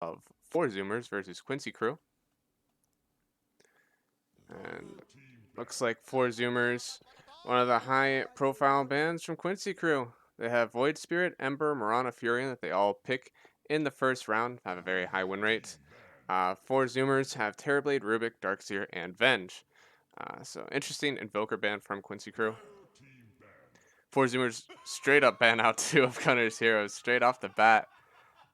of 4Zoomers versus Quincy Crew. And looks like 4Zoomers, one of the high-profile bands from Quincy Crew. They have Void Spirit, Ember, Marana, Furion that they all pick in the first round, have a very high win rate. 4Zoomers have Terrorblade, Rubik, Darkseer, and Venge. So interesting Invoker ban from Quincy Crew. 4Zoomers straight up ban out two of Gunner's heroes straight off the bat.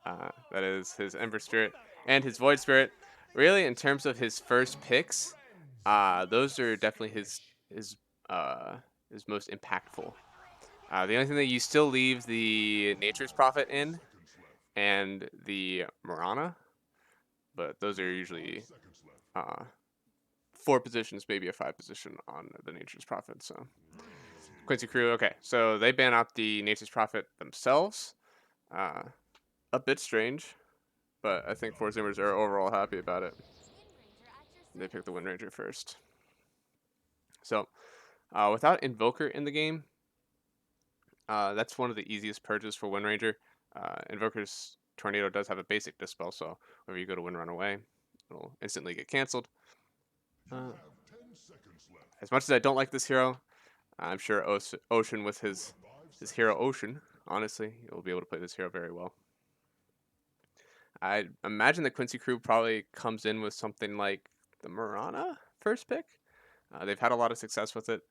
That is his Ember Spirit and his Void Spirit. Really, in terms of his first picks, those are definitely his uh, his most impactful. The only thing that you still leave the Nature's Prophet in and the Marana, but those are usually uh, 4 positions, maybe a 5 position on the Nature's Prophet. So Quincy Crew, okay, so they ban out the Nature's Prophet themselves. Uh, a bit strange, but I think 4Zoomers are overall happy about it. They picked the Wind Ranger first. So without Invoker in the game, that's one of the easiest purges for Wind Ranger. Invoker's Tornado does have a basic Dispel, so whenever you go to Wind Run Away, it'll instantly get canceled. As much as I don't like this hero, I'm sure Ocean with his hero Ocean, honestly, you'll be able to play this hero very well. I imagine the Quincy Crew probably comes in with something like the Marana first pick. They've had a lot of success with it.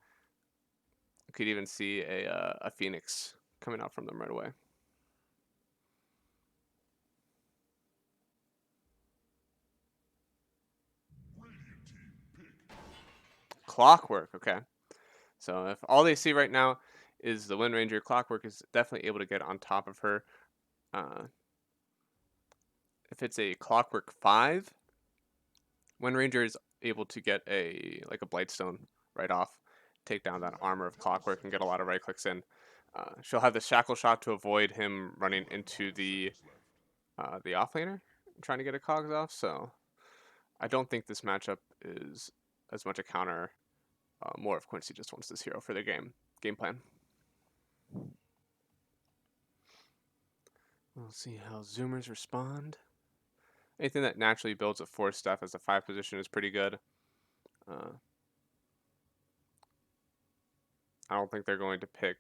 You could even see a Phoenix coming out from them right away. Clockwork, okay. So if all they see right now is the Wind Ranger, Clockwork is definitely able to get on top of her. If it's a Clockwork 5, Wind Ranger is able to get a Blightstone right off, take down that armor of Clockwork and get a lot of right clicks in. She'll have the Shackle Shot to avoid him running into the offlaner trying to get a cogs off. So I don't think this matchup is as much a counter. More of Quincy just wants this hero for their game plan. We'll see how Zoomers respond. Anything that naturally builds a 4 stuff as a 5 position is pretty good. I don't think they're going to pick.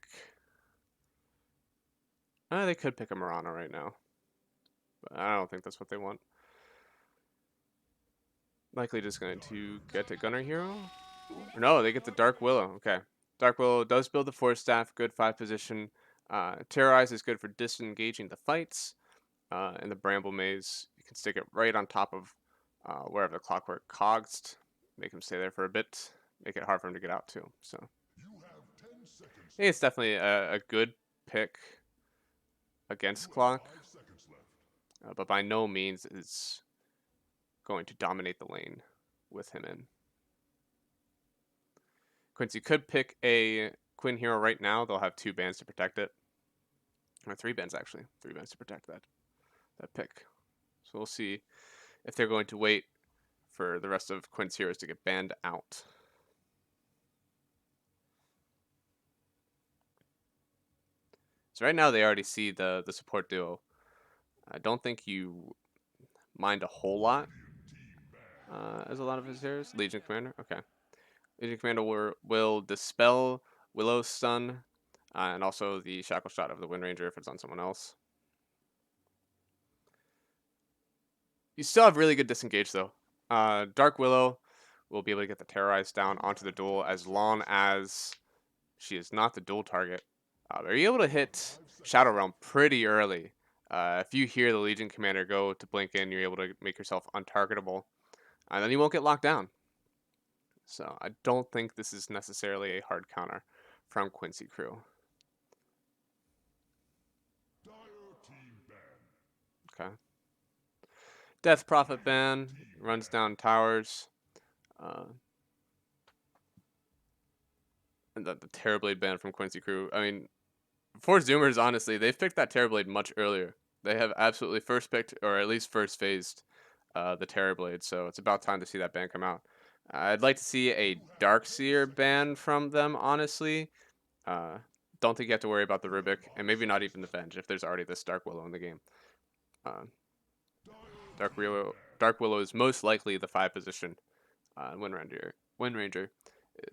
They could pick a Marana right now, but I don't think that's what they want. Likely just going to get a Gunner hero. Or no, they get the Dark Willow. Okay, Dark Willow does build the 4 staff, good 5 position. Terrorize is good for disengaging the fights. And the Bramble Maze, you can stick it right on top of wherever the Clockwork cogs, make him stay there for a bit, make it hard for him to get out too. So I think it's definitely a good pick against Clock, but by no means is going to dominate the lane with him in. Quincy could pick a Quinn hero right now. They'll have 2 bans to protect it. Or 3 bans, actually. 3 bans to protect that pick. So we'll see if they're going to wait for the rest of Quinn's heroes to get banned out. So right now they already see the support duo. I don't think you mind a whole lot as a lot of his heroes. Legion Commander, okay. Legion Commander will dispel Willow's stun and also the Shackle Shot of the Wind Ranger if it's on someone else. You still have really good disengage though. Dark Willow will be able to get the Terrorize down onto the duel as long as she is not the duel target. Are you able to hit Shadow Realm pretty early? If you hear the Legion Commander go to blink in, you're able to make yourself untargetable. And then you won't get locked down. So I don't think this is necessarily a hard counter from Quincy Crew. Okay. Death Prophet ban, runs down towers. And the Terrorblade ban from Quincy Crew. I mean, 4Zoomers, honestly, they've picked that Terrorblade much earlier. They have absolutely first picked, or at least first phased, the Terrorblade, so it's about time to see that ban come out. I'd like to see a Darkseer ban from them, honestly. Don't think you have to worry about the Rubik, and maybe not even the Venge if there's already this Dark Willow in the game. Dark Willow is most likely the 5 position. Wind Ranger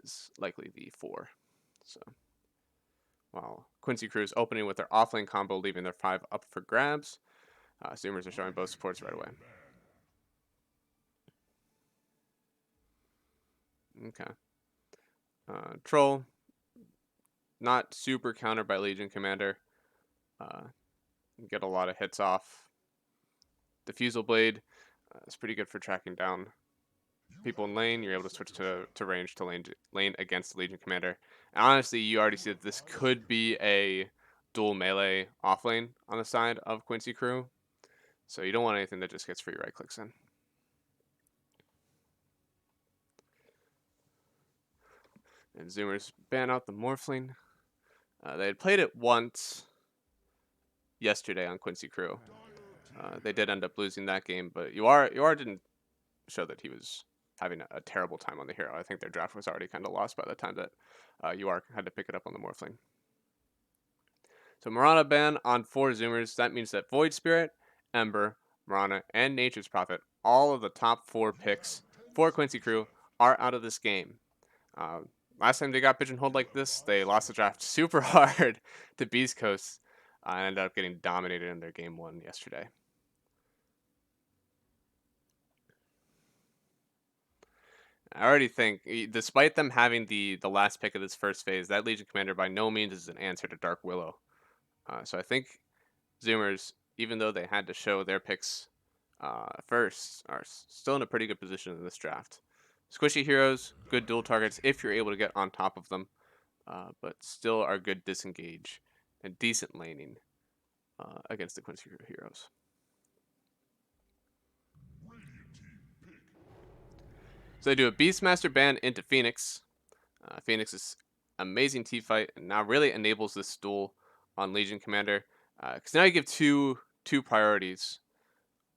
is likely the 4. So while Quincy Crew is opening with their offlane combo, leaving their 5 up for grabs, Zoomers are showing both supports right away. Okay. Troll, not super countered by Legion Commander. Get a lot of hits off. Diffusal Blade is pretty good for tracking down people in lane. You're able to switch to range to lane against the Legion Commander. And honestly, you already see that this could be a dual melee offlane on the side of Quincy Crew. So you don't want anything that just gets free right clicks in. And Zoomers ban out the Morphling. They had played it once yesterday on Quincy Crew. They did end up losing that game, but UR didn't show that he was having a terrible time on the hero. I think their draft was already kind of lost by the time that UR had to pick it up on the Morphling. So Mirana ban on 4Zoomers. That means that Void Spirit, Ember, Mirana, and Nature's Prophet, all of the top 4 picks for Quincy Crew, are out of this game. Last time they got pigeonholed like this, they lost the draft super hard to Beast Coast and ended up getting dominated in their game 1 yesterday. I already think, despite them having the last pick of this first phase, that Legion Commander by no means is an answer to Dark Willow. So I think Zoomers, even though they had to show their picks first, are still in a pretty good position in this draft. Squishy heroes, good dual targets if you're able to get on top of them, but still are good disengage and decent laning against the Quincy heroes. So they do a Beastmaster ban into Phoenix. Phoenix's amazing T-fight and now really enables this duel on Legion Commander. Because now you give two priorities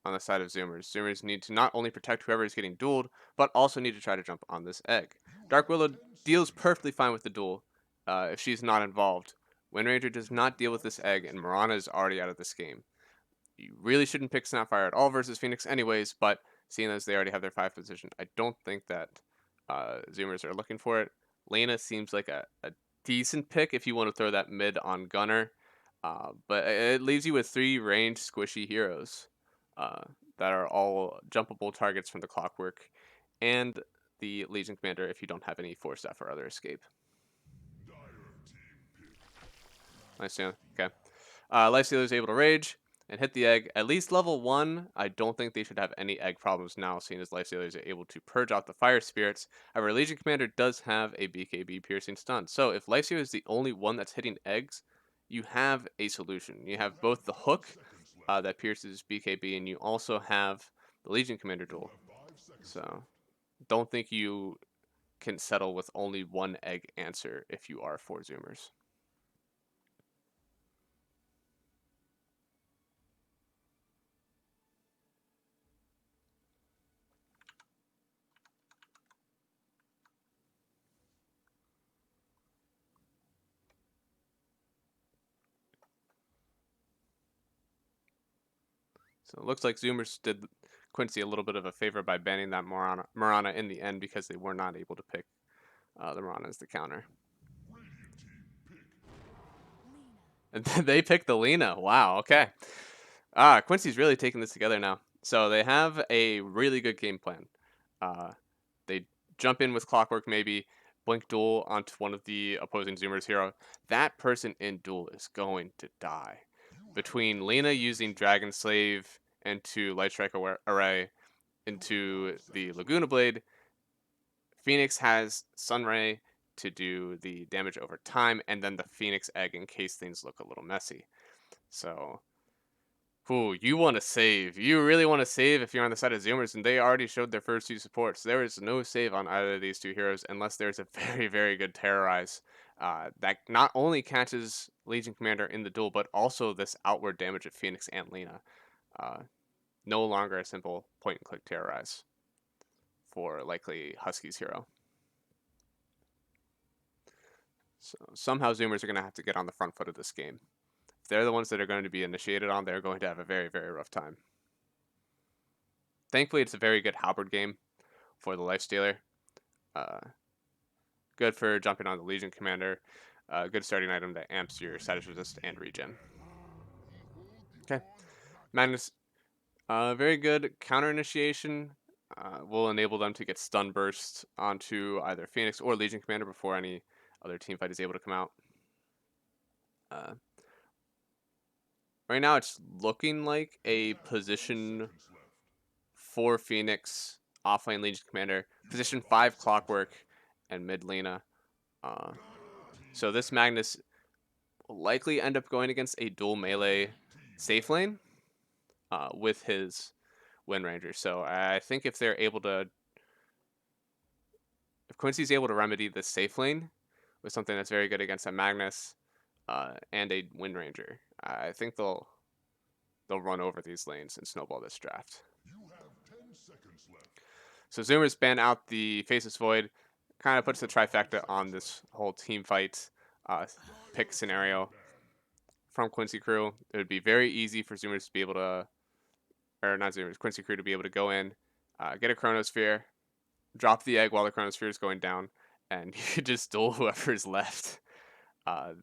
on the side of Zoomers. Zoomers need to not only protect whoever is getting dueled, but also need to try to jump on this egg. Dark Willow deals perfectly fine with the duel if she's not involved. Wind Ranger does not deal with this egg, and Mirana is already out of this game. You really shouldn't pick Snapfire at all versus Phoenix anyways, but seeing as they already have their 5 position, I don't think that Zoomers are looking for it. Lena seems like a decent pick if you want to throw that mid on Gunner, but it leaves you with 3 ranged squishy heroes that are all jumpable targets from the Clockwork and the Legion Commander if you don't have any Force F or other escape. Nice, yeah. Okay. Lifestealer is able to rage and hit the egg. At least level 1, I don't think they should have any egg problems now, seeing as Lifestealer is able to purge out the fire spirits. However, Legion Commander does have a BKB piercing stun. So if Lifestealer is the only one that's hitting eggs, you have a solution. You have both the hook that pierces BKB, and you also have the Legion Commander duel. So don't think you can settle with only one egg answer if you are 4Zoomers. So it looks like Zoomers did Quincy a little bit of a favor by banning that Mirana in the end because they were not able to pick the Mirana as the counter. And then they picked the Lena. Wow, okay. Quincy's really taking this together now. So they have a really good game plan. They jump in with Clockwork maybe, blink duel onto one of the opposing Zoomers hero. That person in duel is going to die. Between Lena using Dragon Slave into Light Strike Array into the Laguna Blade, Phoenix has Sunray to do the damage over time, and then the Phoenix Egg in case things look a little messy. So, you want to save. You really want to save if you're on the side of Zoomers, and they already showed their first 2 supports. There is no save on either of these 2 heroes unless there's a very, very good Terrorize that not only catches Legion Commander in the duel, but also this outward damage of Phoenix and Lena. No longer a simple point-and-click Terrorize for likely Husky's hero. So somehow Zoomers are going to have to get on the front foot of this game. If they're the ones that are going to be initiated on, they're going to have a very, very rough time. Thankfully, it's a very good halberd game for the Lifestealer. Uh, good for jumping on the Legion Commander. Good starting item that amps your status resist and regen. Okay. Magnus, very good counter initiation. Will enable them to get stun burst onto either Phoenix or Legion Commander before any other team fight is able to come out. Right now, it's looking like a position 4 Phoenix offlane Legion Commander, position 5 Clockwork, and mid Lena. So this Magnus will likely end up going against a dual melee safe lane with his Wind Ranger. So I think if Quincy's able to remedy this safe lane with something that's very good against a Magnus and a Wind Ranger, I think they'll run over these lanes and snowball this draft. So Zoomers ban out the Faceless Void, kind of puts the trifecta on this whole team fight pick scenario from Quincy Crew. It would be very easy for Zoomers to be able to, or not Zoomers, Quincy Crew to be able to go in, get a Chronosphere, drop the egg while the Chronosphere is going down, and you could just duel whoever's left. The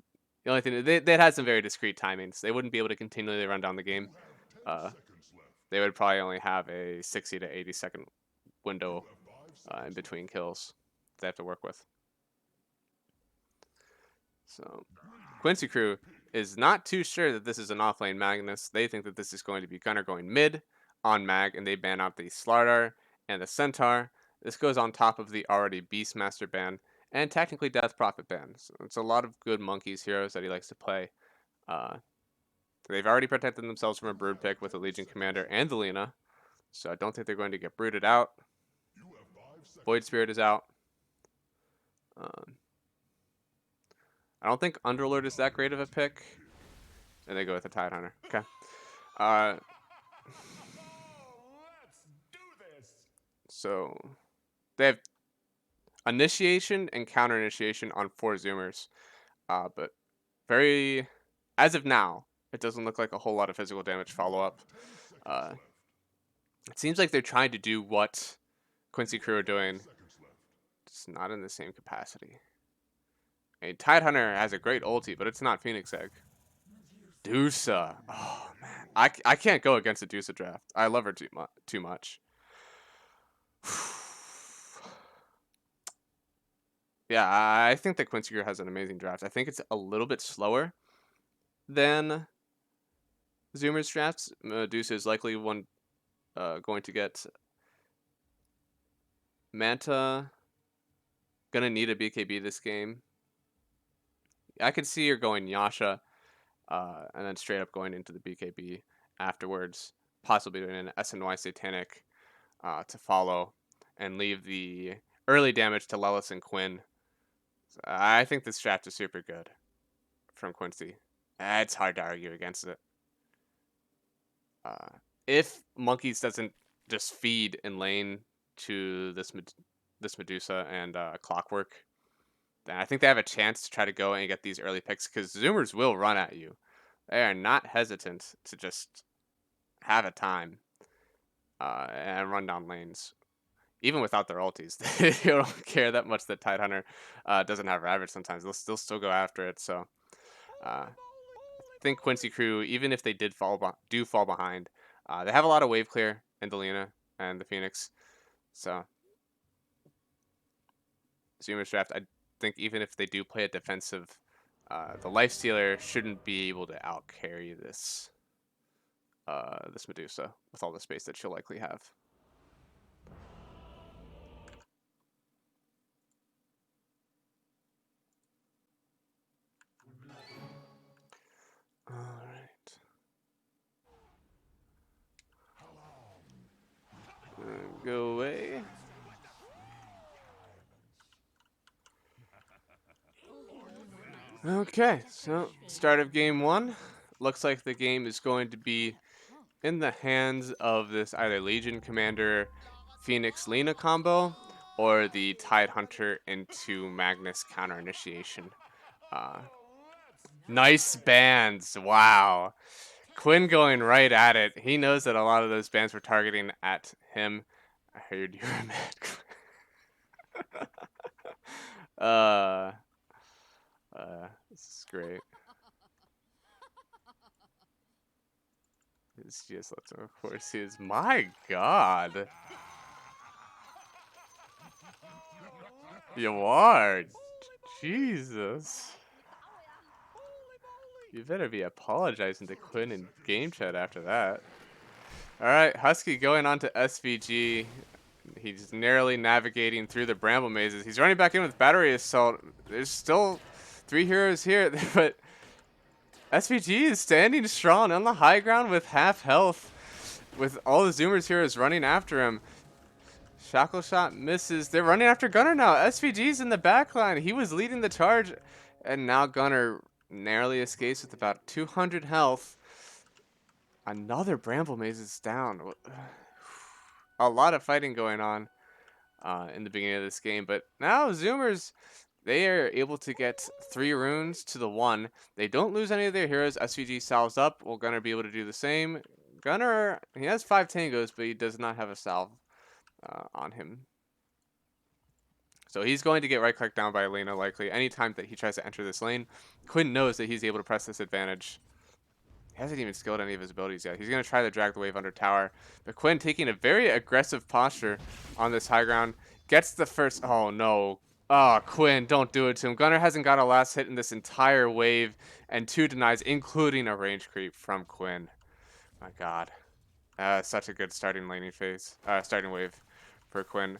only thing, they had some very discrete timings. They wouldn't be able to continually run down the game. They would probably only have a 60 to 80 second window in between kills they have to work with. So Quincy Crew is not too sure that this is an offlane Magnus. They think that this is going to be Gunner going mid on Mag, and they ban out the Slardar and the Centaur. This goes on top of the already Beastmaster ban and technically Death Prophet ban. So it's a lot of good Monkeys heroes that he likes to play. They've already protected themselves from a brood pick with the Legion Commander and the Lena, so I don't think they're going to get brooded out. Void Spirit is out. I don't think Underlord is that great of a pick. And they go with the Tide Hunter. Okay. So they have initiation and counter initiation on 4Zoomers. But as of now, it doesn't look like a whole lot of physical damage follow-up. It seems like they're trying to do what Quincy Crew are doing. It's not in the same capacity. A Tide Hunter has a great ulti, but it's not Phoenix Egg. Dusa. Oh, man. I can't go against a Dusa draft. I love her too much. Yeah, I think that Quincy Crew has an amazing draft. I think it's a little bit slower than Zoomer's drafts. Medusa is likely one going to get Manta. Gonna need a BKB this game. I could see her going Yasha, and then straight up going into the BKB afterwards. Possibly doing an SNY Satanic to follow and leave the early damage to Lelis and Quinn. So I think this draft is super good from Quincy. It's hard to argue against it. If Monkeys doesn't just feed in lane to this Medusa and Clockwork, then I think they have a chance to try to go and get these early picks, because Zoomers will run at you. They are not hesitant to just have a time and run down lanes. Even without their ultis, they don't care that much that Tide Hunter doesn't have Ravage sometimes. They'll still go after it. So I think Quincy Crew, even if they do fall behind, they have a lot of wave clear in the Lena and the Phoenix. So Zoomer's draft, I think even if they do play a defensive, the Lifestealer shouldn't be able to out carry this Medusa with all the space that she'll likely have. All right. Go away. Okay, so start of game 1. Looks like the game is going to be in the hands of this either Legion Commander Phoenix Lena combo or the Tide Hunter into Magnus counter initiation. Nice bans. Wow. Quinn going right at it. He knows that a lot of those bans were targeting at him. I heard you were mad. uh, this is great. His GS left, of course, he is. My God. You are. Jesus. You better be apologizing to Quinn in game chat after that. Alright, Husky going on to SVG. He's narrowly navigating through the bramble mazes. He's running back in with battery assault. There's still 3 heroes here, but SVG is standing strong on the high ground with half health. With all the Zoomers heroes running after him. Shackle shot misses. They're running after Gunner now. SVG's in the back line. He was leading the charge. And now Gunner narrowly escapes with about 200 health. Another bramble maze is down. A lot of fighting going on in the beginning of this game. But now Zoomers, they are able to get 3 runes to the 1. They don't lose any of their heroes. SVG salves up. Will Gunner be able to do the same? Gunner, he has 5 tangos, but he does not have a salve on him. So he's going to get right-clicked down by Elena likely. Anytime that he tries to enter this lane, Quinn knows that he's able to press this advantage. He hasn't even skilled any of his abilities yet. He's going to try to drag the wave under tower. But Quinn taking a very aggressive posture on this high ground. Gets the first... Oh, no. Oh, Quinn, don't do it to him. Gunner hasn't got a last hit in this entire wave. And 2 denies, including a range creep from Quinn. My God. Such a good starting laning phase. Starting wave for Quinn.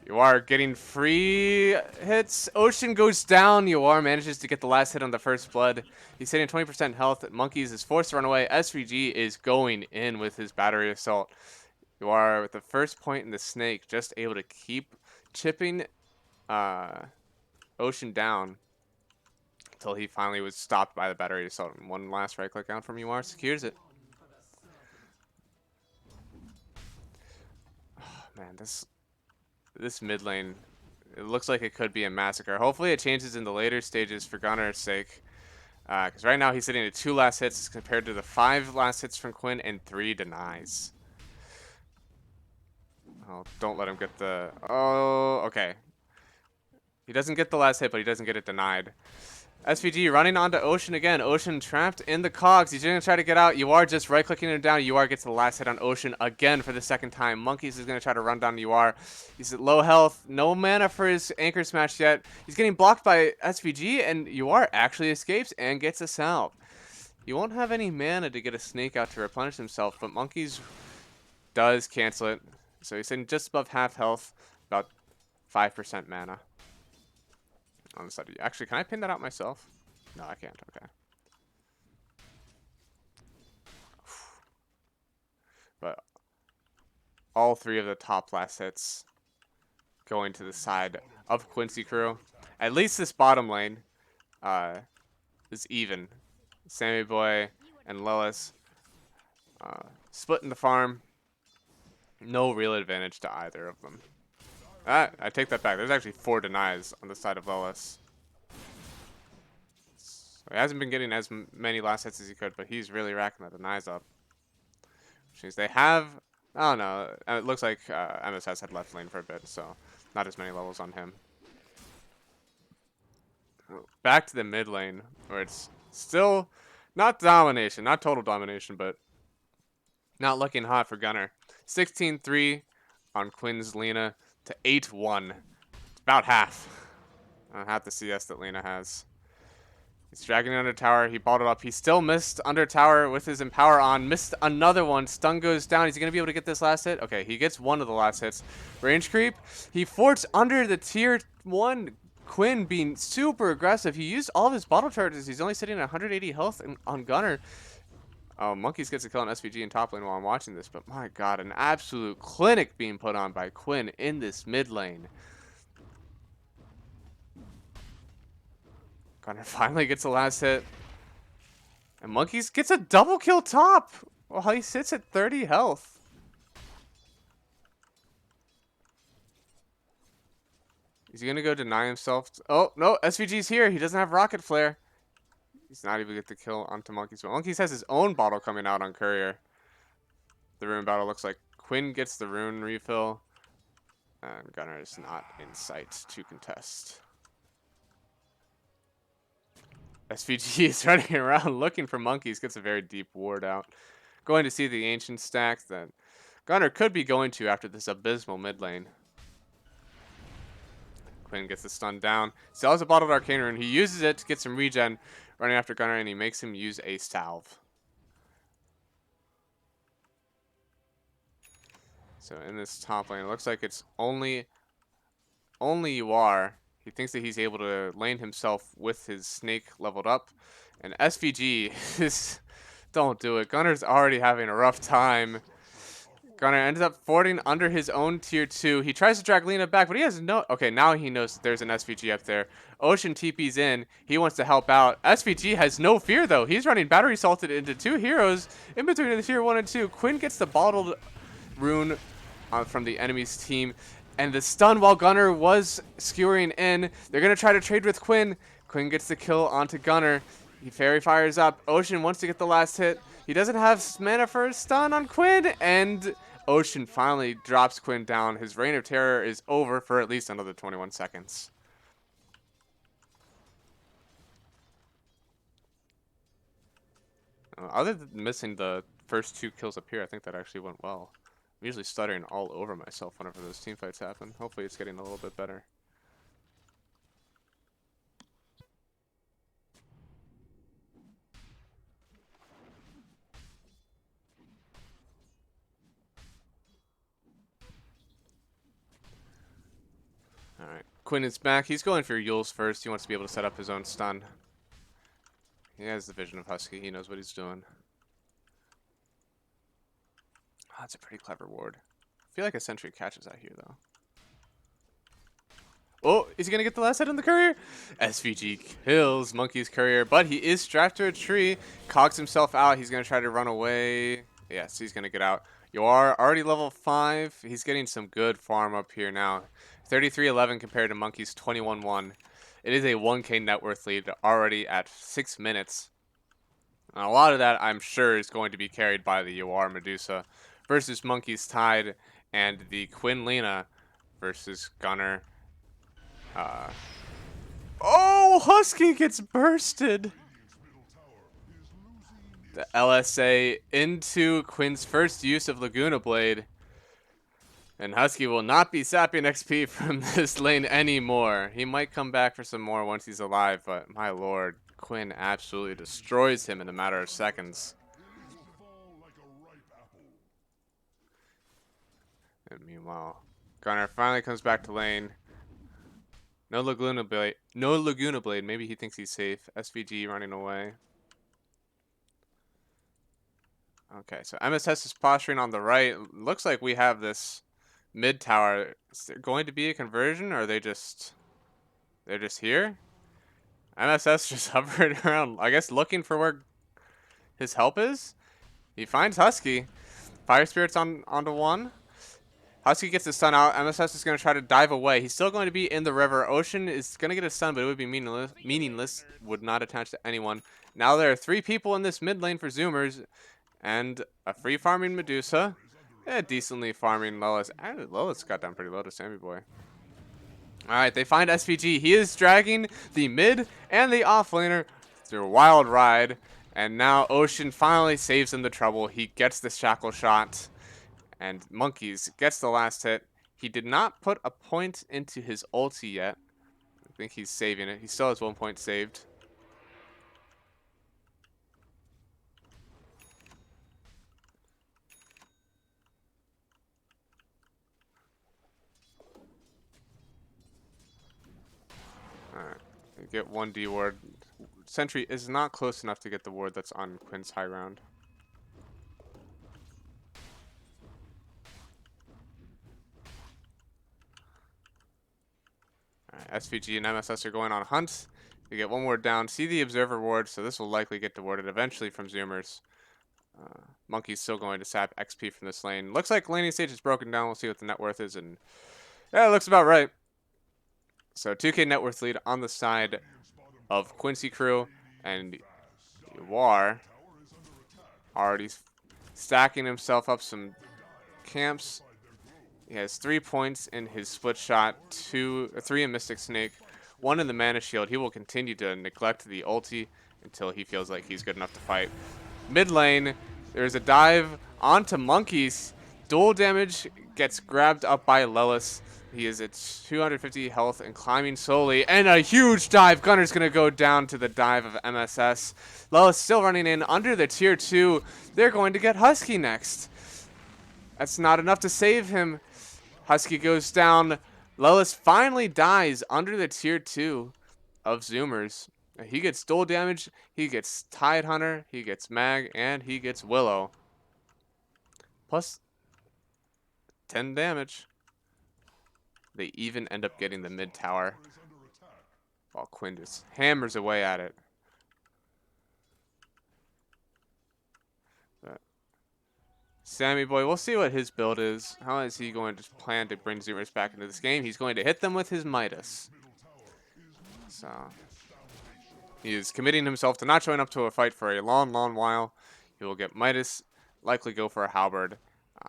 You are getting free hits. Ocean goes down. Yoar manages to get the last hit on the first blood. He's hitting 20% health. Monkeys is forced to run away. SVG is going in with his battery assault. You are with the first point in the snake, just able to keep chipping Ocean down until he finally was stopped by the battery assault. And one last right click out from Yoar secures it. Oh, man, this mid lane, it looks like it could be a massacre. Hopefully it changes in the later stages for Gunner's sake. Because right now he's sitting at 2 last hits compared to the 5 last hits from Quinn and 3 denies. Oh, don't let him get the... Oh, okay. He doesn't get the last hit, but he doesn't get it denied. SVG running onto Ocean again. Ocean trapped in the cogs. He's going to try to get out. UR just right-clicking him down. UR gets the last hit on Ocean again for the second time. Monkeys is going to try to run down UR. He's at low health. No mana for his anchor smash yet. He's getting blocked by SVG, and UR actually escapes and gets a salve. He won't have any mana to get a snake out to replenish himself, but Monkeys does cancel it. So he's sitting just above half health, about 5% mana. On the side of you. Actually, can I pin that out myself? No, I can't. Okay. But all 3 of the top last hits going to the side of Quincy crew. At least this bottom lane is even. Sammy Boy and Lillis splitting the farm. No real advantage to either of them. I take that back. There's actually 4 denies on the side of Lillis. So he hasn't been getting as many last hits as he could, but he's really racking the denies up. Which means they have... I don't know. It looks like MS has had left lane for a bit, so not as many levels on him. Back to the mid lane, where it's still not domination, not total domination, but not looking hot for Gunner. 16-3 on Quinn's Lena to 8-1. It's about half. Half the CS that Lena has. He's dragging it under tower. He balled it up. He still missed under tower with his Empower on. Missed another one. Stun goes down. Is he going to be able to get this last hit? Okay, he gets one of the last hits. Range creep. He forts under the tier 1. Quinn being super aggressive. He used all of his bottle charges. He's only sitting at 180 health on Gunner. Oh, Monkeys gets a kill on SVG in top lane while I'm watching this. But my God, an absolute clinic being put on by Quinn in this mid lane. Gunner finally gets the last hit. And Monkeys gets a double kill top while he sits at 30 health. Is he going to go deny himself? Oh, no. SVG's here. He doesn't have Rocket Flare. He's not even get the kill onto Monkeys. But Monkeys has his own bottle coming out on Courier. The rune battle looks like Quinn gets the rune refill. And Gunner is not in sight to contest. SVG is running around looking for Monkeys. Gets a very deep ward out. Going to see the Ancient stack that Gunner could be going to after this abysmal mid lane. Quinn gets the stun down. Still has a bottled arcane rune. He uses it to get some regen running after Gunner, and he makes him use a salve. So in this top lane, it looks like it's only you are. He thinks that he's able to lane himself with his snake leveled up. And SVG is... Don't do it. Gunner's already having a rough time. Gunner ends up fording under his own tier 2. He tries to drag Lena back, but he has no... Okay, now he knows there's an SVG up there. Ocean TP's in. He wants to help out. SVG has no fear, though. He's running battery salted into 2 heroes in between the tier 1 and 2. Quinn gets the bottled rune from the enemy's team. And the stun while Gunner was skewering in. They're going to try to trade with Quinn. Quinn gets the kill onto Gunner. He fairy fires up. Ocean wants to get the last hit. He doesn't have mana for a stun on Quinn. And Ocean finally drops Quinn down. His reign of terror is over for at least another 21 seconds. Other than missing the first 2 kills up here, I think that actually went well. I'm usually stuttering all over myself whenever those team fights happen. Hopefully it's getting a little bit better. Alright, Quinn is back. He's going for Yules first. He wants to be able to set up his own stun. He has the vision of Husky. He knows what he's doing. Oh, that's a pretty clever ward. I feel like a sentry catches out here, though. Oh, is he going to get the last hit on the courier? SVG kills Monkey's courier, but he is strapped to a tree. Cogs himself out. He's going to try to run away. Yes, he's going to get out. You are already level 5. He's getting some good farm up here now. 33-11 compared to Monkey's 21-1. It is a 1k net worth lead already at 6 minutes. And a lot of that, I'm sure, is going to be carried by the UR Medusa versus Monkey's Tide and the Quinn Lena versus Gunner. Oh, Husky gets bursted. The LSA into Quinn's first use of Laguna Blade. And Husky will not be sapping XP from this lane anymore. He might come back for some more once he's alive, but my lord, Quinn absolutely destroys him in a matter of seconds. And meanwhile, Gunner finally comes back to lane. No Laguna Blade. No Laguna Blade. Maybe he thinks he's safe. SVG running away. Okay, so MSS is posturing on the right. Looks like we have this mid tower. Is there going to be a conversion, or are they're just here? MSS just hovering around, I guess, looking for where his help is. He finds Husky. Fire Spirit's onto one. Husky gets the stun out. MSS is going to try to dive away. He's still going to be in the river. Ocean is going to get a stun, but it would be meaningless. Would not attach to anyone. Now there are 3 people in this mid lane for Zoomers. And a free farming Medusa. Decently farming Lolis. Lolis got down pretty low to Sammy Boy. Alright, they find SVG. He is dragging the mid and the offlaner through a wild ride. And now Ocean finally saves him the trouble. He gets the shackle shot. And Monkeys gets the last hit. He did not put a point into his ulti yet. I think he's saving it. He still has 1 point saved. Alright, get 1D ward. Sentry is not close enough to get the ward that's on Quinn's high ground. Alright, SVG and MSS are going on a hunt. They get 1 ward down. See the Observer ward, so this will likely get warded eventually from Zoomers. Monkey's still going to sap XP from this lane. Looks like laning stage is broken down. We'll see what the net worth is, and yeah, it looks about right. So 2k net worth lead on the side of Quincy crew, and War already stacking himself up some camps. He has 3 points in his split shot, 3 in Mystic Snake, 1 in the Mana Shield. He will continue to neglect the ulti until he feels like he's good enough to fight. Mid lane, there's a dive onto Monkeys. Dual damage gets grabbed up by Lelis. He is at 250 health and climbing slowly. And a huge dive. Gunner's going to go down to the dive of MSS. Lelis still running in under the tier 2. They're going to get Husky next. That's not enough to save him. Husky goes down. Lelis finally dies under the tier 2 of Zoomers. He gets dual damage, he gets Tide Hunter, he gets Mag, and he gets Willow. Plus 10 damage. They even end up getting the mid tower. While Quinn just hammers away at it. But Sammy Boy, we'll see what his build is. How is he going to plan to bring Zoomers back into this game? He's going to hit them with his Midas. So he is committing himself to not showing up to a fight for a long, long while. He will get Midas, likely go for a halberd,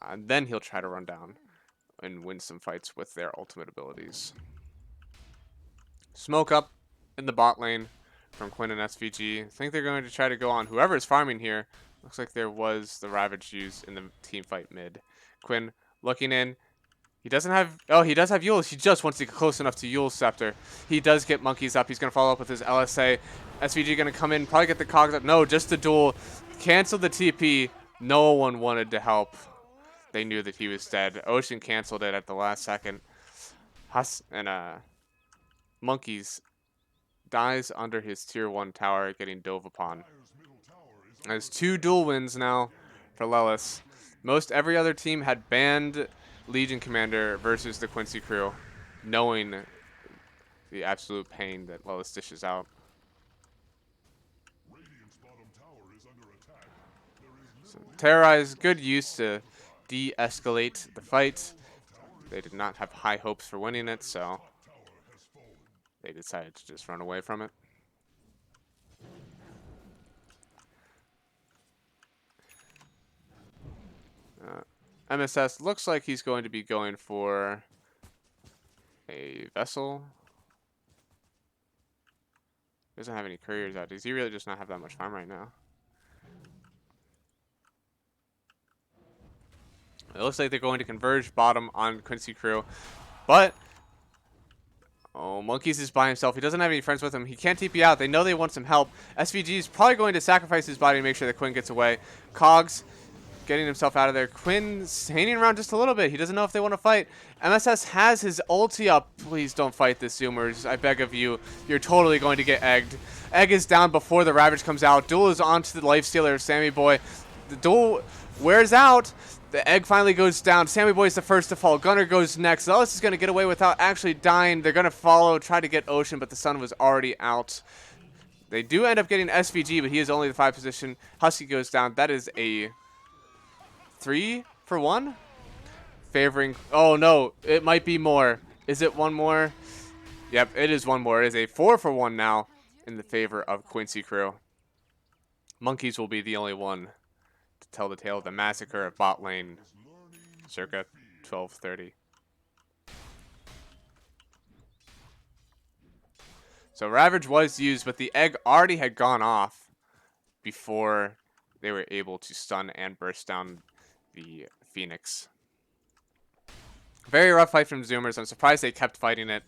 and then he'll try to run down and win some fights with their ultimate abilities. Smoke up in the bot lane from Quinn and SVG. I think they're going to try to go on whoever is farming here. Looks like there was the Ravage used in the team fight mid. Quinn looking in. He doesn't have... Oh, he does have Yule's. He just wants to get close enough to Yule's Scepter. He does get Monkeys up. He's going to follow up with his LSA. SVG going to come in, probably get the cogs up. No, just the duel. Cancel the TP. No one wanted to help. They knew that he was dead. Ocean canceled it at the last second. Monkeys dies under his tier 1 tower, getting dove upon. There's 2 duel wins now for Lelis. Most every other team had banned Legion Commander versus the Quincy crew, knowing the absolute pain that Lelis dishes out. So, Terrorize, good use to de-escalate the fight. They did not have high hopes for winning it, so they decided to just run away from it. MSS looks like he's going to be going for a vessel. Doesn't have any couriers out. Does he really just not have that much farm right now? It looks like they're going to converge bottom on Quincy crew. But oh, Monkeys is by himself. He doesn't have any friends with him. He can't TP out. They know they want some help. SVG is probably going to sacrifice his body to make sure that Quinn gets away. Cogs getting himself out of there. Quinn's hanging around just a little bit. He doesn't know if they want to fight. MSS has his ulti up. Please don't fight this, Zoomers. I beg of you. You're totally going to get egged. Egg is down before the Ravage comes out. Duel is onto the Lifestealer of Sammy Boy. The duel wears out. The egg finally goes down. Sammy Boy is the first to fall. Gunner goes next. Zealous is going to get away without actually dying. They're going to follow, try to get Ocean, but the sun was already out. They do end up getting SVG, but he is only the 5 position. Husky goes down. That is a 3 for 1. Favoring... Oh, no. It might be more. Is it one more? Yep, it is one more. It is a 4 for 1 now in the favor of Quincy crew. Monkeys will be the only one to tell the tale of the massacre of bot lane circa 12:30. So Ravage was used, but the egg already had gone off before they were able to stun and burst down the Phoenix. Very rough fight from Zoomers. I'm surprised they kept fighting it,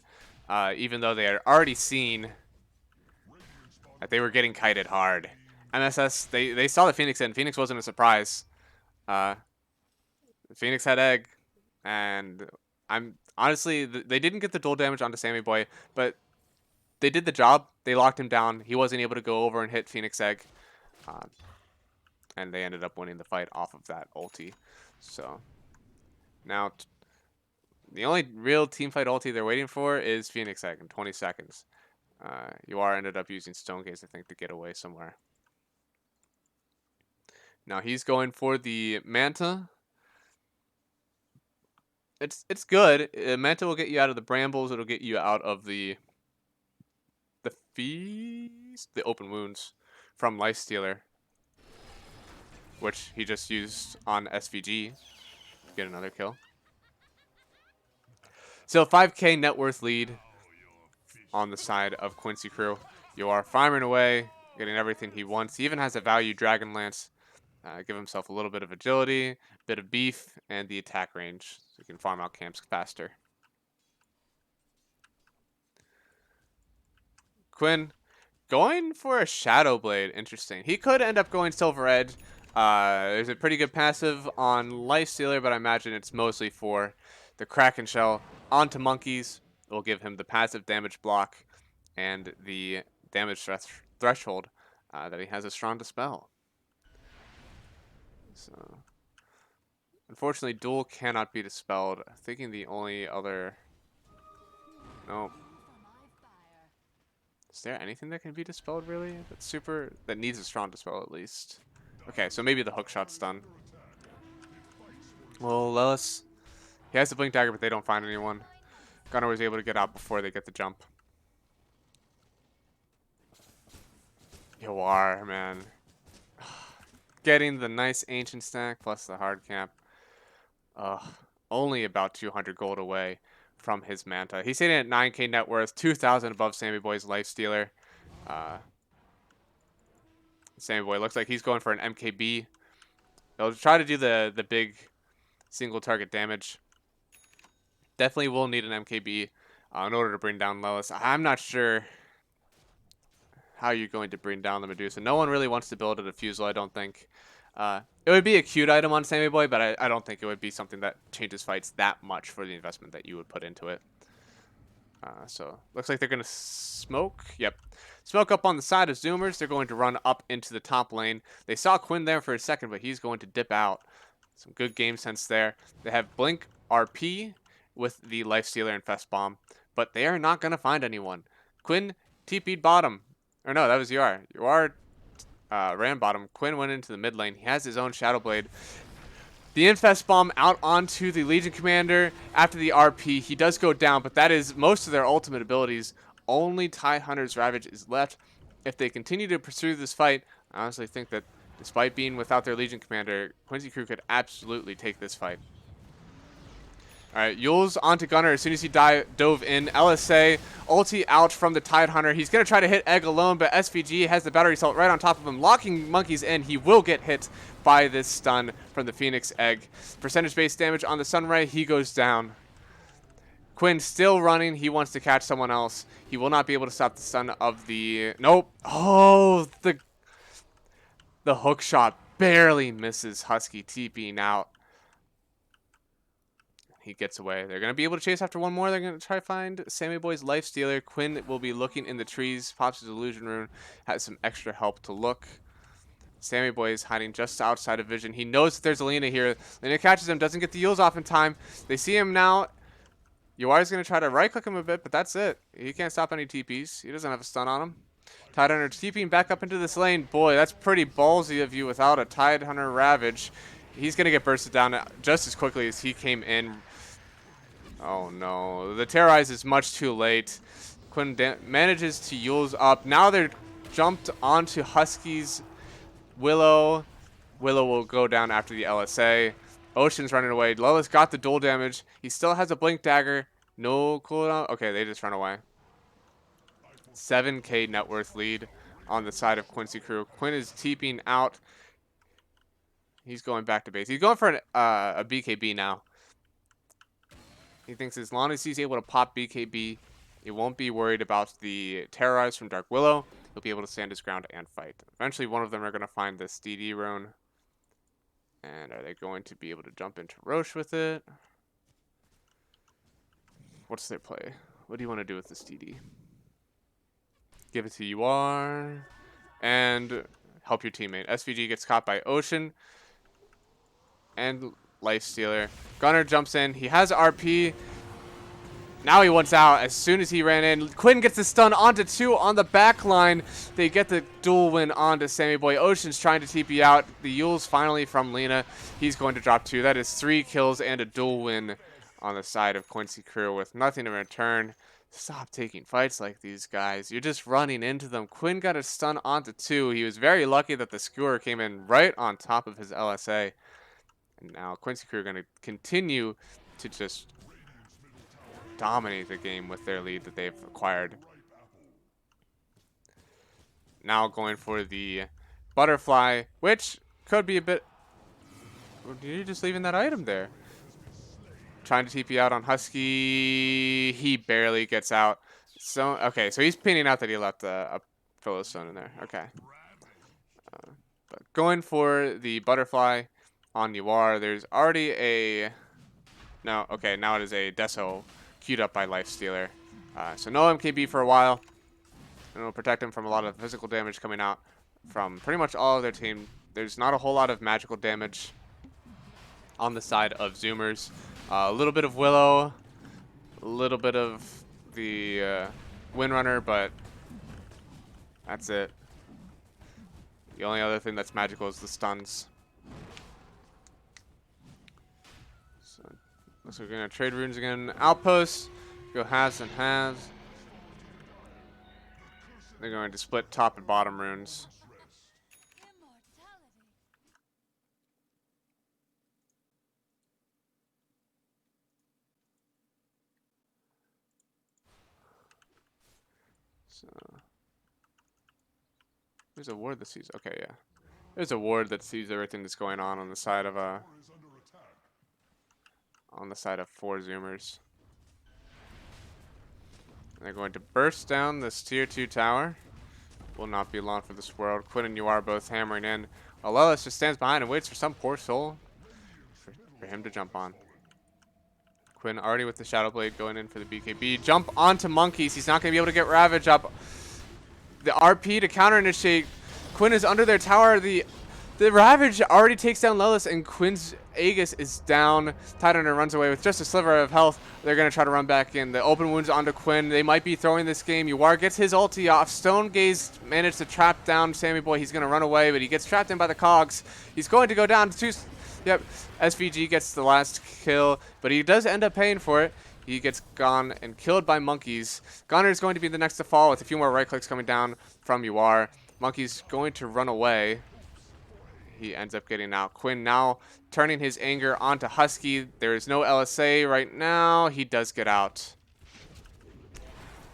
even though they had already seen that they were getting kited hard. MSS, they saw the Phoenix in. Phoenix wasn't a surprise. Phoenix had egg, and I'm honestly, they didn't get the dual damage onto Sammy Boy, but they did the job. They locked him down. He wasn't able to go over and hit Phoenix egg, and they ended up winning the fight off of that ulti. So now the only real team fight ulti they're waiting for is Phoenix egg in 20 seconds. UR ended up using Stone Gaze, I think, to get away somewhere. Now he's going for the Manta. It's good. Manta will get you out of the brambles. It'll get you out of the feast, the open wounds. from Lifestealer, which he just used on SVG to get another kill. So 5K net worth lead on the side of Quincy crew. You are farming away, getting everything he wants. He even has a value Dragon Lance. Give himself a little bit of agility, bit of beef, and the attack range, so he can farm out camps faster. Quinn going for a Shadow Blade. Interesting. He could end up going Silver Edge. There's a pretty good passive on Lifestealer, but I imagine it's mostly for the Kraken Shell onto monkeys. It will give him the passive damage block and the damage threshold that he has a strong dispel. So, unfortunately, Duel cannot be dispelled. I'm thinking the only other... No. Is there anything that can be dispelled, really? That's super... That needs a strong dispel, at least. Okay, so maybe the hookshot's done. Well, Lelis... He has the Blink Dagger, but they don't find anyone. Gunnar was able to get out before they get the jump. You are, man. Getting the nice Ancient stack plus the hard cap. Only about 200 gold away from his Manta. He's sitting at 9K net worth, 2,000 above Sammy Boy's Lifestealer. Sammy Boy looks like he's going for an MKB. They'll try to do the big single target damage. Definitely will need an MKB in order to bring down Lelis. I'm not sure how you're going to bring down the Medusa. No one really wants to build a Diffusal, I don't think. It would be a cute item on Sammy Boy, but I don't think it would be something that changes fights that much for the investment that you would put into it. So, looks like they're going to smoke. Yep. Smoke up on the side of Zoomers. They're going to run up into the top lane. They saw Quinn there for a second, but he's going to dip out. Some good game sense there. They have Blink RP with the Lifestealer and Fest Bomb, but they are not going to find anyone. Quinn TP'd bottom. Or no, that was UR. UR ran bottom. Quinn went into the mid lane. He has his own Shadow Blade. The Infest Bomb out onto the Legion Commander after the RP. He does go down, but that is most of their ultimate abilities. Only Tidehunter's Ravage is left. If they continue to pursue this fight, I honestly think that despite being without their Legion Commander, Quincy crew could absolutely take this fight. Alright, Yule's onto Gunnar as soon as he dove in. LSA, ulti out from the Tidehunter. He's going to try to hit Egg alone, but SVG has the battery assault right on top of him, locking monkeys in. He will get hit by this stun from the Phoenix Egg. Percentage-based damage on the Sunray, he goes down. Quinn still running. He wants to catch someone else. He will not be able to stop the stun of the... Nope. Oh, the hook shot barely misses Husky TPing out. He gets away. They're going to be able to chase after one more. They're going to try to find Sammy Boy's Lifestealer. Quinn will be looking in the trees. Pops his Illusion Rune. Has some extra help to look. Sammy Boy is hiding just outside of vision. He knows that there's a Lina here. Lina catches him. Doesn't get the Yules off in time. They see him now. UI is going to try to right-click him a bit, but that's it. He can't stop any TPs. He doesn't have a stun on him. Tidehunter TPing back up into this lane. Boy, that's pretty ballsy of you without a Tidehunter Ravage. He's going to get bursted down just as quickly as he came in. Oh no, the Terrorize is much too late. Quinn manages to Yules up. Now they're jumped onto Husky's Willow. Willow will go down after the LSA. Ocean's running away. Lelis got the dual damage. He still has a Blink Dagger. No cooldown. Okay, they just run away. 7K net worth lead on the side of Quincy crew. Quinn is TPing out. He's going back to base. He's going for a BKB now. He thinks as long as he's able to pop BKB, he won't be worried about the Terrorize from Dark Willow. He'll be able to stand his ground and fight. Eventually, one of them are going to find this DD rune. And are they going to be able to jump into Roche with it? What's their play? What do you want to do with this DD? Give it to UR. And help your teammate. SVG gets caught by Ocean. And Lifestealer. Gunnar jumps in. He has RP. Now he wants out as soon as he ran in. Quinn gets the stun onto 2 on the back line. They get the dual win onto Sammy Boy. Ocean's trying to TP out. The Yule's finally from Lina. He's going to drop 2. That is 3 kills and a dual win on the side of Quincy crew with nothing in return. Stop taking fights like these guys. You're just running into them. Quinn got a stun onto 2. He was very lucky that the skewer came in right on top of his LSA. And now Quincy crew are going to continue to just dominate the game with their lead that they've acquired. Now going for the butterfly, which could be a bit... You're just leaving that item there. Trying to TP out on Husky. He barely gets out. So, okay, so he's pinning out that he left a Philo Stone in there. Okay. But going for the butterfly on Noir, there's already a... No, okay, now it is a Deso queued up by Lifestealer. So no MKB for a while. And it'll protect him from a lot of physical damage coming out from pretty much all of their team. There's not a whole lot of magical damage on the side of Zoomers. A little bit of Willow, a little bit of the Windrunner, but that's it. The only other thing that's magical is the stuns. So looks like we're gonna trade runes again. Outposts, go halves and halves. They're going to split top and bottom runes. So there's a ward that sees. Okay, yeah. There's a ward that sees everything that's going on the side of 4Zoomers. And they're going to burst down this tier 2 tower. Will not be long for this world. Quinn and you are both hammering in. Alelis just stands behind and waits for some poor soul for him to jump on. Quinn already with the Shadow Blade going in for the BKB. Jump onto Monkeys. He's not going to be able to get Ravage up. The RP to counter initiate. Quinn is under their tower. The Ravage already takes down Lelis, and Quinn's Aegis is down. Tidehunter runs away with just a sliver of health. They're going to try to run back in. The open wounds onto Quinn. They might be throwing this game. Uwar gets his ulti off. Stone Gaze managed to trap down Sammy Boy. He's going to run away, but he gets trapped in by the cogs. He's going to go down to 2. Yep, SVG gets the last kill, but he does end up paying for it. He gets gone and killed by Monkeys. Gunner is going to be the next to fall with a few more right clicks coming down from Uwar. Monkeys going to run away. He ends up getting out. Quinn now turning his anger onto Husky. There is no LSA right now. He does get out.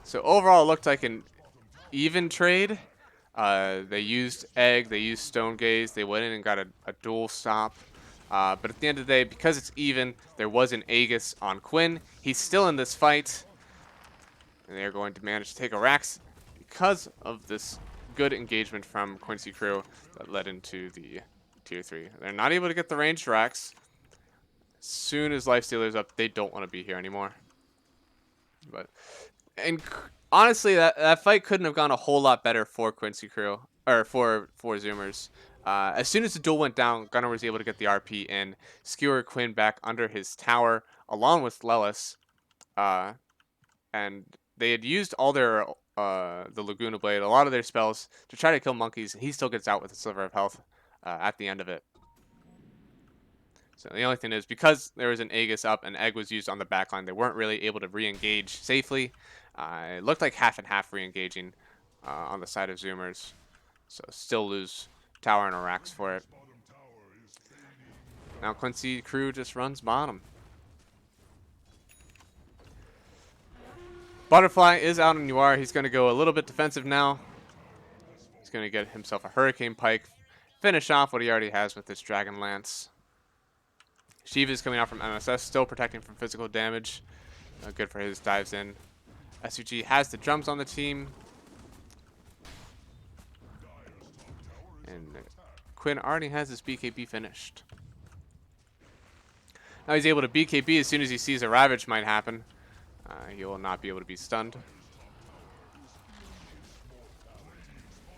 So overall, it looked like an even trade. They used Egg. They used Stone Gaze. They went in and got a dual stop. But at the end of the day, because it's even, there was an Aegis on Quinn. He's still in this fight. And they're going to manage to take a Rax because of this good engagement from Quincy crew that led into the tier 3. They're not able to get the ranged Rax. As soon as Lifestealer's up, they don't want to be here anymore. And honestly, that fight couldn't have gone a whole lot better for Quincy crew, or for Zoomers. As soon as the duel went down, Gunnar was able to get the RP in, skewer Quinn back under his tower, along with Lelis. And they had used all their, the Laguna Blade, a lot of their spells, to try to kill Monkeys, and he still gets out with a sliver of health at the end of it. So the only thing is, because there was an Aegis up and Egg was used on the backline, they weren't really able to re-engage safely. It looked like half and half re-engaging on the side of Zoomers. So still lose tower and a Rax for it. Now Quincy crew just runs bottom. Butterfly is out on Noir. He's going to go a little bit defensive now. He's going to get himself a Hurricane Pike. Finish off what he already has with this Dragon Lance. Shiva is coming out from MSS, still protecting from physical damage. Good for his dives in. SUG has the drums on the team. And Quinn already has his BKB finished. Now he's able to BKB as soon as he sees a Ravage might happen. He will not be able to be stunned.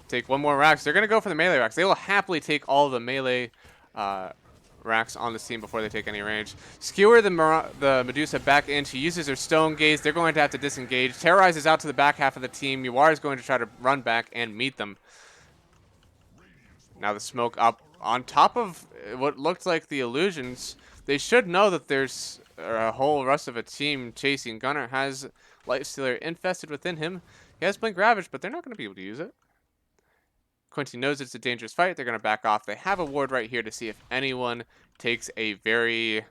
Take one more Rax. They're going to go for the melee Rax. They will happily take all the melee Rax on this team before they take any range. Skewer the Medusa back in. She uses her Stone Gaze. They're going to have to disengage. Terrorizes out to the back half of the team. Uwar is going to try to run back and meet them. Now the smoke up on top of what looked like the illusions. They should know that there's a whole rest of a team chasing. Gunnar has Light Stealer infested within him. He has Blink Ravage, but they're not going to be able to use it. Quincy knows it's a dangerous fight. They're going to back off. They have a ward right here to see if anyone takes a very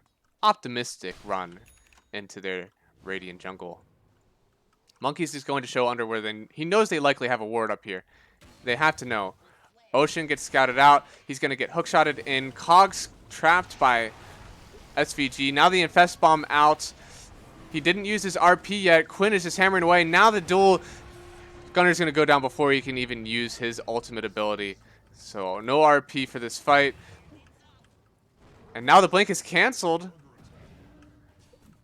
optimistic run into their Radiant jungle. Monkey's is going to show under where he knows they likely have a ward up here. They have to know. Ocean gets scouted out. He's going to get hookshotted in. Cogs trapped by SVG. Now the Infest Bomb out. He didn't use his RP yet. Quinn is just hammering away. Now the duel. Gunner's going to go down before he can even use his ultimate ability. So no RP for this fight. And now the blink is canceled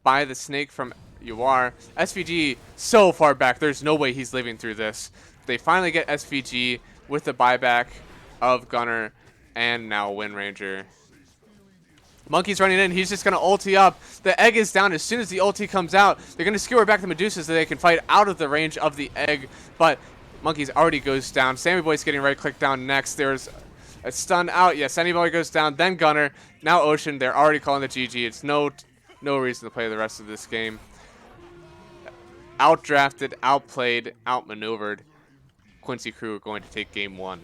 by the snake from UR. SVG so far back. There's no way he's living through this. They finally get SVG with the buyback of Gunner and now Wind Ranger. Monkey's running in. He's just going to ulti up. The egg is down. As soon as the ulti comes out, they're going to skewer back the Medusa so they can fight out of the range of the egg. But Monkey's already goes down. Sammy Boy's getting right click down next. There's a stun out. Yes, Sammy Boy goes down. Then Gunner. Now Ocean. They're already calling the GG. It's no reason to play the rest of this game. Outdrafted, outplayed, outmaneuvered. Quincy crew are going to take game one.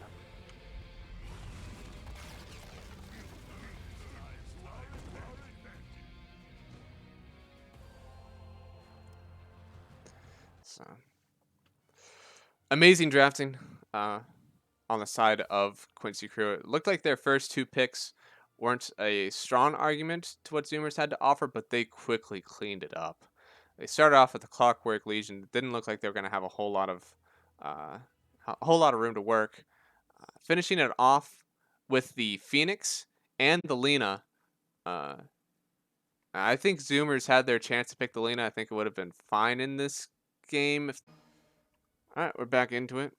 So, amazing drafting on the side of Quincy crew. It looked like their first two picks weren't a strong argument to what Zoomers had to offer, but they quickly cleaned it up. They started off with the Clockwork Legion. It didn't look like they were going to have a whole lot of room to work. Finishing it off with the Phoenix and the Lena. I think Zoomers had their chance to pick the Lena. I think it would have been fine in this game. All right, we're back into it.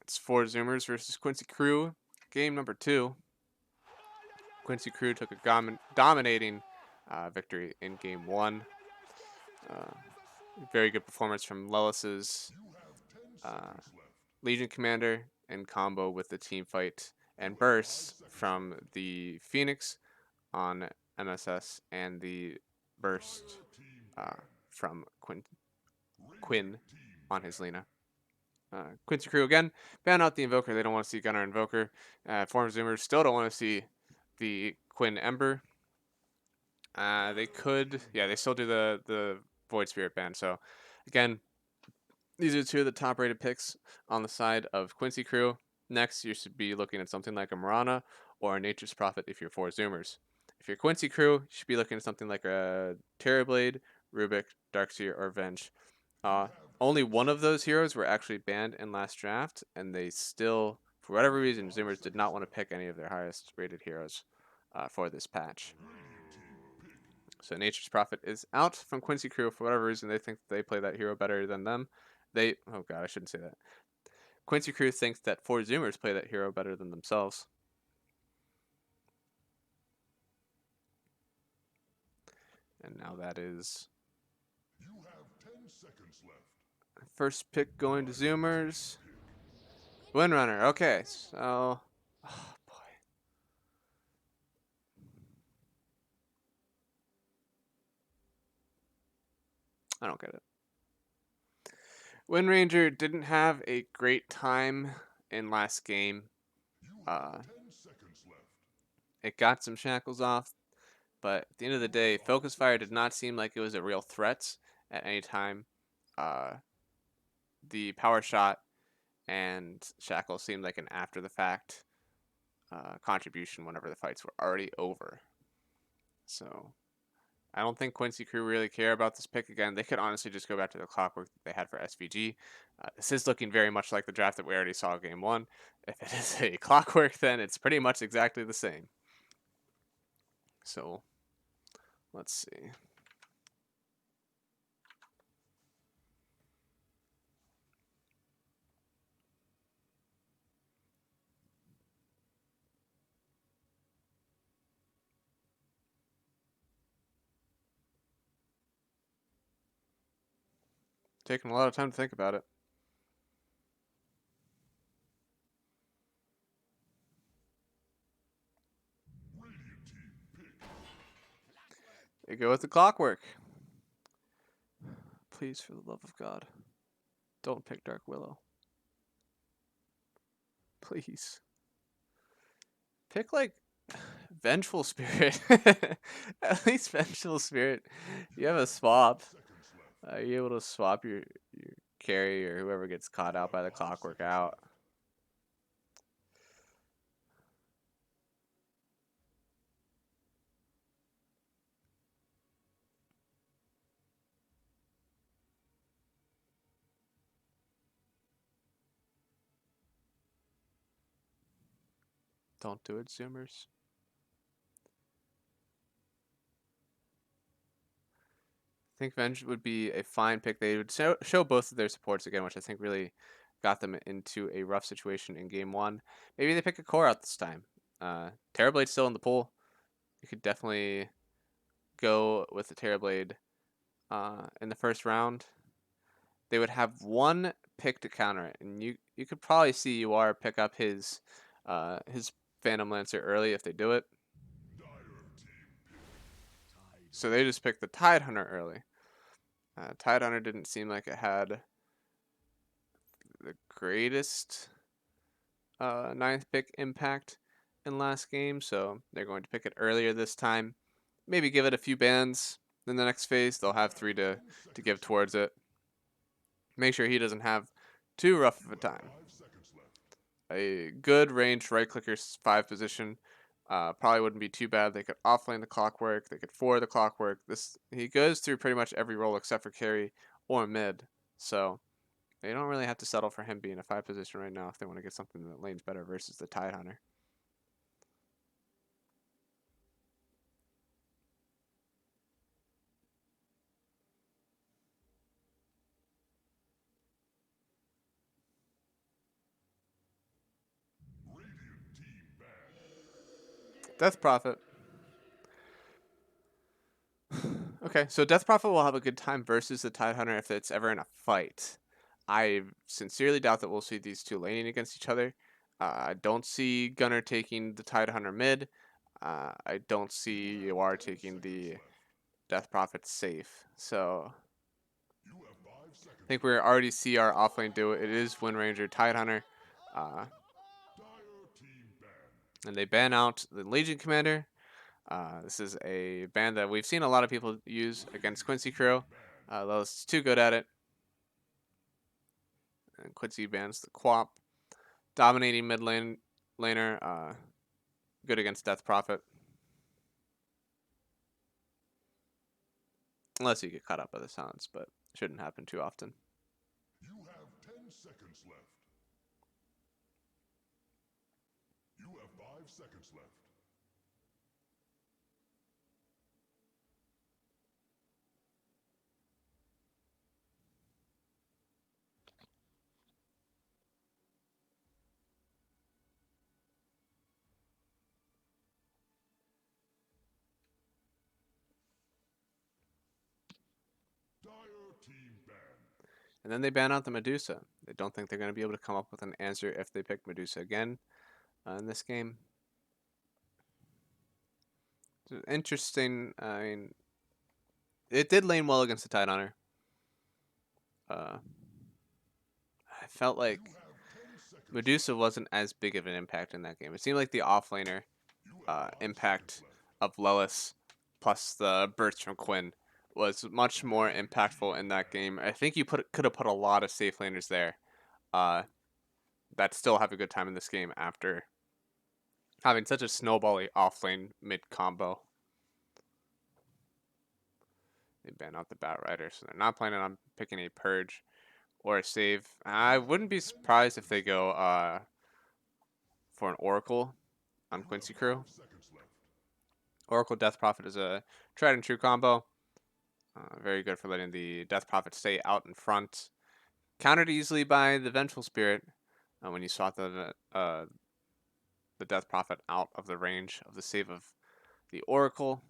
It's 4Zoomers versus Quincy crew. Game number 2. Quincy crew took a dominating victory in game 1. Very good performance from Lelis's Legion Commander in combo with the team fight and burst from the Phoenix on MSS and the burst from Quinn on his Lena. Quincy crew again, ban out the Invoker. They don't want to see Gunner Invoker. 4Zoomers still don't want to see the Quinn Ember. They could, yeah, they still do the Void Spirit ban. So again, these are two of the top rated picks on the side of Quincy crew. Next, you should be looking at something like a Mirana or a Nature's Prophet if you're 4Zoomers. If you're Quincy crew, you should be looking at something like a Terrorblade, Rubik, Darkseer, or Venge. Only one of those heroes were actually banned in last draft, and they still, for whatever reason, Zoomers did not want to pick any of their highest rated heroes for this patch. So Nature's Prophet is out from Quincy crew. For whatever reason, they think they play that hero better than them. Oh god, I shouldn't say that. Quincy crew thinks that 4Zoomers play that hero better than themselves. And now that is first pick going to Zoomers. Windrunner. Okay, so oh boy. I don't get it. Wind Ranger didn't have a great time in last game. It got some shackles off, but at the end of the day, Focus Fire did not seem like it was a real threat at any time. The Power Shot and Shackle seemed like an after the fact contribution whenever the fights were already over. So I don't think Quincy crew really care about this pick again. They could honestly just go back to the Clockwork that they had for SVG. This is looking very much like the draft that we already saw game 1. If it is a Clockwork, then it's pretty much exactly the same. So let's see. Taking a lot of time to think about it. They go with the clockwork. Please, for the love of God, don't pick Dark Willow. Please. Pick, like, Vengeful Spirit. At least Vengeful Spirit. You have a swap. You're able to swap your carry or whoever gets caught out by the clockwork out. Don't do it, Zoomers. I think Venge would be a fine pick. They would show both of their supports again, which I think really got them into a rough situation in game one. Maybe they pick a core out this time. Terrorblade's still in the pool. You could definitely go with the Terrorblade in the first round. They would have one pick to counter it, and you could probably see UR pick up his Phantom Lancer early if they do it. So they just picked the Tide Hunter early. Tide Hunter didn't seem like it had the greatest ninth pick impact in last game, so they're going to pick it earlier this time. Maybe give it a few bans in the next phase. They'll have 3 to give towards it. Make sure he doesn't have too rough of a time. A good range right clicker 5 position probably wouldn't be too bad. They could offlane the clockwork. They could 4 the clockwork. He goes through pretty much every role except for carry or mid. So they don't really have to settle for him being a 5 position right now if they want to get something that lanes better versus the Tide Hunter. Death Prophet. Okay, so Death Prophet will have a good time versus the Tide Hunter if it's ever in a fight. I sincerely doubt that we'll see these two laning against each other. I don't see Gunner taking the Tide Hunter mid. I don't see UR taking the Death Prophet safe. So I think we already see our offlane do it. It is Wind Ranger Tide Hunter. And they ban out the Legion Commander. This is a ban that we've seen a lot of people use against Quincy Crew. Those too good at it. And Quincy bans the Quap. Dominating mid lane laner. Good against Death Prophet. Unless you get caught up by the silence, but shouldn't happen too often. You have 10 seconds left. You have 5 seconds left. Dire team ban. And then they ban out the Medusa. They don't think they're going to be able to come up with an answer if they pick Medusa again in this game. It's interesting. I mean, it did lane well against the Tide Hunter. I felt like Medusa wasn't as big of an impact in that game. It seemed like the offlaner impact of Lelis plus the burst from Quinn was much more impactful in that game. I think you could have put a lot of safe laners there that still have a good time in this game after having such a snowbally offlane mid combo. They ban out the Batrider, so they're not planning on picking a Purge or a save. I wouldn't be surprised if they go for an Oracle on Quincy Crew. Oracle Death Prophet is a tried and true combo. Very good for letting the Death Prophet stay out in front. Countered easily by the Vengeful Spirit when you swap the Death Prophet out of the range of the save of the Oracle.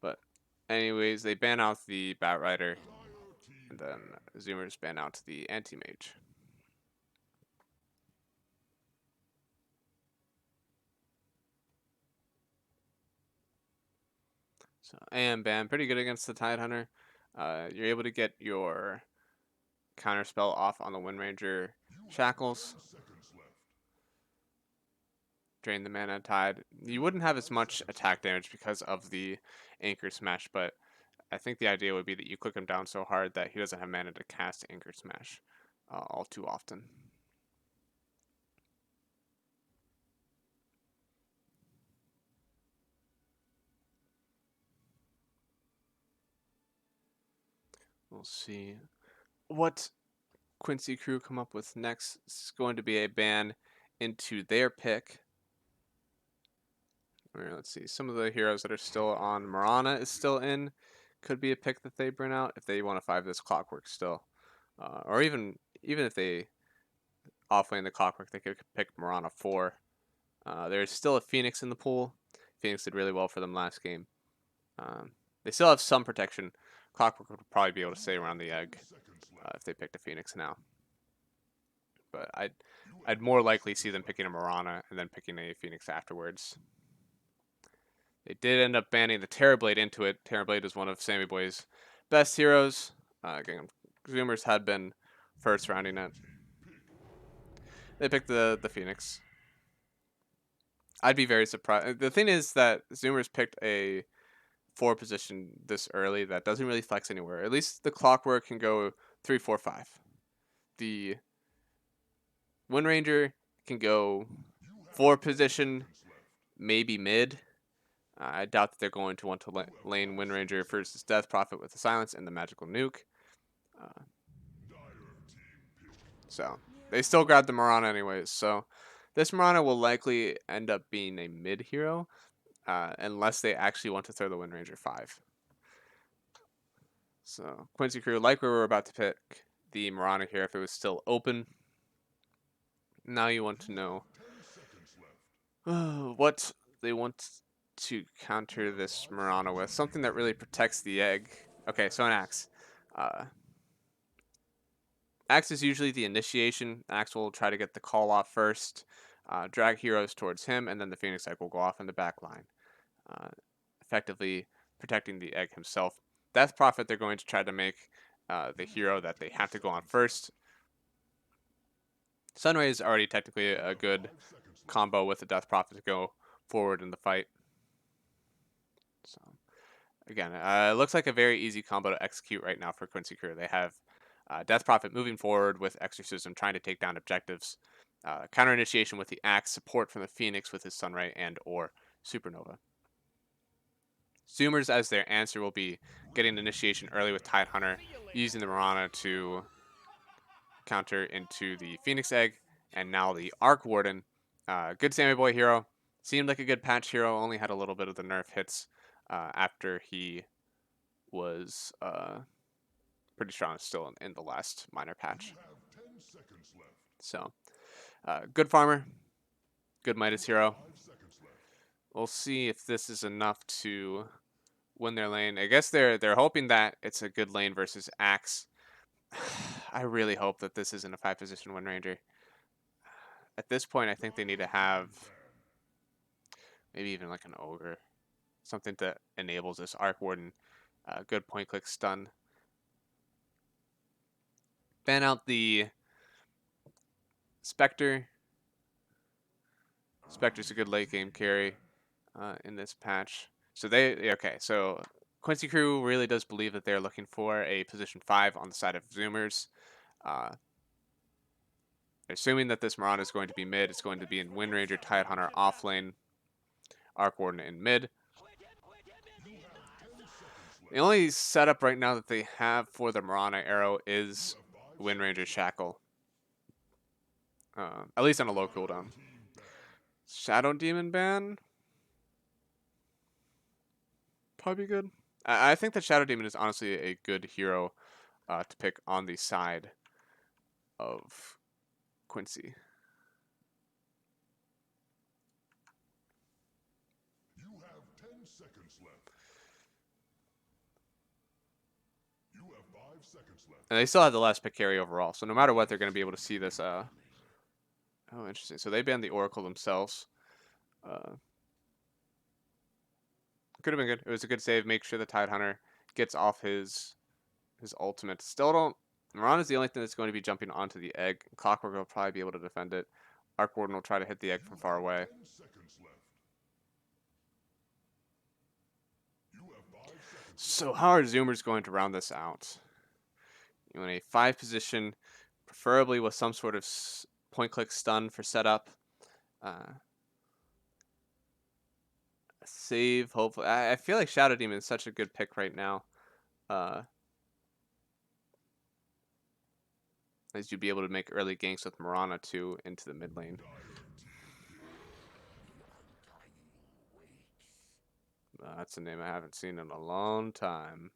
But anyways, they ban out the Batrider, and then Zoomers ban out the Anti-Mage. So AM ban, pretty good against the Tidehunter. You're able to get your counter spell off on the Wind Ranger You have shackles, 10 seconds left. drain the mana tide. You wouldn't have as 5 much seconds attack left. damage because of the Anchor Smash, but I think the idea would be that you click him down so hard that he doesn't have mana to cast Anchor Smash all too often. We'll see what Quincy crew come up with next. This is going to be a ban into their pick. Let's see. Some of the heroes that are still on Marana is still in. Could be a pick that they bring out if they want to 5 this Clockwork still. Or even if they offlane the Clockwork, they could pick Marana 4. There's still a Phoenix in the pool. Phoenix did really well for them last game. Um, they still have some protection. Clockwork would probably be able to You stay around have the 10 egg seconds left. if they picked a Phoenix now. But You have I'd more 5 likely see seconds them left. picking a Marana and then picking a Phoenix afterwards. They did end up banning the Terrorblade into it. Terrorblade is one of Sammy Boy's best heroes. Again, Zoomers had been first rounding it. Team pick. They picked the Phoenix. I'd be very surprised. The thing is that Zoomers picked a 4 position this early that doesn't really flex anywhere. At least the Clockwork can go 3, 4, 5. The Wind Ranger can go You have 4 10 position, seconds left. maybe mid. I doubt that they're going to want to You have lane 5 Wind Ranger seconds left. versus Death Prophet with the Silence and the Magical Nuke. Dire team pick. So they still grabbed the Marana anyways. So this Marana will likely end up being a mid hero unless they actually want to throw the Wind Ranger 5. So Quincy Crew, like we were about to pick the Marana here if it was still open. Now you want You to know have 10 seconds left. what they want to You counter have this 5 Marana seconds with. left. Something that really protects the egg. Okay, so an axe. Uh, Axe is usually the initiation. Axe will try to get the call off first, drag heroes towards him, and then the Phoenix Egg will go off in the back line, uh, effectively protecting the egg himself. Death Prophet, they're going to try to make the You hero have that they 10 have to go on seconds left. first. Sunray is already technically You a have good 5 seconds left. combo with the Death Prophet to go forward in the fight. So again, it looks like a very easy combo to execute right now for Quincy Crew. They have Death Prophet moving forward with Exorcism, trying to take down objectives. Counter initiation with the Axe, support from the Phoenix with his Sunray and or Supernova. Zoomers as their answer will be getting initiation early with Tidehunter, using the Marana to counter into the Phoenix Egg, and now the Arc Warden. Good Sammy Boy hero. Seemed like a good patch hero, only had a little bit of the nerf hits after he was pretty strong still in the last minor You patch. have 10 seconds left. So, good farmer, good You Midas have hero. 5 seconds left. We'll see if this is enough to win their lane. I guess they're hoping that it's a good lane versus Axe. I really hope that this isn't a 5 position Wind Ranger. At this point, I think they need to Dire have team ban. maybe even like an ogre, something that enables this Arc Warden. Good point click stun. Ban out the Spectre. Spectre's a good late game carry in this patch. So okay. So Quincy Crew really does believe that they're looking for a position 5 on the side of Zoomers. Uh, assuming that this Marauder is going to be mid, it's going to be in Wind Ranger, Tidehunter off lane, Arc Warden in mid. You have 10 seconds The left. only setup right now that they have for the Marana arrow You is have 5 Wind Ranger seconds left. Shackle, at least on a low Dire cooldown. team ban. Shadow Demon ban, probably good. I think that Shadow Demon is honestly a good hero to pick on the side of Quincy. You have 10 seconds left. You have 5 seconds left. And they still have the last pick carry overall, so no matter what, they're going to be able to see this. Oh, interesting. So they banned the Oracle themselves. Uh, Could have been good. It was a good save. Make sure the Tide Hunter gets off his ultimate. Still don't. Mirana's the only thing that's going to be jumping onto the egg. Clockwork will probably be able to defend it. Arc Warden will try to hit the egg from far away. 10 seconds left. You have 5 seconds. So how are Zoomers going to round this out? You want a 5 position, preferably with some sort of point-click stun for setup. Save, hopefully. I feel like Shadow Demon is such a good pick right now. As you'd be able to make early ganks with Mirana too into the mid lane. That's a name I haven't seen in a long time.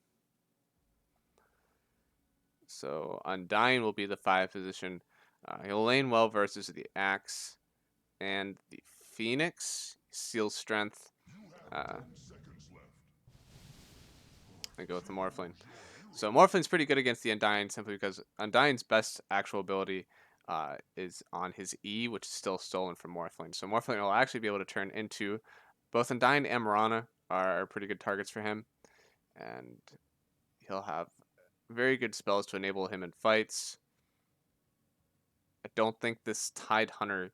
So Undying will be the 5 position. He'll lane well versus the Axe and the Phoenix. Seal Strength. And go with the Morphling. So Morphling's pretty good against the Undying simply because Undying's best actual ability is on his E, which is still stolen from Morphling. So Morphling will actually be able to turn into both Undying and Mirana are pretty good targets for him. And he'll have very good spells to enable him in fights. I don't think this Tide Hunter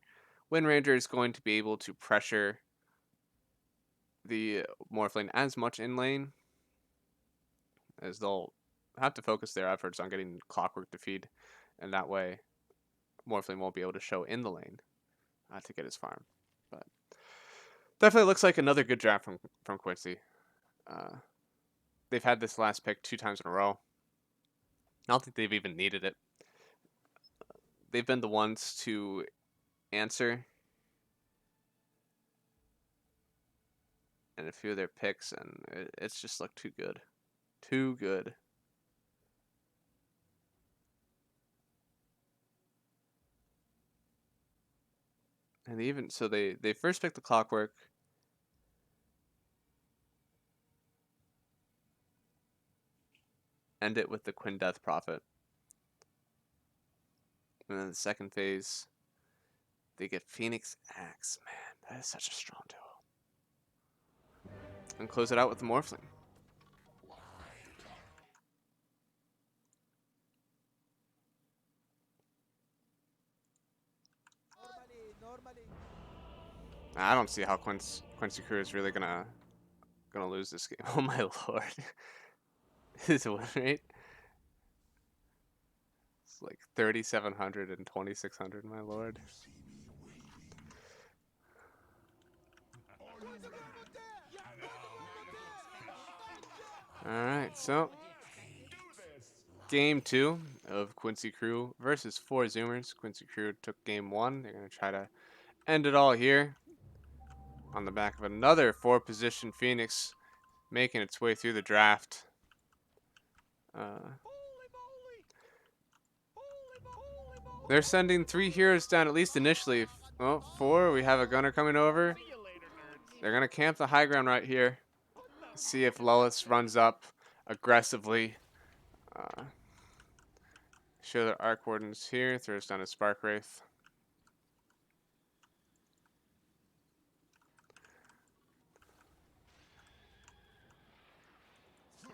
Wind Ranger is going to be able to pressure the Morphling as much in lane, as they'll have to focus their efforts on getting Clockwork to feed, and that way Morphling won't be able to show in the lane to get his farm. But definitely looks like another good draft from Quincy. They've had this last pick 2 times in a row. I don't think they've even needed it. They've been the ones to answer in a few of their picks, and it's just looked too good. Too good. And even so, they first picked the Clockwork. End it with the Quinn Death Prophet. And then the second phase, they get Phoenix Axe. Man, that is such a strong duo. And close it out with the Morphling. I don't see how Quincy Crew is really gonna lose this game. Oh my lord. His win rate. It's like 3,700 and 2,600, my lord. Alright, so game 2 of Quincy Crew versus 4Zoomers. Quincy Crew took game 1. They're gonna try to end it all here on the back of another 4-position Phoenix making its way through the draft. They're sending 3 heroes down, at least initially. Oh, 4. We have a gunner coming over. They're going to camp the high ground right here. See if Lilith runs up aggressively. Show the Arc Warden's here. Throws down a Spark Wraith.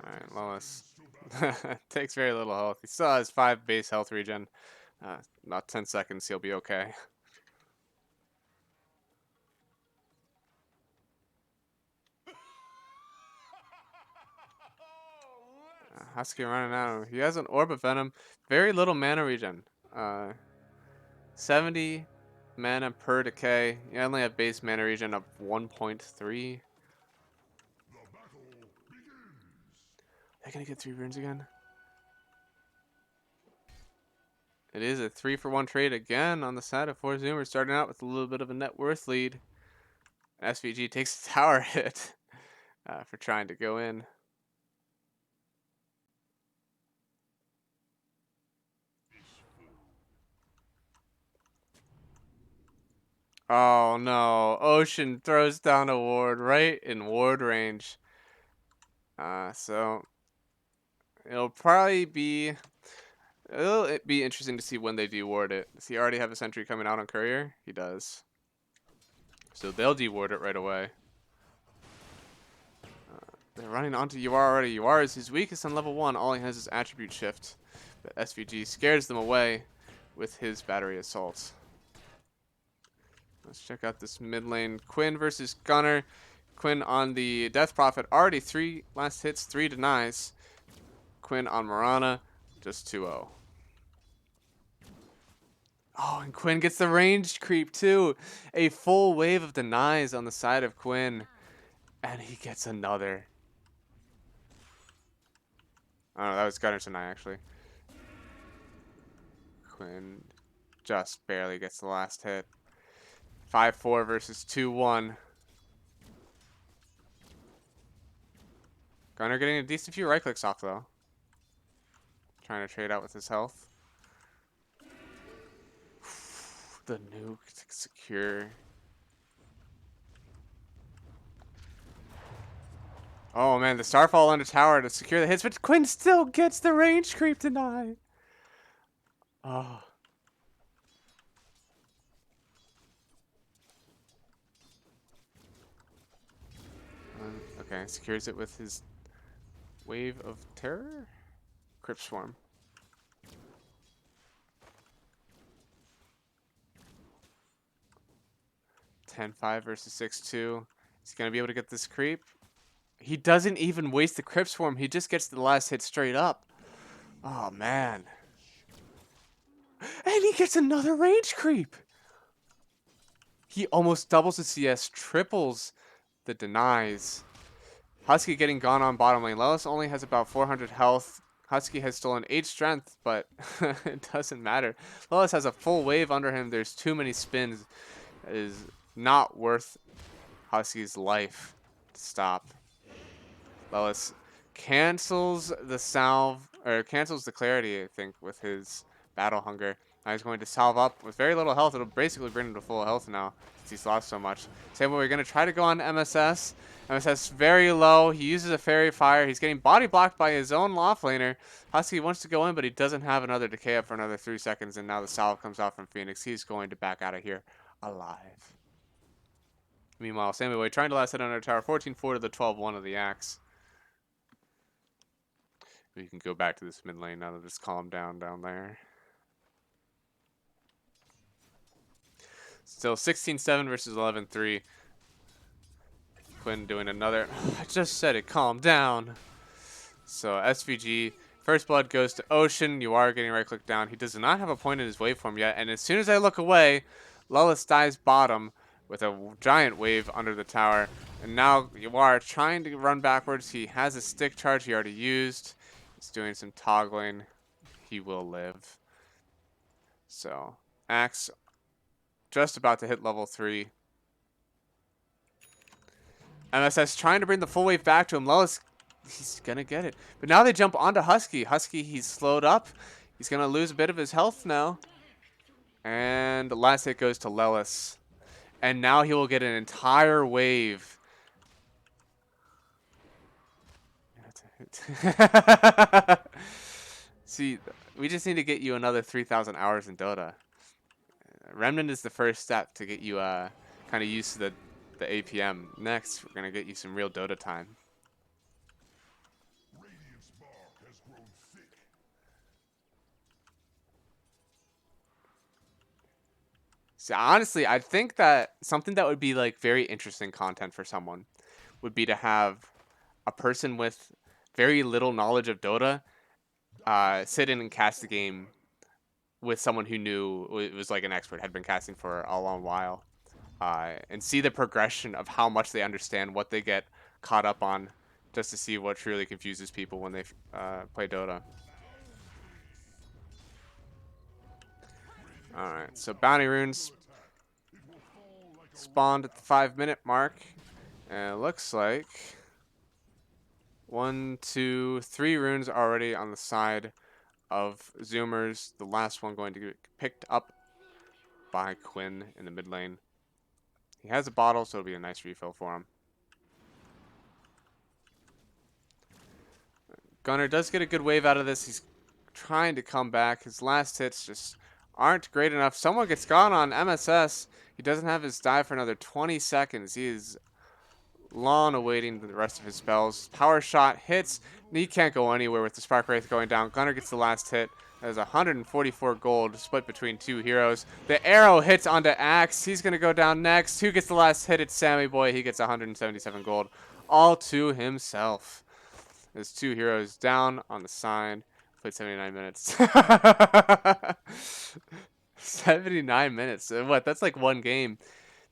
Alright, Lois takes very little health. He still has 5 base health regen. About 10 seconds, he'll be okay. Husky running out. He has an Orb of Venom. Very little mana regen. 70 mana per decay. You only have base mana regen of 1.3. They're gonna get 3 runes again. It is a 3-for-1 trade again on the side of 4Zoomers, starting out with a little bit of a net worth lead. SVG takes a tower hit for trying to go in. Oh no, Ocean throws down a ward right in ward range. So it'll be interesting to see when they deward it. Does he already have a sentry coming out on Courier? He does. So they'll deward it right away. They're running onto UR already. UR is his weakest on level 1. All he has is attribute shift. But SVG scares them away with his battery assault. Let's check out this mid lane. Quinn versus Gunner. Quinn on the Death Prophet. Already 3 last hits, 3 denies. Quinn on Marana, just 2-0. Oh, and Quinn gets the range creep too. A full wave of denies on the side of Quinn. And he gets another. Oh, that was Gunner's deny actually. Quinn just barely gets the last hit. 5-4 versus 2-1. Gunner getting a decent few right clicks off though. Trying to trade out with his health. The nuke to secure. Oh man, the Starfall under tower to secure the hits, but Quinn still gets the range creep denied. Oh. Okay, secures it with his wave of terror? Crypt Swarm. 10-5 versus 6-2. He's going to be able to get this creep. He doesn't even waste the Crypt Swarm. He just gets the last hit straight up. Oh, man. And he gets another range creep. He almost doubles the CS, triples the denies. Husky getting gone on bottom lane. Lelis only has about 400 health. Husky has stolen 8 strength, but it doesn't matter. Lelis has a full wave under him. There's too many spins. It is not worth Husky's life to stop. Lelis cancels the salve, or cancels the clarity, I think, with his battle hunger. Now he's going to salve up with very little health. It'll basically bring him to full health now, since he's lost so much. Same way, we're going to try to go on MSS. MSS very low. He uses a Fairy Fire. He's getting body blocked by his own Loft laner. Husky wants to go in, but he doesn't have another decay up for another 3 seconds, and now the salve comes out from Phoenix. He's going to back out of here alive. Meanwhile, Samuel trying to last hit on our tower. 14-4 to the 12-1 of the Axe. We can go back to this mid lane now that it's calmed down there. Still 16-7 versus 11-3. Quinn doing another. I just said it calmed down. So SVG, first blood goes to Ocean. You are getting right click down. He does not have a point in his waveform yet. And as soon as I look away, Lullis dies bottom with a giant wave under the tower. And now you are trying to run backwards. He has a stick charge he already used. He's doing some toggling. He will live. So Axe just about to hit level 3. MSS trying to bring the full wave back to him. Lullis, he's going to get it. But now they jump onto Husky. Husky, he's slowed up. He's going to lose a bit of his health now. And the last hit goes to Lullis. And now he will get an entire wave. See, we just need to get you another 3,000 hours in Dota. Remnant is the first step to get you kind of used to the APM. Next, we're going to get you some real Dota time. Radiant's bark has grown thick. So honestly, I think that something that would be like very interesting content for someone would be to have a person with very little knowledge of Dota sit in and cast the game with someone who knew it was like an expert, had been casting for a long while, and see the progression of how much they understand, what they get caught up on, just to see what truly confuses people when they play Dota. Alright, so bounty runes spawned at the 5-minute mark. And it looks like 1, 2, 3 runes already on the side of Zoomers. The last one going to get picked up by Quinn in the mid lane. He has a bottle, so it'll be a nice refill for him. Gunner does get a good wave out of this. He's trying to come back. His last hits just aren't great enough. Someone gets gone on MSS. He doesn't have his dive for another 20 seconds. He is long awaiting the rest of his spells. Power shot hits. He can't go anywhere with the Spark Wraith going down. Gunner gets the last hit. There's 144 gold split between two heroes. The arrow hits onto Axe. He's going to go down next. Who gets the last hit? It's Sammy Boy. He gets 177 gold all to himself. There's two heroes down on the side. Played 79 minutes. 79 minutes. What? That's like one game.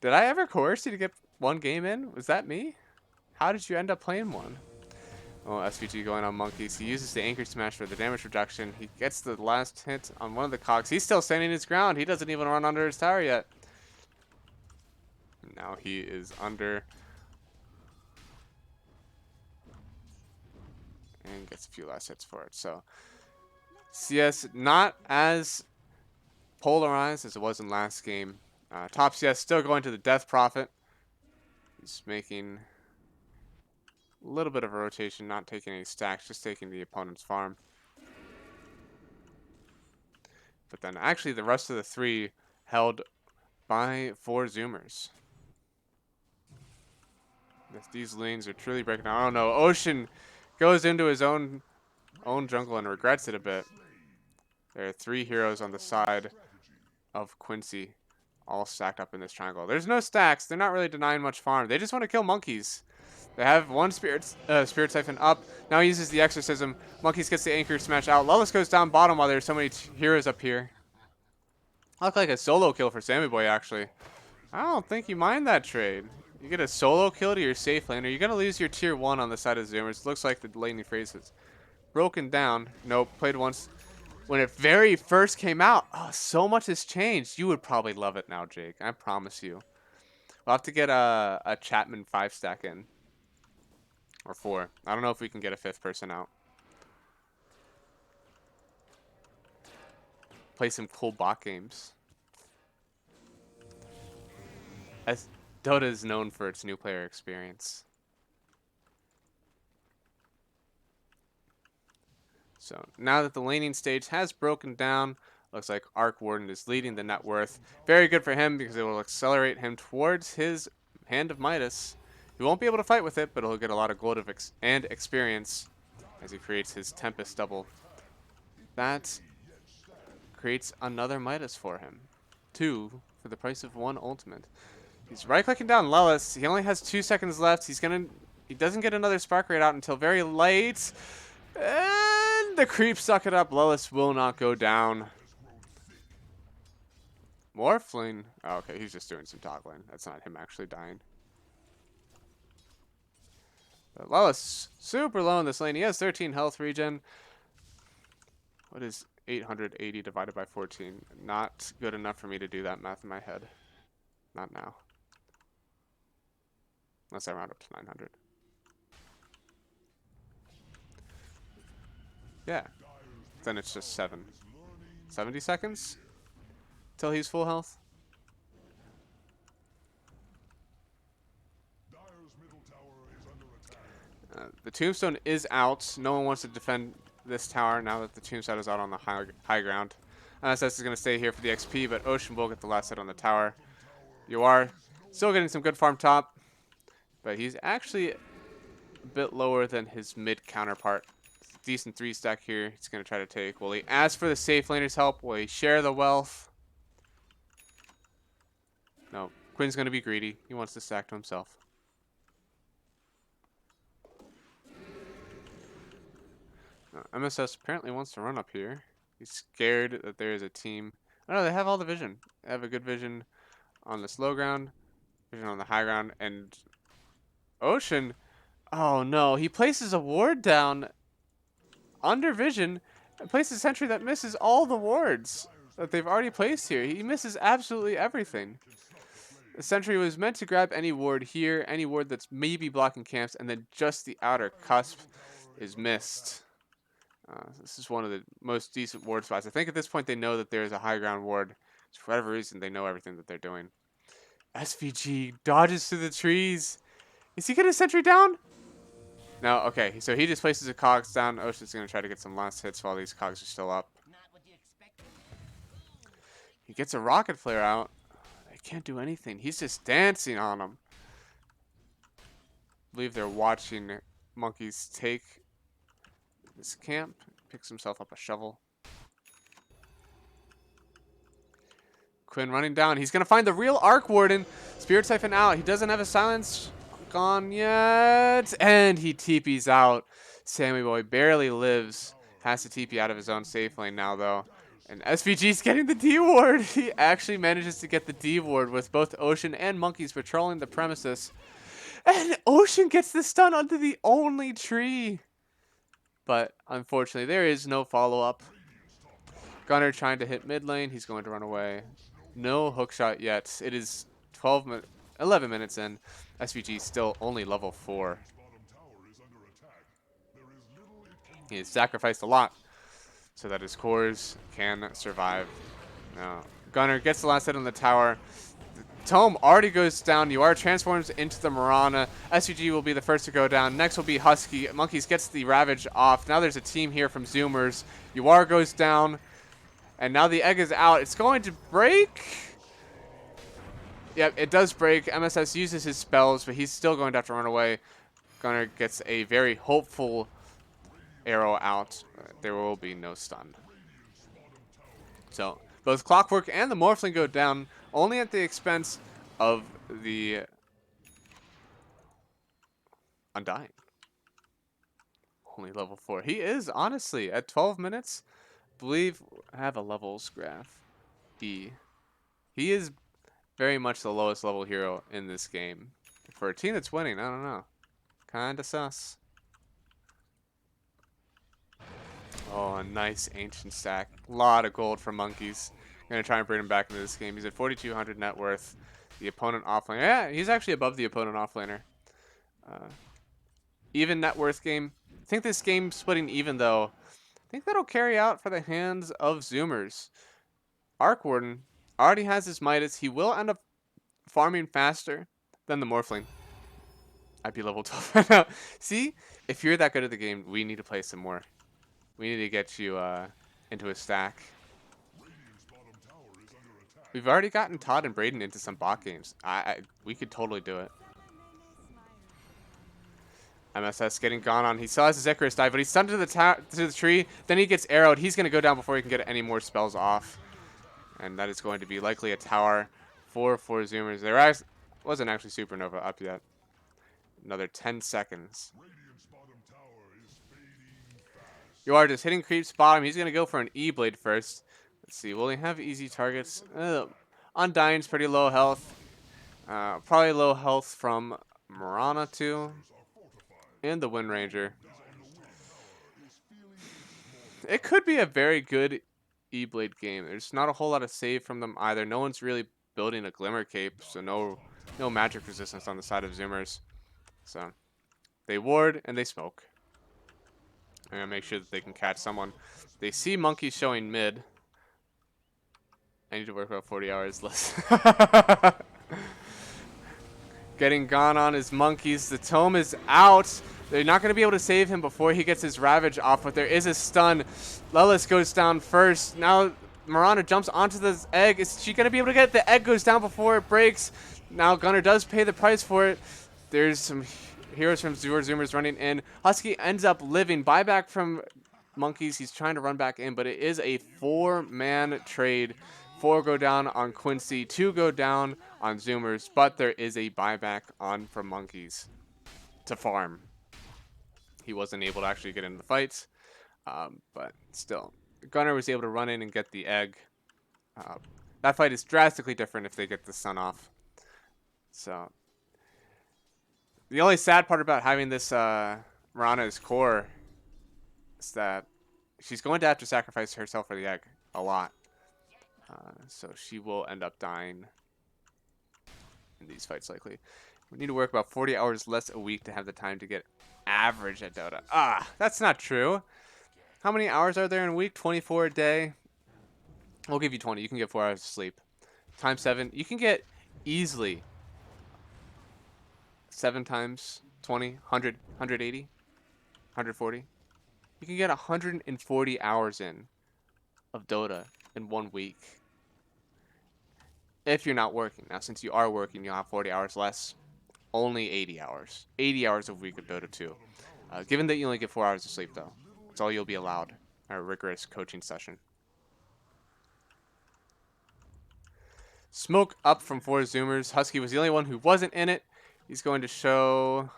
Did I ever coerce you to get one game in? Was that me? How did you end up playing one? Oh, SVG going on monkeys. He uses the anchor smash for the damage reduction. He gets the last hit on one of the cogs. He's still standing his ground. He doesn't even run under his tower yet. Now he is under. And gets a few last hits for it. So, CS not as polarized as it was in last game. Top CS still going to the Death Prophet. He's making a little bit of a rotation, not taking any stacks, just taking the opponent's farm. But then actually the rest of the three held by 4Zoomers. These lanes are truly breaking down. I don't know. Ocean goes into his own jungle and regrets it a bit. There are three heroes on the side of Quincy, all stacked up in this triangle. There's no stacks. They're not really denying much farm. They just want to kill monkeys. They have one Spirit Siphon up. Now he uses the Exorcism. Monkeys gets the Anchor Smash out. Lullis goes down bottom while there's so many heroes up here. Look like a solo kill for Sammy Boy, actually. I don't think you mind that trade. You get a solo kill to your safe laner. You're going to lose your tier 1 on the side of Zoomers. Looks like the laning phase is broken down. Nope, played once. When it very first came out, oh, so much has changed. You would probably love it now, Jake. I promise you. We'll have to get a Chapman 5-stack in. Or 4. I don't know if we can get a 5th person out. Play some cool bot games. As Dota is known for its new player experience. So now that the laning stage has broken down, looks like Arc Warden is leading the net worth. Very good for him because it will accelerate him towards his Hand of Midas. He won't be able to fight with it, but he'll get a lot of gold and experience as he creates his Tempest double. That creates another Midas for him. 2 for the price of 1 ultimate. He's right-clicking down Lullis. He only has 2 seconds left. He doesn't get another Spark Rate out until very late. And the creep suck it up. Lullis will not go down. Morphling. Oh, okay, he's just doing some toggling. That's not him actually dying. But Lullis, super low in this lane. He has 13 health regen. What is 880 divided by 14? Not good enough for me to do that math in my head. Not now. Unless I round up to 900. Yeah. Then it's just 70 seconds? Till he's full health? The tombstone is out. No one wants to defend this tower now that the tombstone is out on the high ground. NSS is going to stay here for the XP, but Ocean will get the last hit on the tower. You are still getting some good farm top, but he's actually a bit lower than his mid counterpart. Decent 3-stack here. He's going to try to take. Will he ask for the safe laner's help? Will he share the wealth? No. Quinn's going to be greedy. He wants to stack to himself. MSS apparently wants to run up here. He's scared that there is a team. Oh no, they have all the vision. They have a good vision on the slow ground, vision on the high ground, and Ocean. Oh no, he places a ward down under vision and places a sentry that misses all the wards that they've already placed here. He misses absolutely everything. The sentry was meant to grab any ward here, any ward that's maybe blocking camps, and then just the outer cusp is missed. This is one of the most decent ward spots. I think at this point they know that there is a high ground ward. So for whatever reason, they know everything that they're doing. SVG dodges through the trees. Is he getting a sentry down? No, okay. So he just places a cogs down. Ocean's going to try to get some last hits while these cogs are still up. He gets a rocket flare out. They can't do anything. He's just dancing on them. believe they're watching monkeys take this camp. Picks himself up a shovel. Quinn running down. He's going to find the real Arc Warden. Spirit Siphon out. He doesn't have a silence gone yet. And he TP's out. Sammy Boy barely lives. Has to TP out of his own safe lane now, though. And SVG's getting the D ward. He actually manages to get the D ward with both Ocean and Monkeys patrolling the premises. And Ocean gets the stun onto the only tree. But unfortunately, there is no follow-up. Gunner trying to hit mid lane. He's going to run away. No hookshot yet. It is 11 minutes in. SVG still only level 4. He has sacrificed a lot so that his cores can survive. No. Gunner gets the last hit on the tower. The Tome already goes down. UR transforms into the Mirana. SVG will be the first to go down. Next will be Husky. Monkeys gets the Ravage off. Now there's a team here from Zoomers. UR goes down. And now the egg is out. It's going to break. Yep, it does break. MSS uses his spells, but he's still going to have to run away. Gunner gets a very hopeful arrow out. There will be no stun. So both Clockwork and the Morphling go down, only at the expense of the Undying. Only level 4. He is, honestly, at 12 minutes, I believe I have a levels graph. He is very much the lowest level hero in this game. For a team that's winning, I don't know. Kinda sus. Oh, a nice ancient stack. A lot of gold for Monkeys. Gonna try and bring him back into this game. He's at 4,200 net worth. The opponent offlaner. Yeah, he's actually above the opponent offlaner. Even net worth game. I think this game splitting even, though. I think that'll carry out for the hands of Zoomers. Arc Warden already has his Midas. He will end up farming faster than the Morphling. I'd be level 12 now. See, if you're that good at the game, we need to play some more. We need to get you into a stack. We've already gotten Todd and Braden into some bot games. We could totally do it. MSS getting gone on. He still has his Icarus dive, but he's stunned to the tree. Then he gets arrowed. He's going to go down before he can get any more spells off. And that is going to be likely a tower for 4Zoomers. There wasn't actually Supernova up yet. Another 10 seconds. You are just hitting creeps bottom. He's going to go for an E-Blade first. Let's see. Will he have easy targets? Undying's pretty low health. Probably low health from Mirana too. And the Wind Ranger. It could be a very good E-Blade game. There's not a whole lot of save from them either. No one's really building a Glimmer Cape, so no magic resistance on the side of Zoomers. So they ward and they smoke. I'm gonna make sure that they can catch someone. They see Monkeys showing mid. I need to work about 40 hours less. Getting gone on his Monkeys. The Tome is out. They're not going to be able to save him before he gets his Ravage off, but there is a stun. Lelis goes down first. Now Mirana jumps onto this egg. Is she going to be able to get it? The egg goes down before it breaks. Now Gunner does pay the price for it. There's some heroes from 4Zoomers running in. Husky ends up living. Buyback from Monkeys. He's trying to run back in, but it is a 4-man trade. 4 go down on Quincy, 2 go down on Zoomers, but there is a buyback on from Monkeys to farm. He wasn't able to actually get into the fights, but still. Gunner was able to run in and get the egg. That fight is drastically different if they get the stun off. So, the only sad part about having this Mirana as core is that she's going to have to sacrifice herself for the egg a lot. So she will end up dying in these fights likely. We need to work about 40 hours less a week to have the time to get average at Dota. That's not true. How many hours are there in a week? 24 a day. We'll give you 20. You can get 4 hours of sleep. Times 7. You can get easily 7 times 20, 100, 180, 140. You can get 140 hours in of Dota in 1 week. If you're not working. Now, since you are working, you'll have 40 hours less. only 80 hours. 80 hours a week of Dota 2. Given that you only get 4 hours of sleep, though. That's all you'll be allowed. A rigorous coaching session. Smoke up from 4Zoomers. Husky was the only one who wasn't in it. He's going to show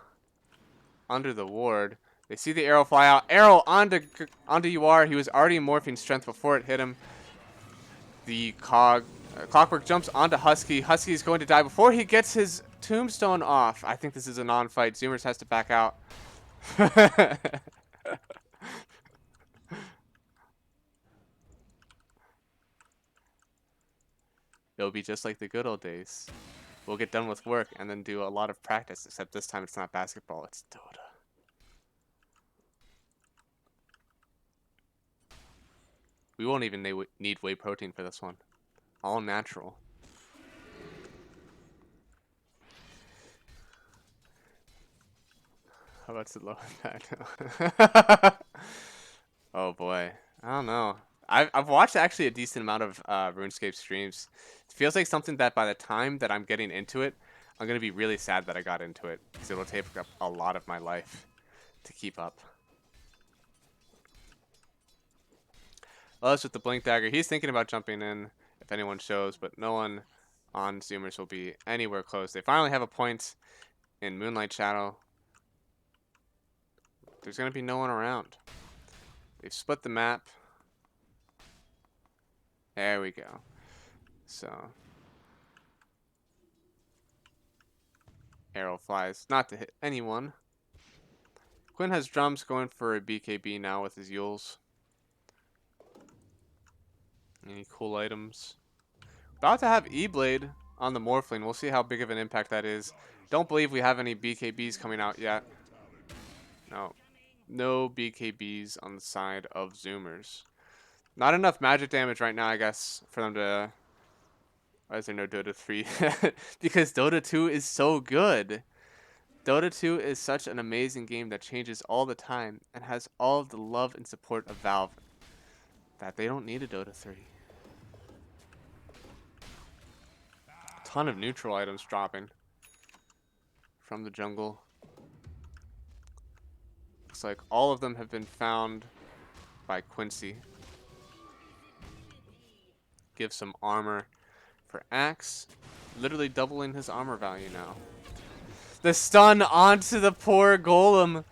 under the ward. They see the arrow fly out. Arrow onto UR. He was already morphing strength before it hit him. The Clockwork jumps onto Husky. Husky is going to die before he gets his tombstone off. I think this is a non-fight. Zoomers has to back out. It'll be just like the good old days. We'll get done with work and then do a lot of practice, except this time it's not basketball, it's Dota. We won't even need whey protein for this one. All natural. How about the low impact? Oh boy. I don't know. I've watched actually a decent amount of RuneScape streams. It feels like something that by the time that I'm getting into it, I'm going to be really sad that I got into it. Because it'll take up a lot of my life to keep up. Us with the Blink Dagger. He's thinking about jumping in if anyone shows, but no one on Zoomers will be anywhere close. They finally have a point in Moonlight Shadow. There's going to be no one around. They've split the map. There we go. So. Arrow flies. Not to hit anyone. Quinn has drums going for a BKB now with his Yules. Any cool items? About to have E-Blade on the Morphling. We'll see how big of an impact that is. Don't believe we have any BKBs coming out yet. No. No BKBs on the side of Zoomers. Not enough magic damage right now, I guess, for them to... Why is there no Dota 3? Because Dota 2 is so good. Dota 2 is such an amazing game that changes all the time and has all of the love and support of Valve that they don't need a Dota 3. A ton of neutral items dropping from the jungle. Looks like all of them have been found by Quincy. Give some armor for Axe. Literally doubling his armor value now. The stun onto the poor golem.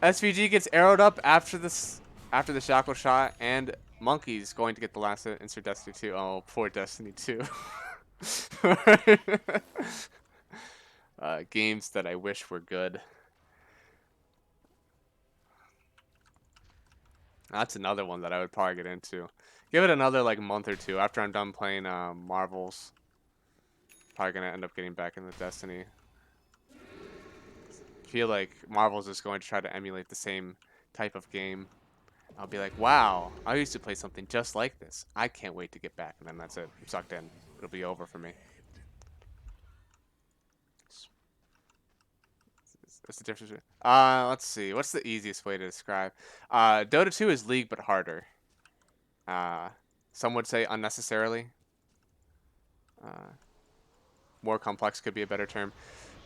SVG gets arrowed up after the shackle shot, and Monkey's going to get the last hit. Insert Destiny 2. Oh, poor Destiny 2. Games that I wish were good. That's another one that I would probably get into. Give it another like month or two after I'm done playing Marvels. Probably gonna end up getting back into Destiny. Feel like Marvels is going to try to emulate the same type of game. I'll be like, wow, I used to play something just like this. I can't wait to get back. And then that's it. I'm sucked in. It'll be over for me. What's the difference? Let's see. What's the easiest way to describe? Dota 2 is League, but harder. Some would say unnecessarily. More complex could be a better term.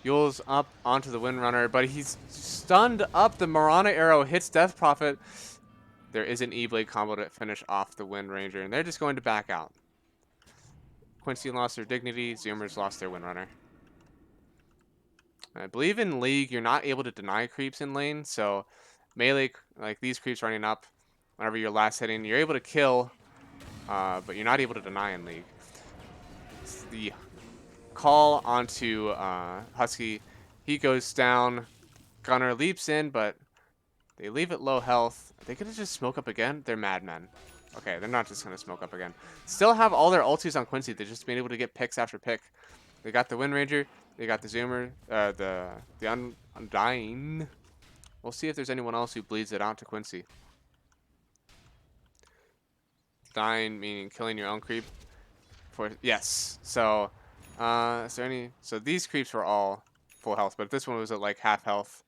Yule's up onto the Windrunner, but he's stunned up. The Marana arrow hits Death Prophet. There is an E-Blade combo to finish off the Wind Ranger, and they're just going to back out. Quincy lost their dignity. Zoomers lost their Windrunner. I believe in League, you're not able to deny creeps in lane, so melee, like these creeps running up, whenever you're last hitting, you're able to kill, but you're not able to deny in League. It's the call onto Husky. He goes down. Gunner leaps in, but they leave it low health. Are they going to just smoke up again? They're madmen. Okay, they're not just going to smoke up again. Still have all their ultis on Quincy. They've just been able to get picks after pick. They got the Wind Ranger. They got the Zoomer. The Undying. We'll see if there's anyone else who bleeds it out to Quincy. Dying meaning killing your own creep. Yes. So, is there any? So these creeps were all full health, but this one was at like half health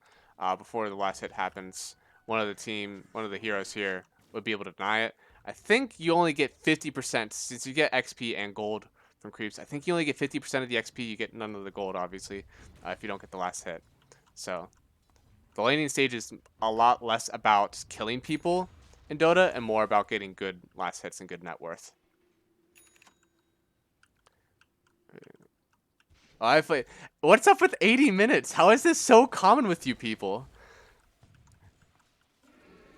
before the last hit happens. One of the heroes here would be able to deny it. I think you only get 50% since you get XP and gold from creeps. I think you only get 50% of the XP. You get none of the gold, obviously, if you don't get the last hit. So the laning stage is a lot less about killing people in Dota and more about getting good last hits and good net worth. Oh, I play. What's up with 80 minutes? How is this so common with you people?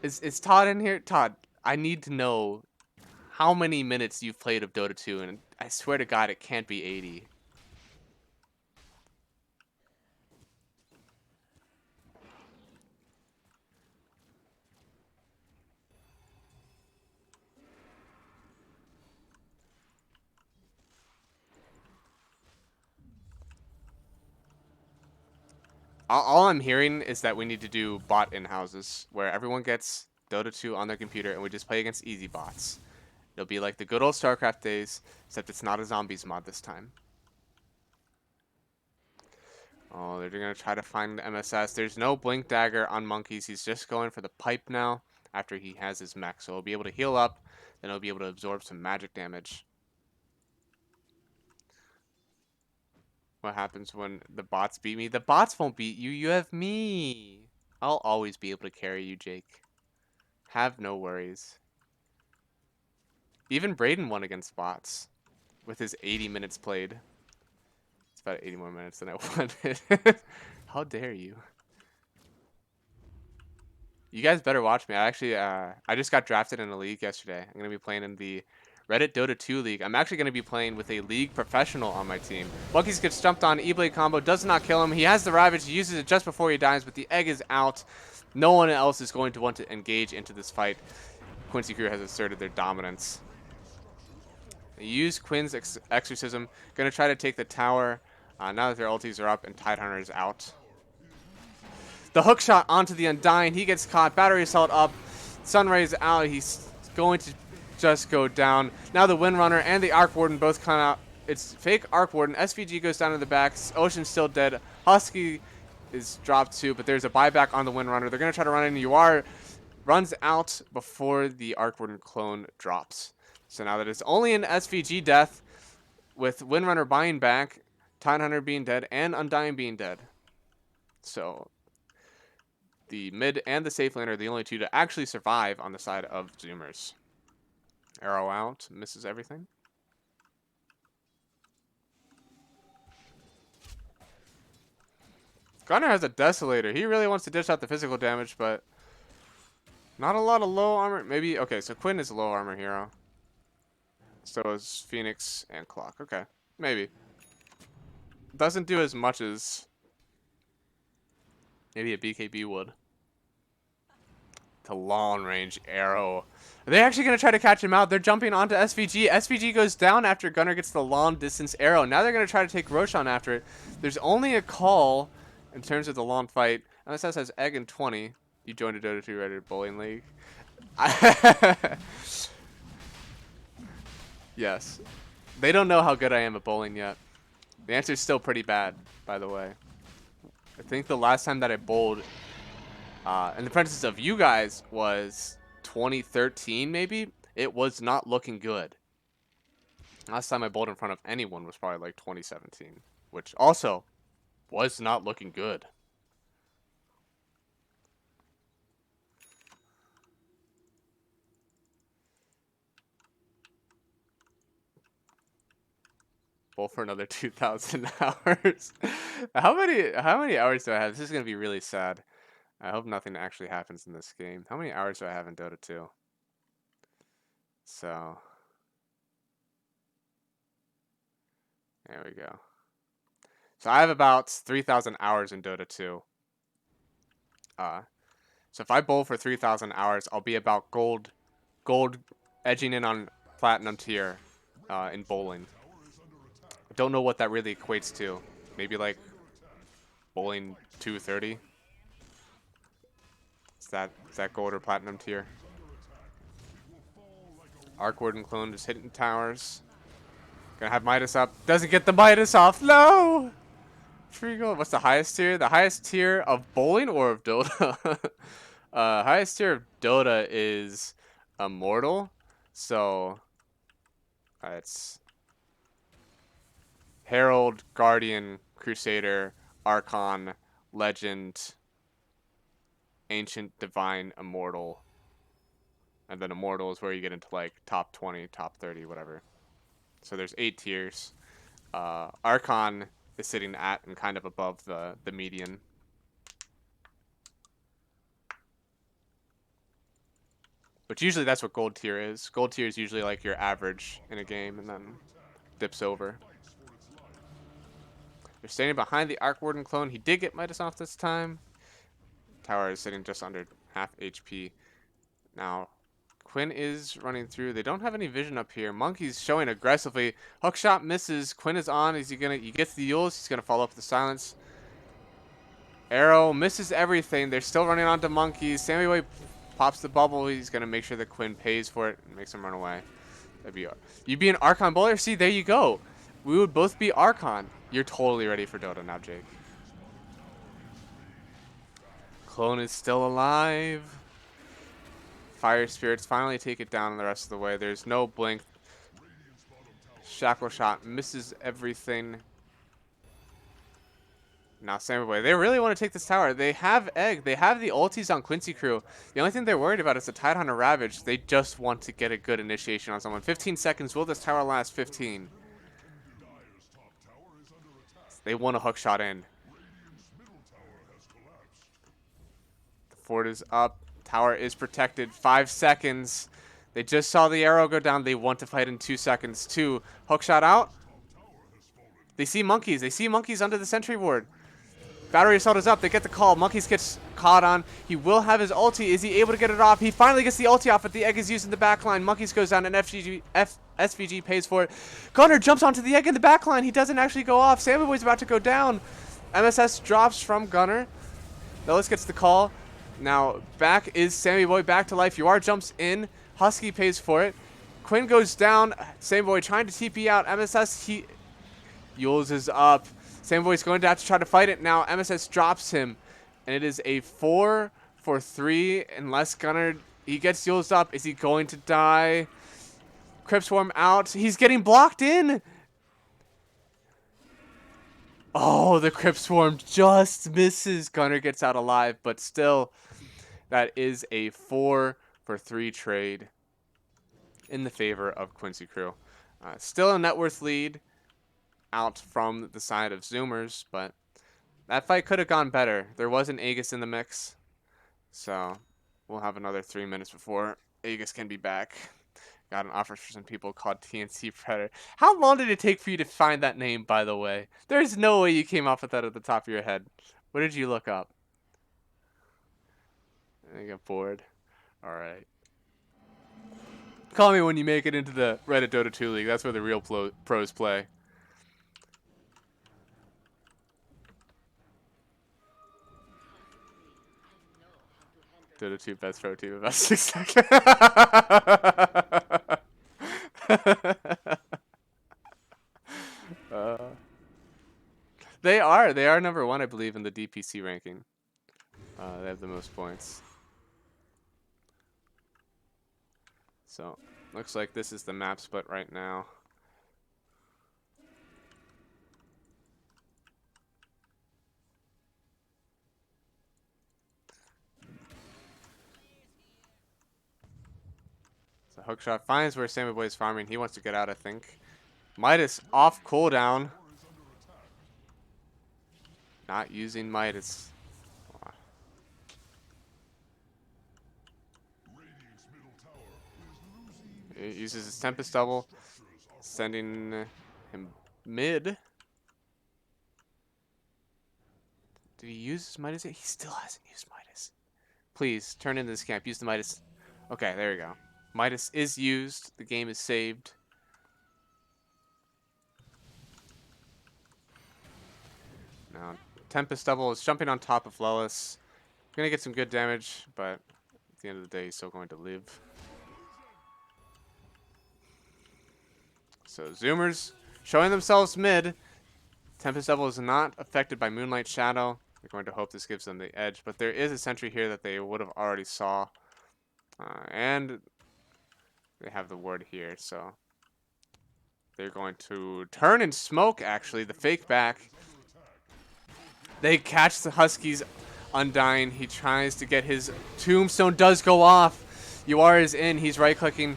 Is Todd in here? Todd, I need to know how many minutes you've played of Dota 2, and I swear to God, it can't be 80. All I'm hearing is that we need to do bot in-houses, where everyone gets Dota 2 on their computer, and we just play against easy bots. It'll be like the good old StarCraft days, except it's not a zombies mod this time. Oh, they're going to try to find the MSS. There's no Blink Dagger on Monkeys. He's just going for the pipe now after he has his mech. So he'll be able to heal up, then he'll be able to absorb some magic damage. What happens when the bots beat me? The bots won't beat you. You have me. I'll always be able to carry you, Jake. Have no worries. Even Braden won against bots with his 80 minutes played. It's about 80 more minutes than I wanted. How dare you? You guys better watch me. I just got drafted in a league yesterday. I'm gonna be playing in the Reddit Dota 2 league. I'm actually gonna be playing with a league professional on my team. Bucky's gets jumped on. E-Blade combo does not kill him. He has the Ravage. He uses it just before he dies, but the egg is out. No one else is going to want to engage into this fight. Quincy crew has asserted their dominance. They use Quinn's exorcism. Gonna try to take the tower. Now that their ultis are up and Tidehunter is out. The hook shot onto the Undying. He gets caught. Battery assault up. Sunrays out. He's going to just go down. Now the Windrunner and the Arc Warden both come out. It's fake Arc Warden. SVG goes down to the back. Ocean's still dead. Husky is dropped too, but there's a buyback on the Windrunner. They're going to try to run in. UR runs out before the Arc Warden clone drops. So now that it's only an SVG death with Windrunner buying back, Tidehunter being dead, and Undying being dead. So the mid and the safe lane are the only two to actually survive on the side of Zoomers. Arrow out, misses everything. Gunner has a Desolator. He really wants to dish out the physical damage, but not a lot of low armor. Maybe, okay, so Quinn is a low armor hero. So is Phoenix and Clock. Okay, maybe. Doesn't do as much as maybe a BKB would. The long range arrow. Are they actually going to try to catch him out? They're jumping onto SVG. SVG goes down after Gunner gets the long distance arrow. Now they're going to try to take Roshan after it. There's only a call in terms of the long fight. MSS has Egg and 20. You joined a Dota 2 Reddit bowling league. Yes. They don't know how good I am at bowling yet. The answer is still pretty bad, by the way. I think the last time that I bowled in the presence of you guys was 2013, maybe. It was not looking good. Last time I bowled in front of anyone was probably like 2017, which also was not looking good. Bowl for another 2,000 hours. How many hours do I have? This is gonna be really sad. I hope nothing actually happens in this game. How many hours do I have in Dota 2? So there we go. So I have about 3,000 hours in Dota 2. So if I bowl for 3,000 hours, I'll be about gold edging in on platinum tier in bowling. I don't know what that really equates to. Maybe like bowling 230. Is that gold or platinum tier? Arc Warden clone just hitting towers. Gonna have Midas up. Doesn't get the Midas off. No! Free gold. What's the highest tier? The highest tier of bowling or of Dota? Highest tier of Dota is Immortal. So it's Herald, Guardian, Crusader, Archon, Legend, Ancient, Divine, Immortal. And then Immortal is where you get into like top 20, top 30, whatever. So there's 8 tiers. Archon is sitting at and kind of above the median. But usually that's what gold tier is. Gold tier is usually like your average in a game and then dips over. They're standing behind the Arc Warden clone. He did get Midas off this time. Tower is sitting just under half HP. Now, Quinn is running through. They don't have any vision up here. Monkey's showing aggressively. Hookshot misses. Quinn is on. Is he gonna? He gets the Yules. He's gonna follow up the silence. Arrow misses everything. They're still running onto Monkeys. Sammy Way pops the bubble. He's gonna make sure that Quinn pays for it and makes him run away. You'd be an Archon bowler. See, there you go. We would both be Archon. You're totally ready for Dota now, Jake. Clone is still alive. Fire Spirits finally take it down the rest of the way. There's no blink. Shackle Shot misses everything. Now Samurai, they really want to take this tower. They have Egg. They have the ultis on Quincy crew. The only thing they're worried about is the Tidehunter Ravage. They just want to get a good initiation on someone. 15 seconds. Will this tower last 15? They want a hook shot in. The fort is up. Tower is protected. 5 seconds. They just saw the arrow go down. They want to fight in 2 seconds. 2. Hook shot out. They see monkeys. They see monkeys under the sentry ward. Battery assault is up. They get the call. Monkeys gets caught on. He will have his ulti. Is he able to get it off? He finally gets the ulti off, but the egg is used in the backline. Monkeys goes down, and SVG pays for it. Gunner jumps onto the egg in the backline. He doesn't actually go off. Sammy Boy's about to go down. MSS drops from Gunner. Nellis gets the call. Now, back is Sammy Boy back to life. UR jumps in. Husky pays for it. Quinn goes down. Sammy Boy trying to TP out. MSS, Yules is up. Sammy Boy's going to have to try to fight it now. MSS drops him. And it is a 4 for 3. Unless Gunner, he gets Yules up. Is he going to die? Crypt Swarm out. He's getting blocked in. Oh, the Crypt Swarm just misses. Gunner gets out alive. But still, that is a 4 for 3 trade in the favor of Quincy crew. Still a net worth lead out from the side of Zoomers, but that fight could have gone better. There was an Aegis in the mix, so we'll have another 3 minutes before Aegis can be back. Got an offer for some people called TNC Predator. How long did it take for you to find that name, by the way? There's no way you came up with that at the top of your head. What did you look up? I got bored. Alright. Call me when you make it into the Reddit Dota 2 League. That's where the real pros play. Dota 2 best pro team about 6 seconds. They are number 1, I believe, in the DPC ranking. They have the most points. So, looks like this is the map split right now. So Hookshot finds where Sammy Boy is farming. He wants to get out, I think. Midas off cooldown. Not using Midas. He uses his Tempest double, sending him mid. Did he use his Midas? He still hasn't used Midas. Please, turn into this camp. Use the Midas. Okay, there we go. Midas is used. The game is saved. Now, Tempest double is jumping on top of Lelis. Gonna get some good damage, but at the end of the day, he's still going to live. So Zoomers showing themselves mid. Tempest Devil is not affected by Moonlight Shadow. They're going to hope this gives them the edge, but there is a sentry here that they would have already saw. And they have the ward here, so They're going to turn and smoke, actually. The fake back. They catch the Huskies Undying. He tries to get his tombstone. Does go off. Uar is in. He's right-clicking.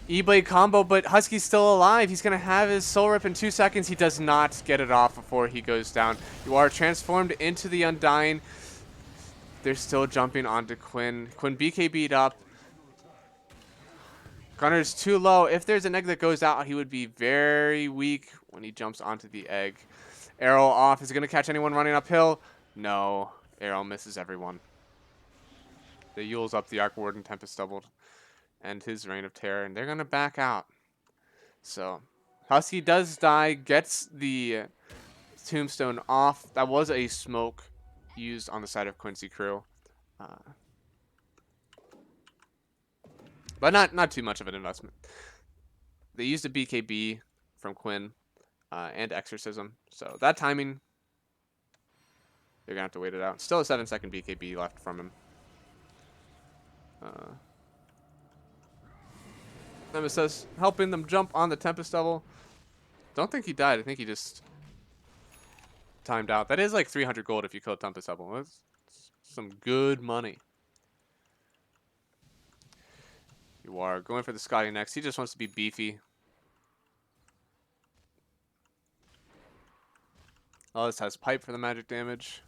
E-Blade combo, but Husky's still alive. He's going to have his soul rip in 2 seconds. He does not get it off before he goes down. Uar transformed into the Undying. They're still jumping onto Quinn. Quinn BKB'd up. Gunner's too low. If there's an egg that goes out, he would be very weak when he jumps onto the egg. Arrow off. Is it going to catch anyone running uphill? No. Arrow misses everyone. The Yule's up. The Arc Warden Tempest doubled. And his Reign of Terror. And they're going to back out. So, Husky does die. Gets the tombstone off. That was a smoke used on the side of Quincy crew. But not too much of an investment. They used a BKB from Quinn and Exorcism. So that timing, they're going to have to wait it out. Still a 7-second BKB left from him. Nemesis helping them jump on the Tempest Devil. Don't think he died. I think he just timed out. That is like 300 gold if you kill Tempest Devil. That's some good money. You are going for the Scotty next. He just wants to be beefy. Ellis has pipe for the magic damage.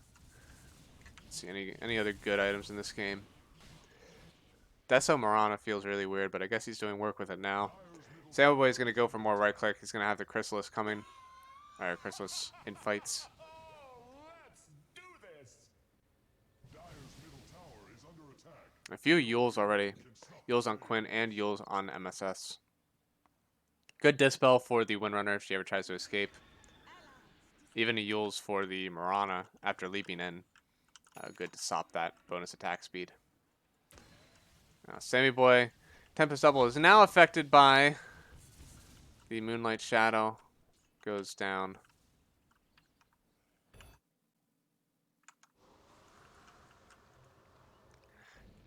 Let's see any other good items in this game. Deso Marana feels really weird, but I guess he's doing work with it now. Samuboy is going to go for more right click. He's going to have the Chrysalis coming. Alright, Chrysalis in fights. A few Yules already. Yules on Quinn and Yules on MSS. Good dispel for the Windrunner if she ever tries to escape. Even a Yules for the Marana after leaping in. Good to stop that bonus attack speed. Now, Sammy Boy, Tempest Double is now affected by the Moonlight Shadow. Goes down.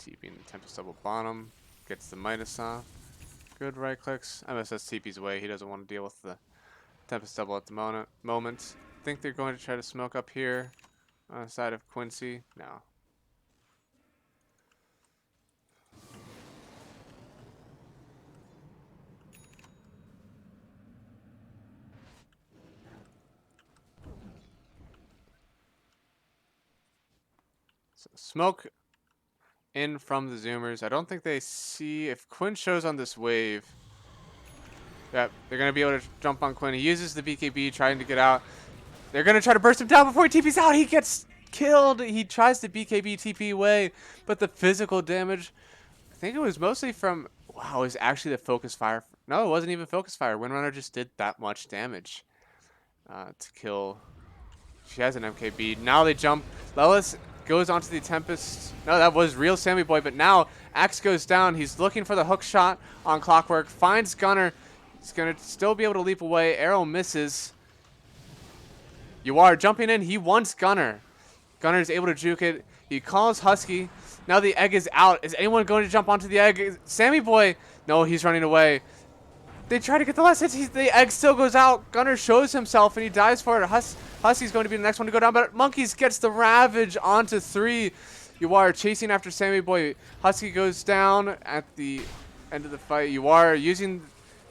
TPing the Tempest Double bottom. Gets the Midas off. Good right clicks. MSS TP's away. He doesn't want to deal with the Tempest Double at the moment. Think they're going to try to smoke up here on the side of Quincy. No. So smoke in from the Zoomers. I don't think they see if Quinn shows on this wave. Yep, they're going to be able to jump on Quinn. He uses the BKB trying to get out. They're going to try to burst him down before he TP's out. He gets killed. He tries to BKB TP away, but the physical damage, I think it was mostly from, wow, it was actually the focus fire. No, it wasn't even focus fire. Windrunner just did that much damage to kill. She has an MKB. Now they jump. Lelis goes onto the Tempest. No, that was real Sammy Boy, but now Axe goes down. He's looking for the hook shot on Clockwork. Finds Gunner. He's going to still be able to leap away. Arrow misses. You are jumping in. He wants Gunner. Gunner is able to juke it. He calls Husky. Now the egg is out. Is anyone going to jump onto the egg? Sammy Boy. No, he's running away. They try to get the last hit. The egg still goes out. Gunner shows himself and he dies for it. Husky's going to be the next one to go down, but Monkeys gets the Ravage onto 3. You are chasing after Sammy Boy. Husky goes down at the end of the fight. You are using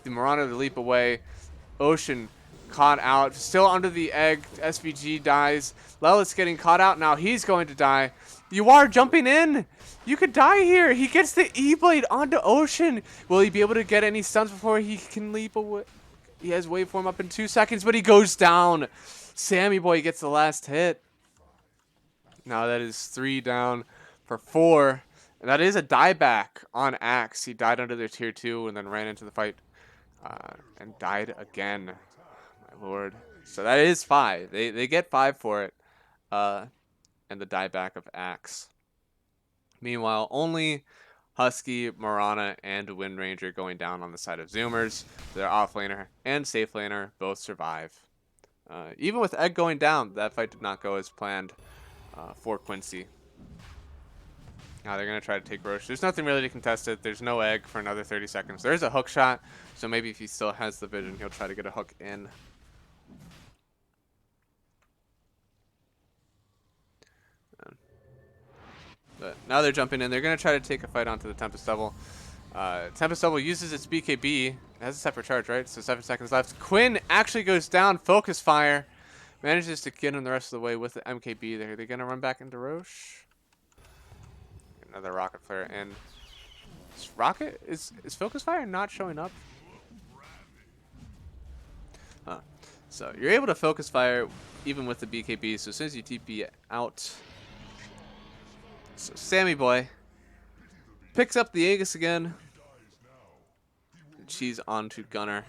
the Marana to leap away. Ocean caught out. Still under the egg. SVG dies. Lelis getting caught out now. He's going to die. You are jumping in. You could die here. He gets the E-Blade onto Ocean. Will he be able to get any stuns before he can leap away? He has waveform up in 2 seconds, but he goes down. Sammy Boy gets the last hit. Now that is 3 down for 4. And that is a dieback on Axe. He died under their tier 2 and then ran into the fight and died again. My lord. So that is 5. They get 5 for it. And the dieback of Axe. Meanwhile, only Husky, Marana, and Wind Ranger going down on the side of Zoomers. Their offlaner and safe laner both survive. Even with Egg going down, that fight did not go as planned for Quincy. Now they're going to try to take Roche. There's nothing really to contest it. There's no egg for another 30 seconds. There's a hook shot, so maybe if he still has the vision, he'll try to get a hook in. But now they're jumping in. They're going to try to take a fight onto the Tempest Devil. Tempest Devil uses its BKB. It has a separate charge, right? So 7 seconds left. Quinn actually goes down. Focus fire. Manages to get him the rest of the way with the MKB there. They're going to run back into Roche. Another rocket flare. And is Focus fire not showing up? Huh. So you're able to focus fire even with the BKB. So as soon as you TP out. So Sammy boy picks up the Aegis again. She's on to Gunner.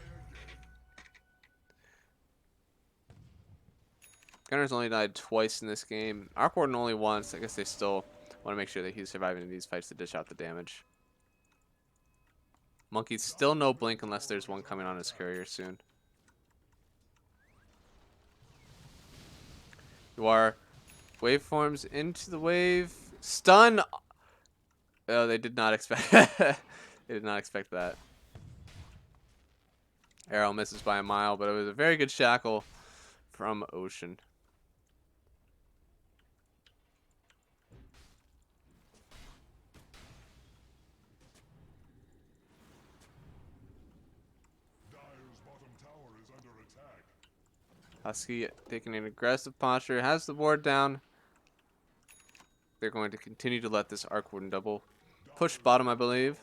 Gunner's only died twice in this game. Arc Warden only once. I guess they still want to make sure that he's surviving in these fights to dish out the damage. Monkey's still no blink unless there's one coming on his courier soon. You are waveforms into the wave. Stun! Oh, they did not expect They did not expect that. Arrow misses by a mile, but it was a very good shackle from Ocean. Husky taking an aggressive posture, has the board down. They're going to continue to let this Arc Warden double push bottom, I believe.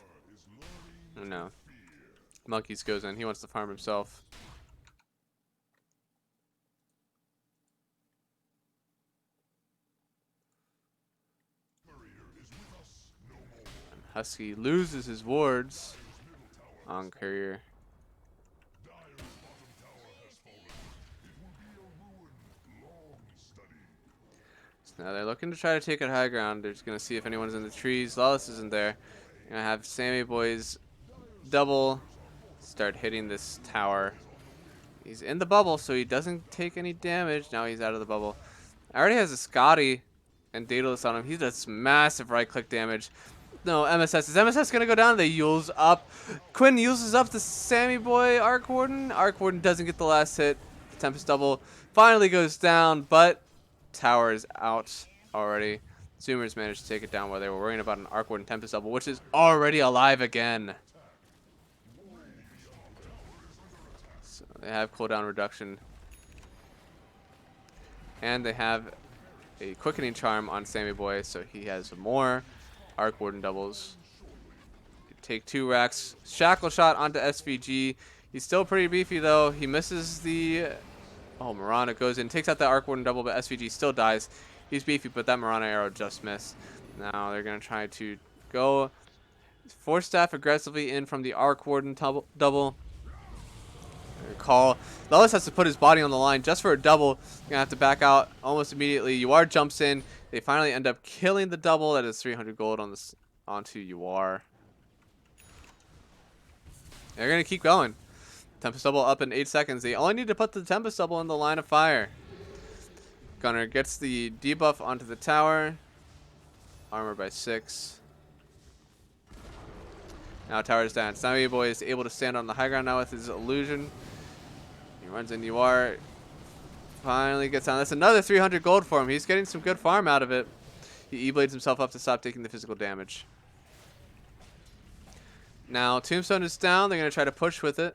Oh, no. Monkeys goes in. He wants to farm himself. And Husky loses his wards on Courier. Now they're looking to try to take it high ground. They're just going to see if anyone's in the trees. Lawless isn't there. Going to have Sammy Boy's double start hitting this tower. He's in the bubble, so he doesn't take any damage. Now he's out of the bubble. Already has a Scotty and Daedalus on him. He does massive right-click damage. No, MSS. Is MSS going to go down? They use up. Quinn uses up the Sammy Boy Arc Warden. Arc Warden doesn't get the last hit. The Tempest double finally goes down, but tower is out already. Zoomers managed to take it down while they were worrying about an Arc Warden Tempest double, which is already alive again. So they have cooldown reduction. And they have a quickening charm on Sammy Boy, so he has more Arc Warden doubles. Take 2 racks. Shackle shot onto SVG. He's still pretty beefy though. He misses the... Oh, Mirana goes in, takes out the Arc Warden double, but SVG still dies. He's beefy, but that Mirana arrow just missed. Now they're going to try to go Force Staff aggressively in from the Arc Warden double. Call. Lawless has to put his body on the line just for a double. You're going to have to back out almost immediately. UR jumps in. They finally end up killing the double. That is 300 gold on this onto UR. They're going to keep going. Tempest double up in 8 seconds. They only need to put the Tempest double in the line of fire. Gunner gets the debuff onto the tower. Armor by 6. Now tower's down. Sammy Boy is able to stand on the high ground now with his illusion. He runs in UR. Finally gets down. That's another 300 gold for him. He's getting some good farm out of it. He E-blades himself up to stop taking the physical damage. Now Tombstone is down. They're going to try to push with it.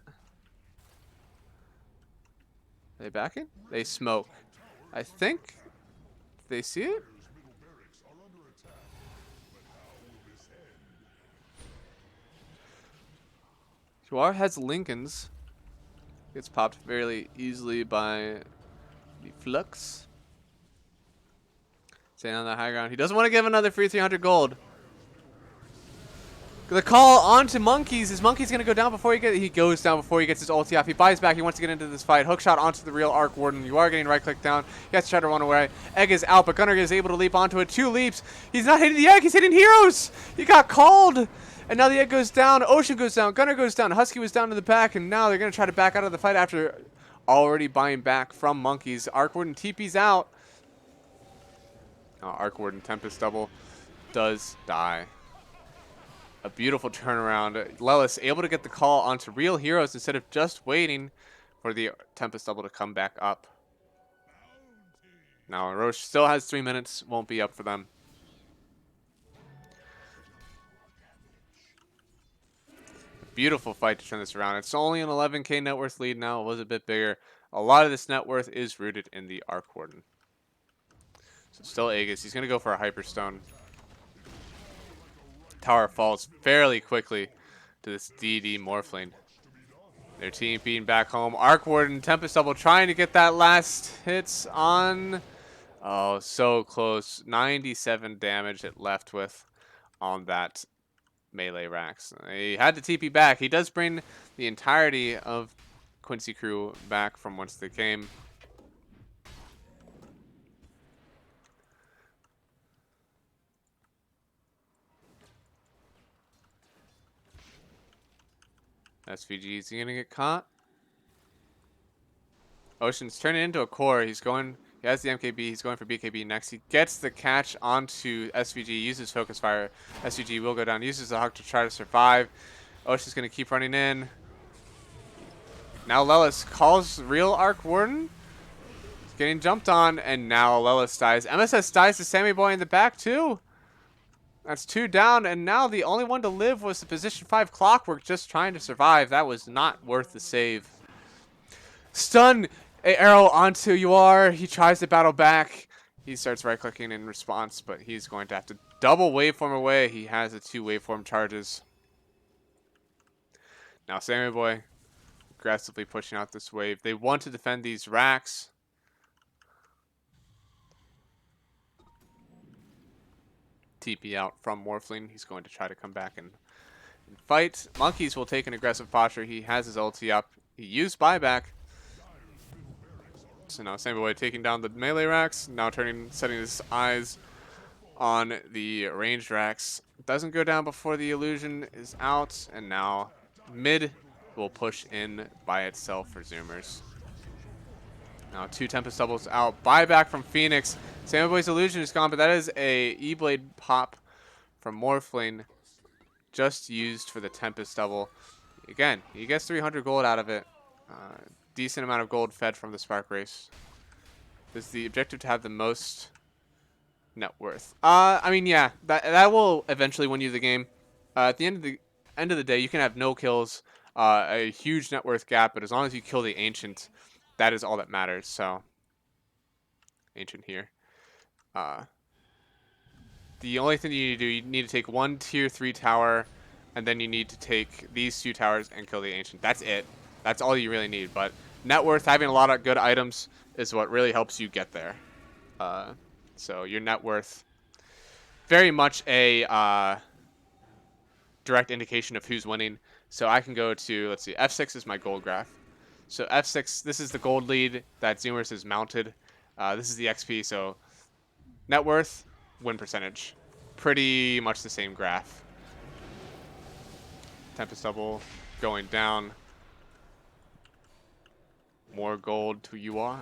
Are they backing? They smoke. I think they see it. Juar has Lincolns. Gets popped fairly easily by the Flux. Staying on the high ground. He doesn't want to give another free 300 gold. The call onto Monkeys. Is Monkeys going to go down before he goes down before he gets his ulti off. He buys back. He wants to get into this fight. Hook shot onto the real Arc Warden. You are getting right click down. He has to try to run away. Egg is out, but Gunner is able to leap onto it. 2 leaps. He's not hitting the egg. He's hitting heroes. He got called. And now the egg goes down. Ocean goes down. Gunner goes down. Husky was down to the back. And now they're going to try to back out of the fight after already buying back from Monkeys. Arc Warden TP's out. Arc Warden Tempest double. does die. A beautiful turnaround. Lelis able to get the call onto real heroes instead of just waiting for the Tempest double to come back up. Now, Roche still has 3 minutes. Won't be up for them. Beautiful fight to turn this around. It's only an 11k net worth lead now. It was a bit bigger. A lot of this net worth is rooted in the Arc Warden. So still Aegis. He's going to go for a Hyperstone. Tower falls fairly quickly to this DD Morphling. Their team being back home. Arc Warden, Tempest double trying to get that last hits on. Oh, so close. 97 damage it left with on that melee racks. He had to TP back. He does bring the entirety of Quincy crew back from whence they came. SVG, is he going to get caught? Ocean's turning into a core. He has the MKB. He's going for BKB next. He gets the catch onto SVG, uses Focus Fire. SVG will go down, uses the Hawk to try to survive. Ocean's going to keep running in. Now Lelis calls real Arc Warden. He's getting jumped on, and now Lelis dies. MSS dies to Sammy Boy in the back, too. That's 2 down, and now the only one to live was the position 5 Clockwork just trying to survive. That was not worth the save. Stun arrow onto UR. He tries to battle back. He starts right-clicking in response, but he's going to have to double waveform away. He has the 2 waveform charges. Now Sammy Boy aggressively pushing out this wave. They want to defend these racks. TP out from Morphling. He's going to try to come back and fight. Monkeys will take an aggressive posture. He has his ulti up. He used buyback. So now Sammy Boy taking down the melee racks. Now setting his eyes on the ranged racks. Doesn't go down before the illusion is out. And now mid will push in by itself for Zoomers. Now 2 Tempest doubles out. Buyback from Phoenix. Sammy Boy's illusion is gone, but that is a E-Blade pop from Morphling just used for the Tempest double. Again, he gets 300 gold out of it. Decent amount of gold fed from the Spark Race. Is the objective to have the most net worth? I mean, yeah, that will eventually win you the game. At the end of the day, you can have no kills, a huge net worth gap, but as long as you kill the Ancient, that is all that matters. So, Ancient here. The only thing you need to do, you need to take 1 tier 3 tower, and then you need to take these 2 towers and kill the Ancient. That's it. That's all you really need. But net worth, having a lot of good items, is what really helps you get there. So your net worth, very much a direct indication of who's winning. So I can go to, let's see, F6 is my gold graph. So F6, this is the gold lead that Zoomers has mounted. This is the XP, so net worth, win percentage. Pretty much the same graph. Tempest double going down. More gold to UR.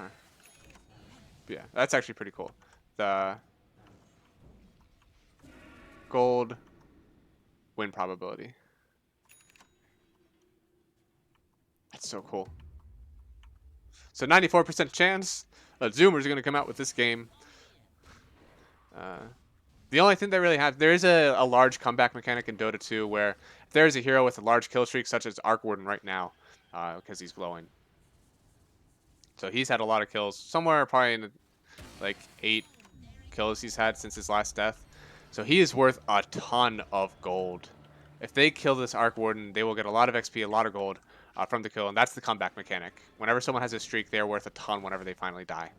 Yeah, that's actually pretty cool. The gold win probability. That's so cool. So 94% chance Zoomers are going to come out with this game. The only thing they really have, there is a large comeback mechanic in Dota 2 where if there's a hero with a large kill streak, such as Arc Warden right now, because he's glowing. So he's had a lot of kills, somewhere probably in like 8 kills he's had since his last death. So he is worth a ton of gold. If they kill this Arc Warden, they will get a lot of XP, a lot of gold from the kill, and that's the comeback mechanic. Whenever someone has a streak, they're worth a ton whenever they finally die.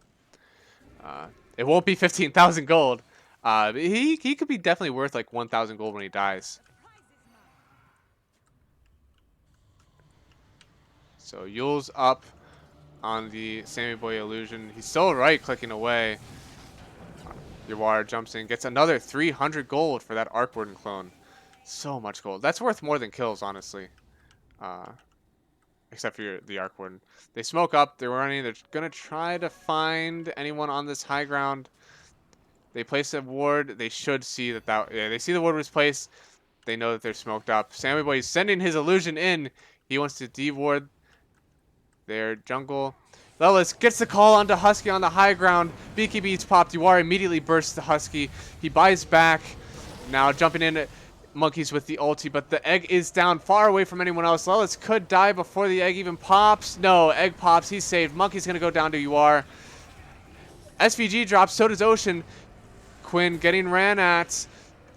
It won't be 15,000 gold. But he could be definitely worth like 1,000 gold when he dies. So Yule's up on the Sammy Boy illusion. He's still right-clicking away. Yawar jumps in, gets another 300 gold for that Arc Warden clone. So much gold. That's worth more than kills, honestly. Except for the Arc Warden. They smoke up. They're running. They're going to try to find anyone on this high ground. They place a ward. They should see that. Yeah, they see the ward was placed. They know that they're smoked up. Sammy Boy is sending his illusion in. He wants to deward their jungle. Lelis gets the call onto Husky on the high ground. BKB's popped. Yuar immediately bursts the Husky. He buys back. Now jumping in Monkeys with the ulti, but the egg is down far away from anyone else. Lelis could die before the egg even pops. No, egg pops. He's saved. Monkey's going to go down to Yuar. SVG drops. So does Ocean. Quinn getting ran at.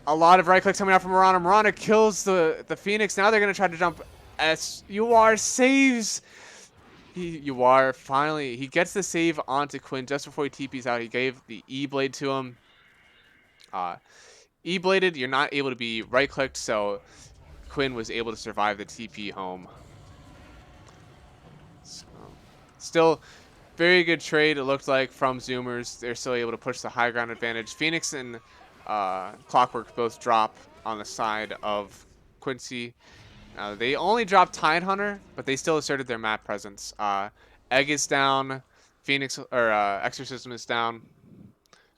A lot of right clicks coming out from Mirana. Mirana kills the Phoenix. Now they're going to try to jump. Yuar saves. Finally, he gets the save onto Quinn just before he TPs out. He gave the E-Blade to him. E-Bladed, you're not able to be right-clicked, so Quinn was able to survive the TP home. So, still, very good trade, it looked like, from Zoomers. They're still able to push the high ground advantage. Phoenix and Clockwork both drop on the side of Quincy. They only dropped Tide Hunter, but they still asserted their map presence. Egg is down. Phoenix or Exorcism is down.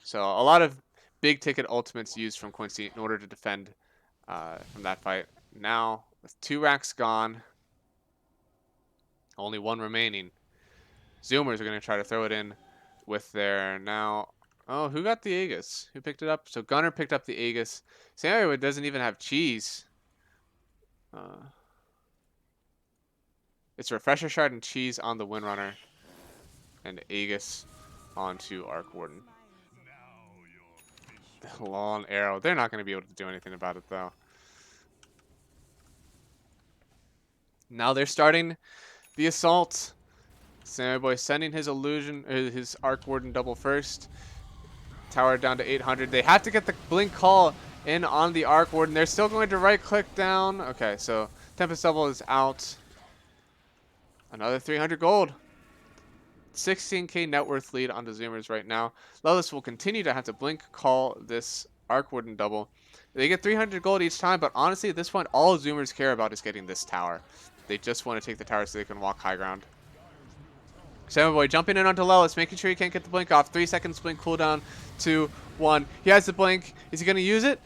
So a lot of big ticket ultimates used from Quincy in order to defend from that fight. Now with 2 racks gone, only 1 remaining. Zoomers are going to try to throw it in with their now. Oh, who got the Aegis? Who picked it up? So Gunner picked up the Aegis. Samuel doesn't even have cheese. It's Refresher Shard and Cheese on the Windrunner. And Aegis onto Arc Warden. The long arrow. They're not going to be able to do anything about it, though. Now they're starting the assault. Samurai Boy sending his illusion, his Arc Warden double first. Tower down to 800. They have to get the blink call in on the Arc Warden. They're still going to right click down. Okay, so Tempest Double is out. Another 300 gold. 16k net worth lead on the Zoomers right now. Lelis will continue to have to blink call this Arc Warden double. They get 300 gold each time, but honestly at this point all Zoomers care about is getting this tower. They just want to take the tower so they can walk high ground. Samurai Boy jumping in onto Lelis, making sure he can't get the blink off. 3 seconds blink cooldown. 2, 1. He has the blink. Is he going to use it?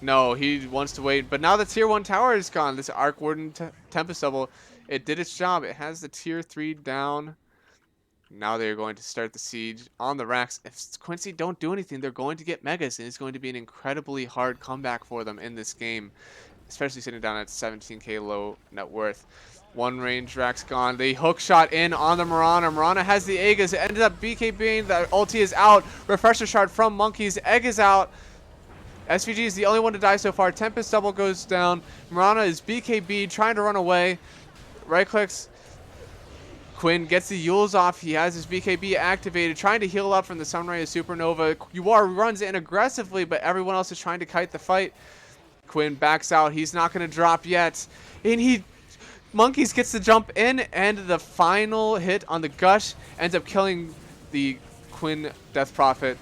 No, he wants to wait. But now the tier 1 tower is gone. This Arc Warden Tempest double, it did its job. It has the tier 3 down. Now they're going to start the siege on the racks. If Quincy don't do anything, they're going to get megas, and it's going to be an incredibly hard comeback for them in this game, especially sitting down at 17k low net worth. 1 range rack's gone. They hook shot in on the Mirana. Mirana has the Aegis. It ended up BKBing. The ulti is out. Refresher shard from Monkeys. Egg is out. SVG is the only one to die so far. Tempest double goes down. Mirana is BKB trying to run away. Right clicks. Quinn gets the Yules off. He has his BKB activated, trying to heal up from the Sunray Supernova. Yuar runs in aggressively, but everyone else is trying to kite the fight. Quinn backs out. He's not going to drop yet. And Monkeys gets the jump in, and the final hit on the Gush ends up killing the Quinn Death Prophet.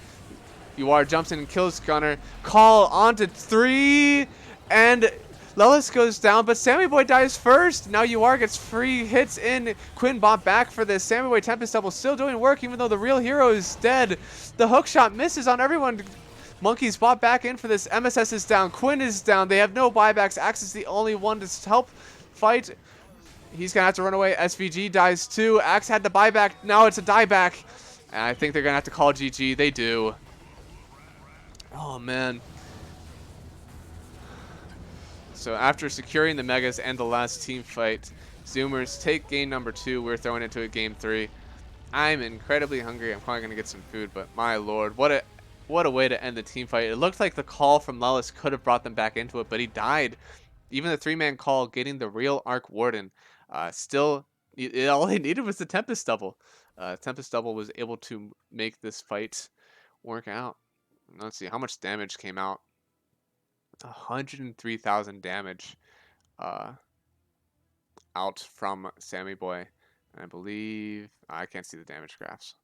Yuar jumps in and kills Gunner. Call onto 3, and Lelis goes down, but Sammy Boy dies first. Now Yuar gets free hits in. Quinn bought back for this. Sammy Boy Tempest Double still doing work, even though the real hero is dead. The hook shot misses on everyone. Monkeys bought back in for this. MSS is down. Quinn is down. They have no buybacks. Axe is the only one to help fight. He's going to have to run away. SVG dies too. Axe had the buyback. Now it's a dieback. And I think they're going to have to call GG. They do. Oh, man. So after securing the Megas and the last team fight, Zoomers take game number 2. We're throwing into a game 3. I'm incredibly hungry. I'm probably going to get some food, but my lord, what a way to end the team fight. It looked like the call from Lelis could have brought them back into it, but he died. Even the 3-man call, getting the real Arc Warden, still, all he needed was the Tempest double. Tempest double was able to make this fight work out. Let's see, how much damage came out? 103,000 damage out from Sammy Boy. And I believe, I can't see the damage graphs.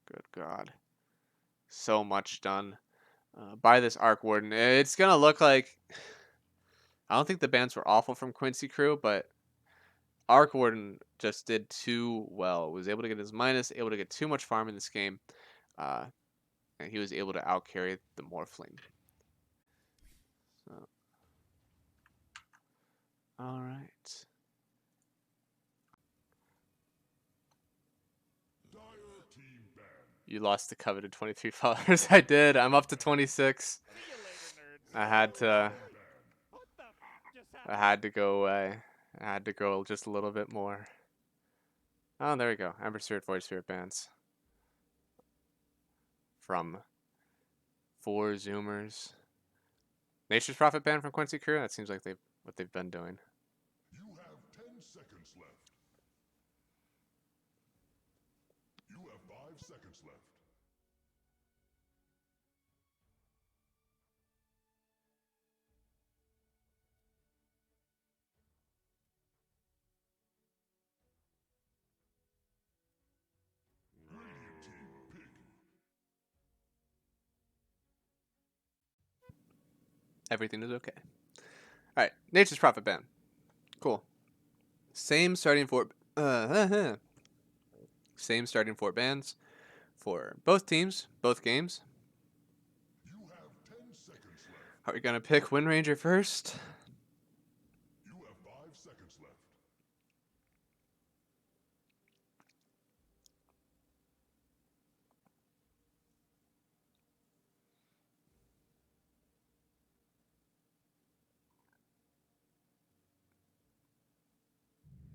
Good God. So much done by this Arc Warden. It's going to look like, I don't think the bans were awful from Quincy Crew, but Arc Warden just did too well. Was able to get his minus, able to get too much farm in this game. and he was able to outcarry the Morphling. So, all right. Dire team ban. You lost the coveted 23 followers. I did. I'm up to 26. See you later, nerds. I had to. What the just I happened? had to go away. I had to go just a little bit more. Oh, there we go. Ember Spirit, Void Spirit bans from 4Zoomers. Nature's Prophet ban from Quincy Crew. That seems like what they've been doing. You have 10 seconds left. You have 5 seconds left. Radiant team pick. Everything is okay. All right, Nature's Prophet ban. Cool. Same starting four. Same starting four bans for both teams, both games. You have 10 seconds left. Are we gonna pick Wind Ranger first? You have 5 seconds left.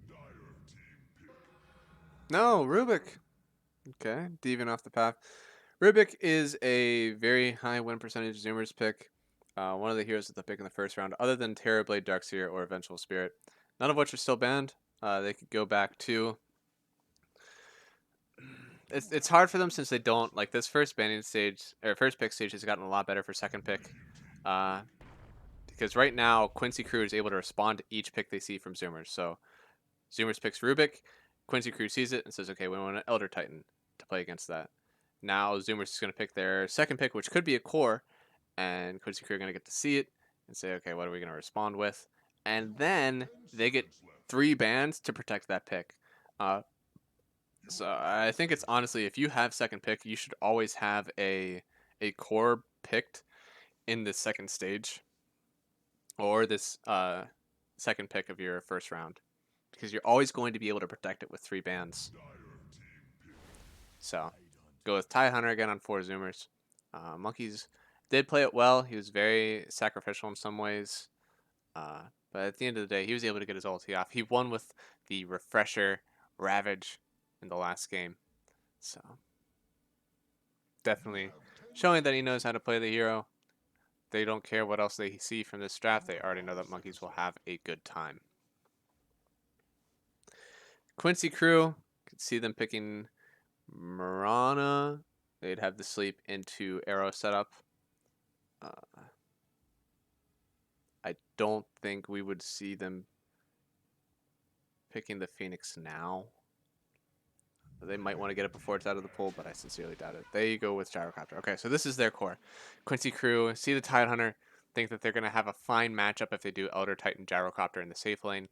Dire team pick. No, Rubik. Okay, deviant off the path. Rubik is a very high win percentage Zoomers pick. One of the heroes that they'll pick in the first round, other than Terrorblade, Darkseer, or Vengeful Spirit. None of which are still banned. They could go back to. It's hard for them since they don't like this first banning stage or first pick stage has gotten a lot better for second pick. Uh, because right now Quincy Crew is able to respond to each pick they see from Zoomers. So Zoomers picks Rubik, Quincy Crew sees it and says, "Okay, we want an Elder Titan to play against that." Now Zoomers is going to pick their second pick, which could be a core, and Quincy Crew are going to get to see it and say, "Okay, what are we going to respond with?" And then 10 they get seconds left. 3 bans to protect that pick. So I think it's honestly, if you have second pick, you should always have a core picked in this second stage or this second pick of your first round because you're always going to be able to protect it with 3 bans. Dire team pick. So go with Tide Hunter again on 4Zoomers. Monkeys did play it well. He was very sacrificial in some ways. But at the end of the day, he was able to get his ulti off. He won with the Refresher Ravage in the last game. So definitely showing that he knows how to play the hero. They don't care what else they see from this draft. They already know that Monkeys will have a good time. Quincy Crew, could see them picking Marana. They'd have the sleep into arrow setup. I don't think we would see them picking the Phoenix now. They might want to get it before it's out of the pool, but I sincerely doubt it. There you go with Gyrocopter. Okay, so this is their core. Quincy Crew, see the Tide Hunter, think that they're going to have a fine matchup if they do Elder Titan Gyrocopter in the safe lane.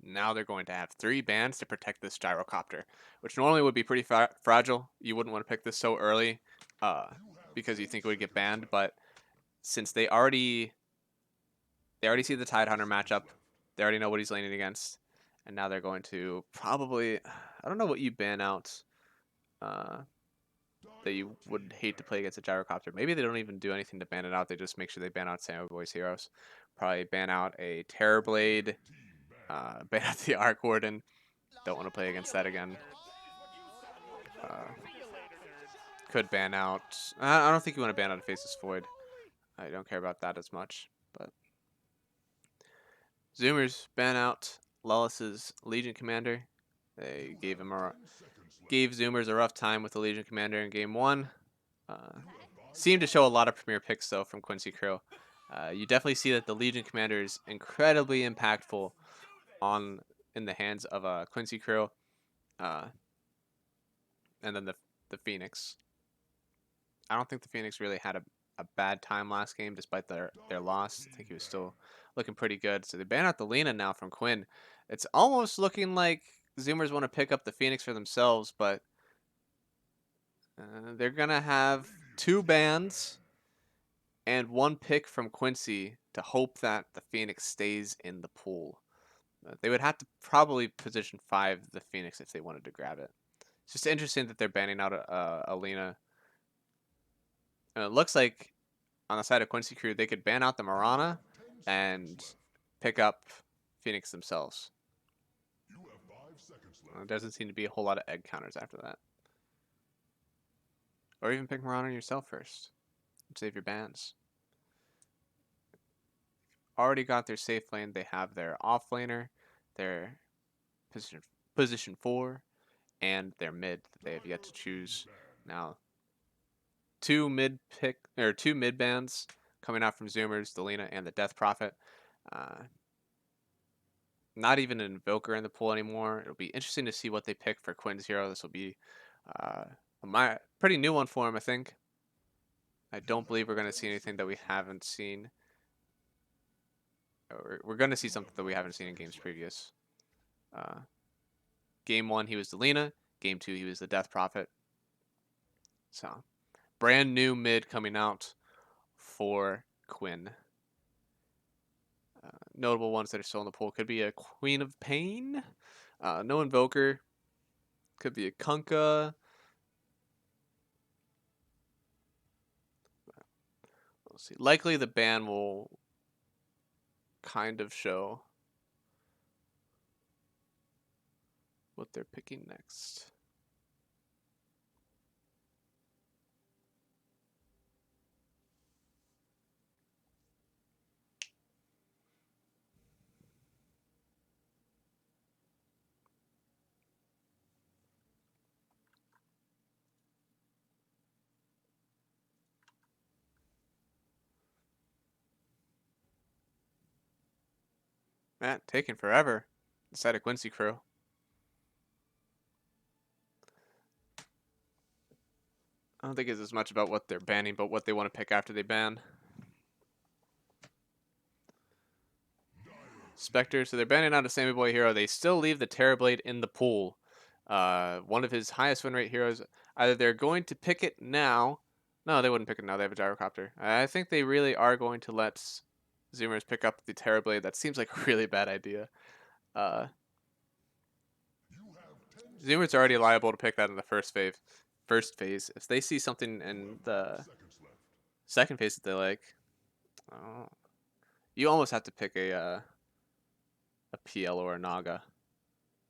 Now they're going to have 3 bans to protect this Gyrocopter, which normally would be pretty fragile. You wouldn't want to pick this so early because you think it would get banned, but since they already see the Tide Hunter matchup, they already know what he's laning against, and now they're going to probably, I don't know what you ban out that you would hate to play against a Gyrocopter. Maybe they don't even do anything to ban it out. They just make sure they ban out Samurai Boys heroes. Probably ban out a Terrorblade, ban out the Arc Warden. Don't want to play against that again. See you later, nerds. Could ban out. I don't think you want to ban out a Faceless Void. I don't care about that as much. But Zoomers ban out Lullus's Legion Commander. They gave Zoomers a rough time with the Legion Commander in game 1. Seemed to show a lot of premier picks though from Quincy Crew. You definitely see that the Legion Commander is incredibly impactful in the hands of Quincy Crew, and then the Phoenix. I don't think the Phoenix really had a bad time last game despite their loss. I think he was still looking pretty good. So they ban out the Lena now from Quinn. It's almost looking like Zoomers want to pick up the Phoenix for themselves, but They're gonna have two bans and one pick from Quincy to hope that the Phoenix stays in the pool. They would have to probably position 5 the Phoenix if they wanted to grab it. It's just interesting that they're banning out Alina. And it looks like on the side of Quincy Crew, they could ban out the Marana and pick up Phoenix themselves. You have 5 seconds There left. doesn't seem to be a whole lot of egg counters after that. Or even pick Marana yourself first and save your bans. Already got their safe lane. They have their off laner, their position 4, and their mid that they have yet to choose. Now, two mid bands coming out from Zoomers, the Lena and the Death Prophet. Uh, not even an Invoker in the pool anymore. It'll be interesting to see what they pick for Quinn's hero. This will be my pretty new one for him, I think. I don't believe we're going to see anything that we haven't seen. We're going to see something that we haven't seen in games previous. Game 1, he was the Lena. Game 2, he was the Death Prophet. So, brand new mid coming out for Quinn. Notable ones that are still in the pool could be a Queen of Pain, no Invoker, could be a Kunkka. We'll see. Likely the ban will kind of show what they're picking next. Man, taking forever. Inside of Quincy Crew. I don't think it's as much about what they're banning, but what they want to pick after they ban. Spectre, so they're banning out a Sammy Boy hero. They still leave the Terrorblade in the pool. One of his highest win rate heroes. Either they're going to pick it now. No, they wouldn't pick it now. They have a gyrocopter. I think they really are going to let Zoomers pick up the Terrorblade. That seems like a really bad idea. Zoomers are already liable to pick that in the first phase. If they see something in the second phase that they like, oh, you almost have to pick a PL or a Naga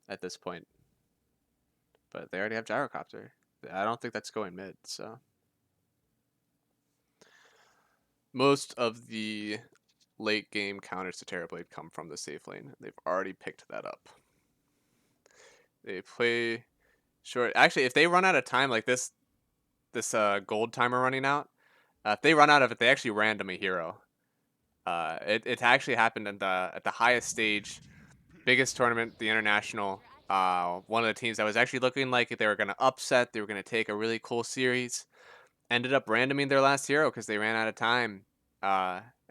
at this point. But they already have gyrocopter. I don't think that's going mid. So most of the late game counters to Terrorblade come from the safe lane. They've already picked that up. They play short. Actually, if they run out of time like this gold timer running out, if they run out of it, they actually random a hero. It actually happened at the highest stage, biggest tournament, the international. One of the teams that was actually looking like they were going to upset, they were going to take a really cool series, ended up randoming their last hero because they ran out of time,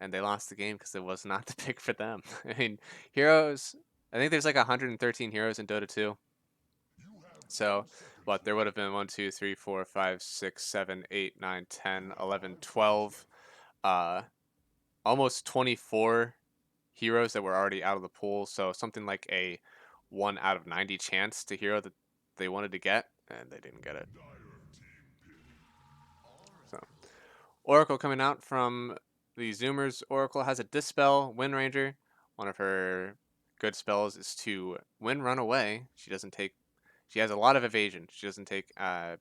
and they lost the game because it was not the pick for them. I mean, heroes. I think there's like 113 heroes in Dota 2. So, what there would have been 1, 2, 3, 4, 5, 6, 7, 8, 9, 10, 11, 12. Almost 24 heroes that were already out of the pool. So something like a 1 out of 90 chance to hero that they wanted to get, and they didn't get it. So Oracle coming out from the Zoomers. Oracle has a Dispel, Wind Ranger. One of her good spells is to Wind Run Away. She has a lot of evasion. She doesn't take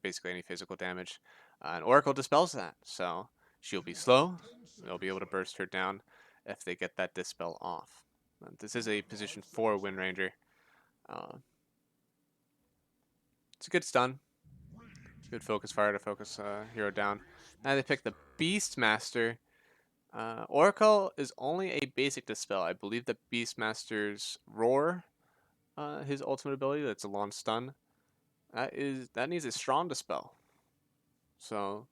basically any physical damage. And Oracle dispels that. So she'll be slow. They'll be able to burst her down if they get that dispel off. This is a position 4 Wind Ranger. It's a good stun. Good focus fire to focus hero down. Now they pick the Beastmaster. Oracle is only a basic dispel. I believe that Beastmaster's Roar, his ultimate ability, that's a long stun. That needs a strong dispel. So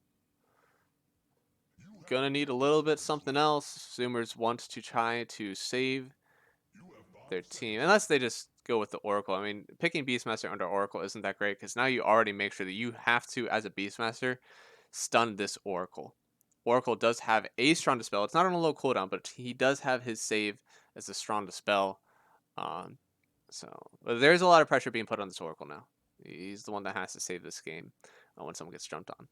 gonna need a little bit something else. Zoomers want to try to save their team, unless they just go with the Oracle. I mean, picking Beastmaster under Oracle isn't that great because now you already make sure that you have to, as a Beastmaster, stun this Oracle. Oracle does have a strong dispel. It's not on a low cooldown, but he does have his save as a strong dispel. Um, but there's a lot of pressure being put on this Oracle now. He's the one that has to save this game when someone gets jumped on.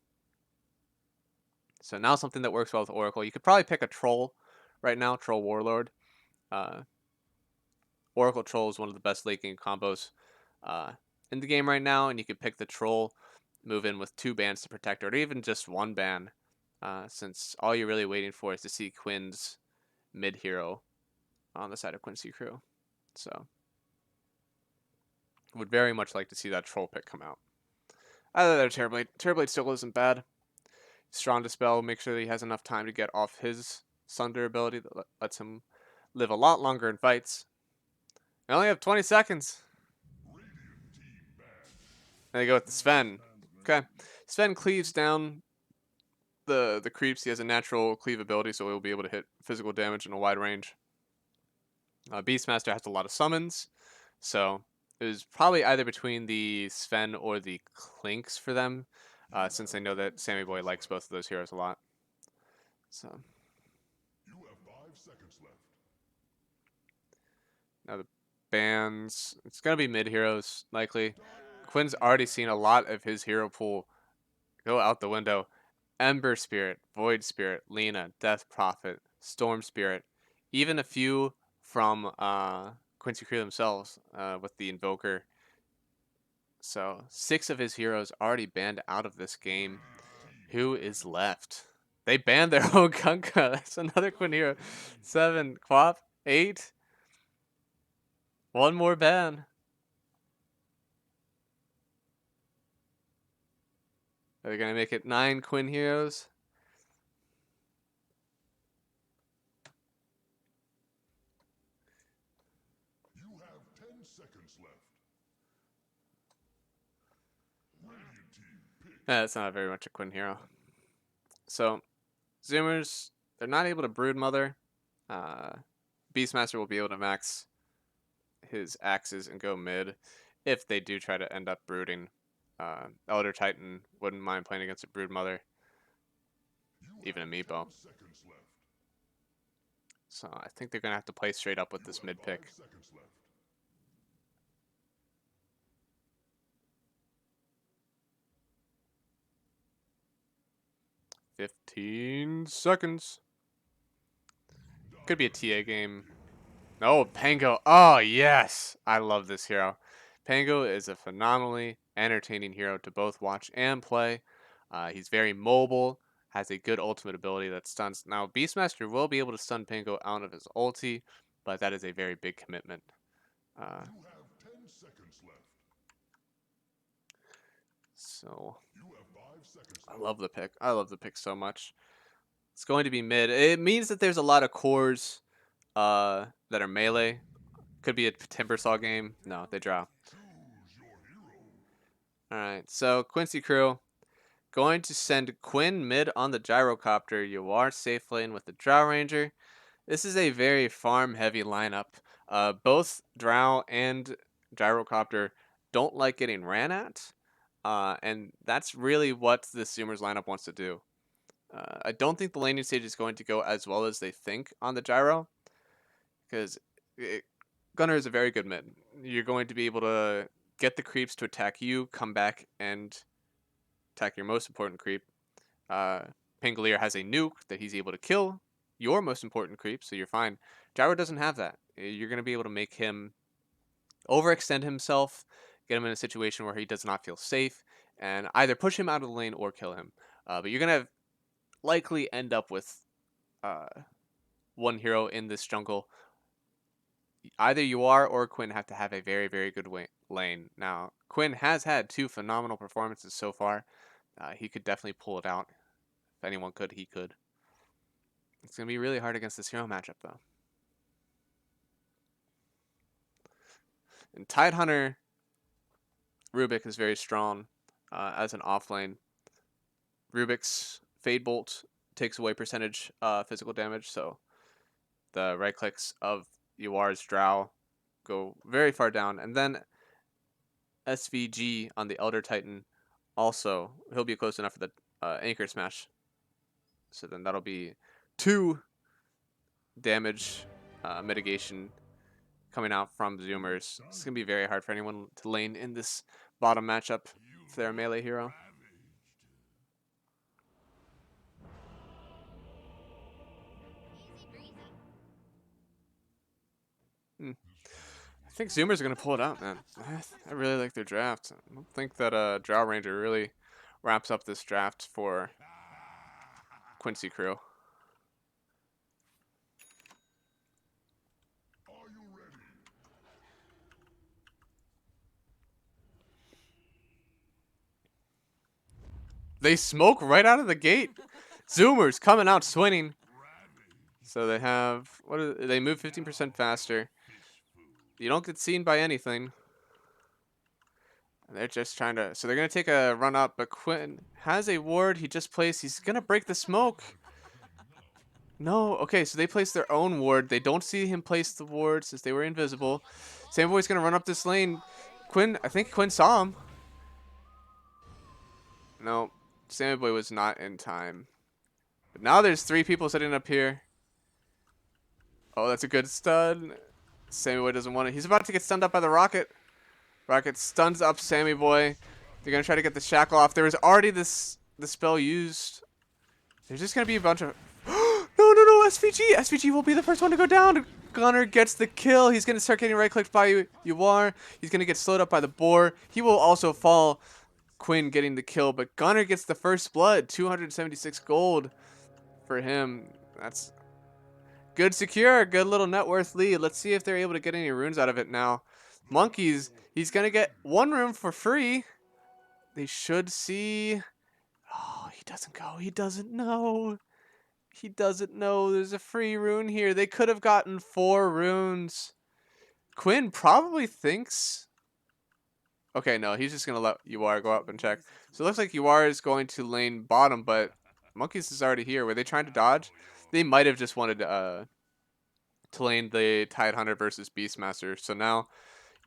So now something that works well with Oracle, you could probably pick a Troll right now, Troll Warlord. Uh, Oracle Troll is one of the best late game combos uh, in the game right now, and you could pick the Troll, move in with 2 bans to protect, or even just 1 ban, since all you're really waiting for is to see Quinn's mid hero on the side of Quincy crew. So, would very much like to see that Troll pick come out. Either that or Terrorblade. Terrorblade still isn't bad. Strong Dispel, make sure that he has enough time to get off his Sunder ability that lets him live a lot longer in fights. I only have 20 seconds. There you go with the Sven. Okay. Sven cleaves down the creeps. He has a natural cleave ability, so he'll be able to hit physical damage in a wide range. Beastmaster has a lot of summons, so it was probably either between the Sven or the Clinks for them, since I know that Sammy Boy likes both of those heroes a lot. So You have 5 seconds left. now the bans, it's gonna be mid heroes likely. Quinn's already seen a lot of his hero pool go out the window. Ember Spirit, Void Spirit, Lena, Death Prophet, Storm Spirit, even a few from Quincy Crew themselves with the Invoker. So 6 of his heroes already banned out of this game. Who is left? They banned their own Kunkka. That's another Quinn hero. 7, Quap, 8. One more ban. Are they gonna make it 9 Quinn heroes? You have 10 seconds left. Radiant team pick. That's not very much a Quinn hero. So, Zoomers, they're not able to Brood Mother. Beastmaster will be able to max his axes and go mid if they do try to end up brooding. Elder Titan wouldn't mind playing against a Brood Mother, even a Meepo. Seconds left. So I think they're gonna have to play straight up with this mid pick. 5 seconds left. 15 seconds. Could be a TA game. No, Pango. Oh, yes. I love this hero. Pango is a phenomenally entertaining hero to both watch and play. He's very mobile, has a good ultimate ability that stuns. Now, Beastmaster will be able to stun Pango out of his ulti, but that is a very big commitment. You have 10 seconds left. So, You have 5 seconds I left. love the pick. I love the pick so much. It's going to be mid. It means that there's a lot of cores that are melee. Could be a Timbersaw game. No, they draw. Choose your hero. Alright, so Quincy Crew going to send Quinn mid on the gyrocopter. You are safe lane with the Drow Ranger. This is a very farm heavy lineup. Both Drow and gyrocopter don't like getting ran at. And that's really what the Zoomers lineup wants to do. I don't think the laning stage is going to go as well as they think on the gyro, because Gunner is a very good mid. You're going to be able to get the creeps to attack you, come back and attack your most important creep. Pangolier has a nuke that he's able to kill your most important creep, so you're fine. Gyro doesn't have that. You're going to be able to make him overextend himself, get him in a situation where he does not feel safe, and either push him out of the lane or kill him. But you're going to likely end up with uh, one hero in this jungle. Either you are or Quinn have to have a very, very good lane. Now, Quinn has had 2 phenomenal performances so far. He could definitely pull it out. If anyone could, he could. It's going to be really hard against this hero matchup, though. And Tidehunter Rubik is very strong as an offlane. Rubik's Fade Bolt takes away percentage physical damage, so the right clicks of Yuar's Drow go very far down. And then SVG on the Elder Titan also, he'll be close enough for the Anchor Smash. So then that'll be 2 damage mitigation coming out from Zoomers. It's going to be very hard for anyone to lane in this bottom matchup if they're a melee hero. I think Zoomers are going to pull it out, man. I really like their draft. I don't think that Drow Ranger really wraps up this draft for Quincy crew. Are you ready? They smoke right out of the gate. Zoomers coming out swinging. So they have, they move 15% faster. You don't get seen by anything. They're just trying to, so they're going to take a run up, but Quinn has a ward he just placed. He's going to break the smoke. No, okay, so they placed their own ward. They don't see him place the ward since they were invisible. Samboy's going to run up this lane. I think Quinn saw him. No, Samboy was not in time. But now there's 3 people sitting up here. Oh, that's a good stun. Samboy doesn't want it. He's about to get stunned up by the rocket. Rocket stuns up Sammy Boy. They're going to try to get the shackle off. There was already the spell used. There's just going to be a bunch of... No, SVG! SVG will be the first one to go down. Gunner gets the kill. He's going to start getting right-clicked by Uar. He's going to get slowed up by the boar. He will also fall. Quinn getting the kill, but Gunner gets the first blood. 276 gold for him. That's good secure. Good little net worth lead. Let's see if they're able to get any runes out of it now. Monkeys, he's going to get 1 rune for free. They should see... Oh, he doesn't go. He doesn't know. He doesn't know there's a free rune here. They could have gotten 4 runes. Quinn probably thinks... Okay, no, he's just going to let Uar go up and check. So it looks like Uar is going to lane bottom, but Monkeys is already here. Were they trying to dodge? They might have just wanted to lane the Tidehunter versus Beastmaster. So now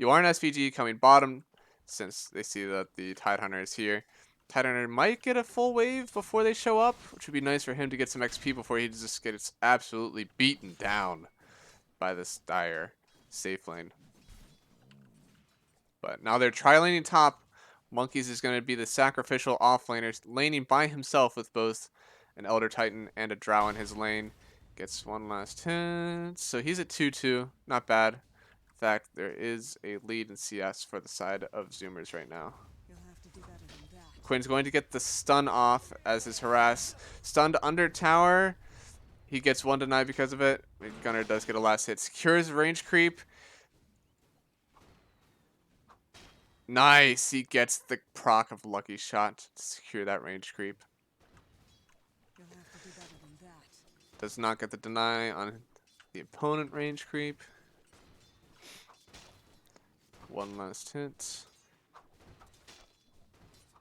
Uar and SVG coming bottom since they see that the Tidehunter is here. Tidehunter might get a full wave before they show up, which would be nice for him to get some XP before he just gets absolutely beaten down by this dire safe lane. But now they're tri-laning top. Monkeys is going to be the sacrificial off-laner, laning by himself with both an Elder Titan and a Drow in his lane. Gets 1 last hit. So he's at 2-2. Not bad. In fact, there is a lead in CS for the side of Zoomers right now. Quinn's going to get the stun off as his harass. Stunned under tower. He gets 1 denied because of it. Gunner does get a last hit. Secures range creep. Nice. He gets the proc of Lucky Shot to secure that range creep. Does not get the deny on the opponent range creep. 1 last hit.